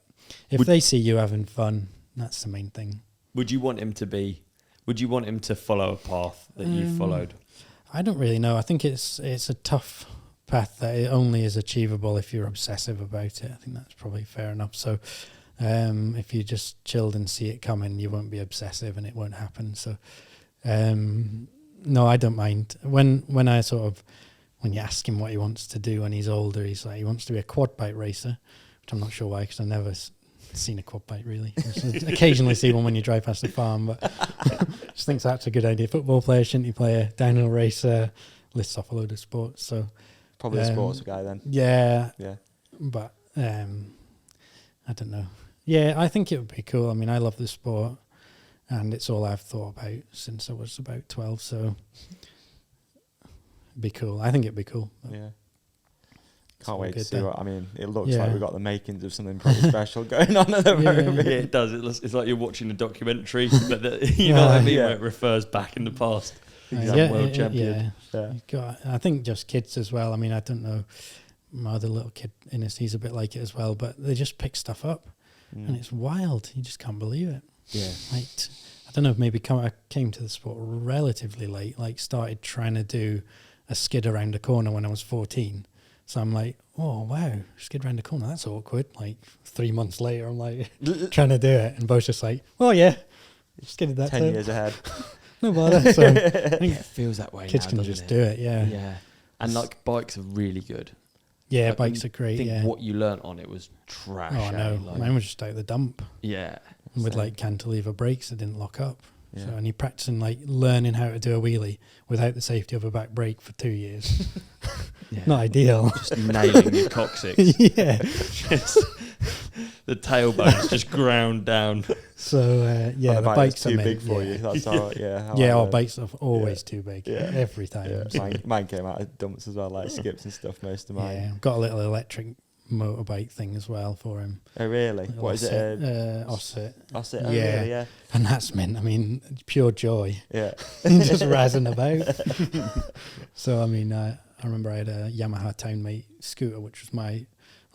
if they see you having fun, that's the main thing. Would you want him to follow a path that you followed? I don't really know. I think it's a tough path that it only is achievable if you're obsessive about it. I think that's probably fair enough. So if you just chilled and see it coming, you won't be obsessive and it won't happen. So no, I don't mind. When you ask him what he wants to do when he's older, he's like, he wants to be a quad bike racer, which I'm not sure why, because I've never seen a quad bike really. Occasionally see one when you drive past the farm, but just thinks that's a good idea. Football player, shinty player, downhill racer, lists off a load of sports. So probably a sports guy then. Yeah. But I don't know. Yeah, I think it would be cool. I mean, I love the sport, and it's all I've thought about since I was about 12. So, it'd be cool. I think it'd be cool. Yeah. Can't wait to see what. I mean, it looks like we've got the makings of something pretty special going on at the moment. Yeah, it does. It's like you're watching a documentary, but you know what I mean, where it refers back in the past. World champion. I think just kids as well. I mean, I don't know. My other little kid, Innes, he's a bit like it as well, but they just pick stuff up, and it's wild. You just can't believe it. Yeah. Like, I don't know, maybe I came to the sport relatively late, like started trying to do a skid around a corner when I was 14. So I'm like, oh, wow, skid around the corner, that's awkward. Like 3 months later, I'm like trying to do it. And Bo's just like, oh, yeah, skidded that 10 years ahead. No bother. So I think it feels that way kids now, can just do it, Yeah. And like bikes are really good. Yeah, like, bikes are great, I think what you learnt on it was trash. Oh, no. Like, mine was just out the dump. Yeah. With like cantilever brakes that didn't lock up. Yeah. So, and you're practicing like learning how to do a wheelie without the safety of a back brake for 2 years. Not ideal. Just nailing your coccyx. Yeah. Just the tailbone's just ground down. So the bikes too big for you. That's how. Our bikes are always too big. Every time. Yeah. Mine came out of dumps as well, like skips and stuff. Most of mine. Yeah, got a little electric motorbike thing as well for him. Oh really? What is it? Osset. Osset. Oh, really? Yeah. And that's meant. I mean, pure joy. Yeah. Just razzing about. So I mean, I remember I had a Yamaha Townmate scooter, which was my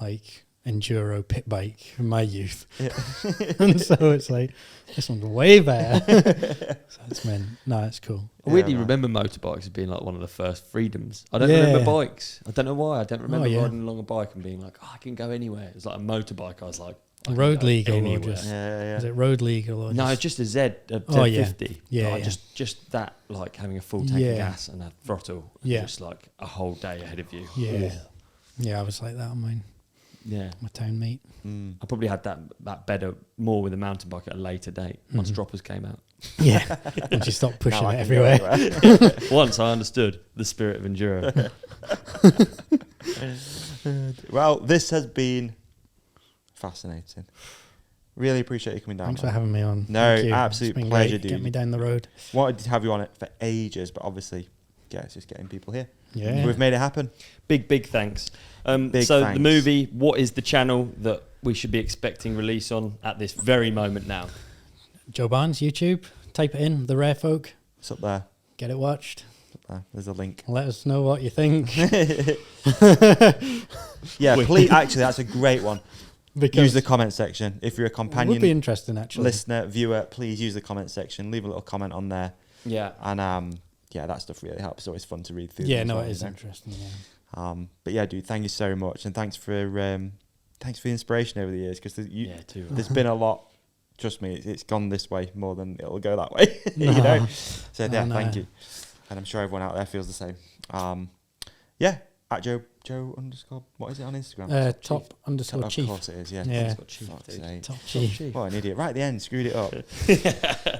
like enduro pit bike in my youth. Yeah. And so it's like, this one's way better. So it's it's cool. I weirdly remember motorbikes as being like one of the first freedoms. I don't remember bikes. I don't know why. I don't remember riding along a bike and being like, oh, I can go anywhere. It was like a motorbike. I was like, road legal anywhere. or just is it road legal or no, just a Z, a Z50. Just that, like having a full tank of gas and a throttle. Just like a whole day ahead of you. Yeah, I was like that on mine. Yeah, my Townmate. I probably had that better more with a mountain bike at a later date once droppers came out. Yeah, once you stopped pushing it everywhere. Once I understood the spirit of enduro. Well, this has been fascinating. Really appreciate you coming down. Thanks for having me on. No, absolute pleasure, dude. Get me down the road. Wanted to have you on it for ages, but obviously, it's just getting people here. Yeah, we've made it happen. Big thanks. Thanks. The movie, what is the channel that we should be expecting release on at this very moment now? Joe Barnes, YouTube. Type it in, The Rare Folk. It's up there. Get it watched. Up there. There's a link. Let us know what you think. Yeah, please. Actually, that's a great one. Because use the comment section. If you're a companion, would be interesting actually. Listener, viewer, please use the comment section. Leave a little comment on there. Yeah. And that stuff really helps. It's always fun to read through. Yeah, no, it is interesting. Yeah. But yeah, dude, thank you so much, and thanks for the inspiration over the years, because there's been a lot. Trust me, it's gone this way more than it'll go that way. You know. So thank you, and I'm sure everyone out there feels the same. At Joe _ what is it on Instagram? Top_chief. Of course it is. Yeah. Top chief. What an idiot! Right at the end, screwed it up.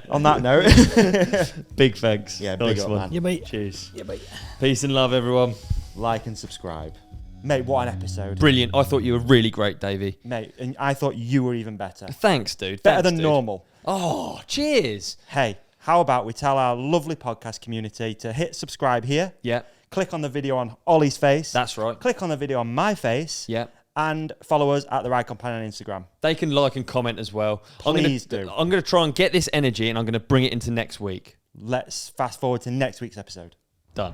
On that note, big thanks. Yeah, big up, man. Yeah, mate. Cheers. Yeah, mate. Peace and love, everyone. Like and subscribe. Mate, what an episode. Brilliant. I thought you were really great, Davey. Mate, and I thought you were even better. Thanks, dude. Better than normal. Oh, cheers. Hey, how about we tell our lovely podcast community to hit subscribe here. Yeah. Click on the video on Olly's face. That's right. Click on the video on my face. Yeah. And follow us at The Ride Companion on Instagram. They can like and comment as well. Please do. I'm going to try and get this energy and I'm going to bring it into next week. Let's fast forward to next week's episode. Done.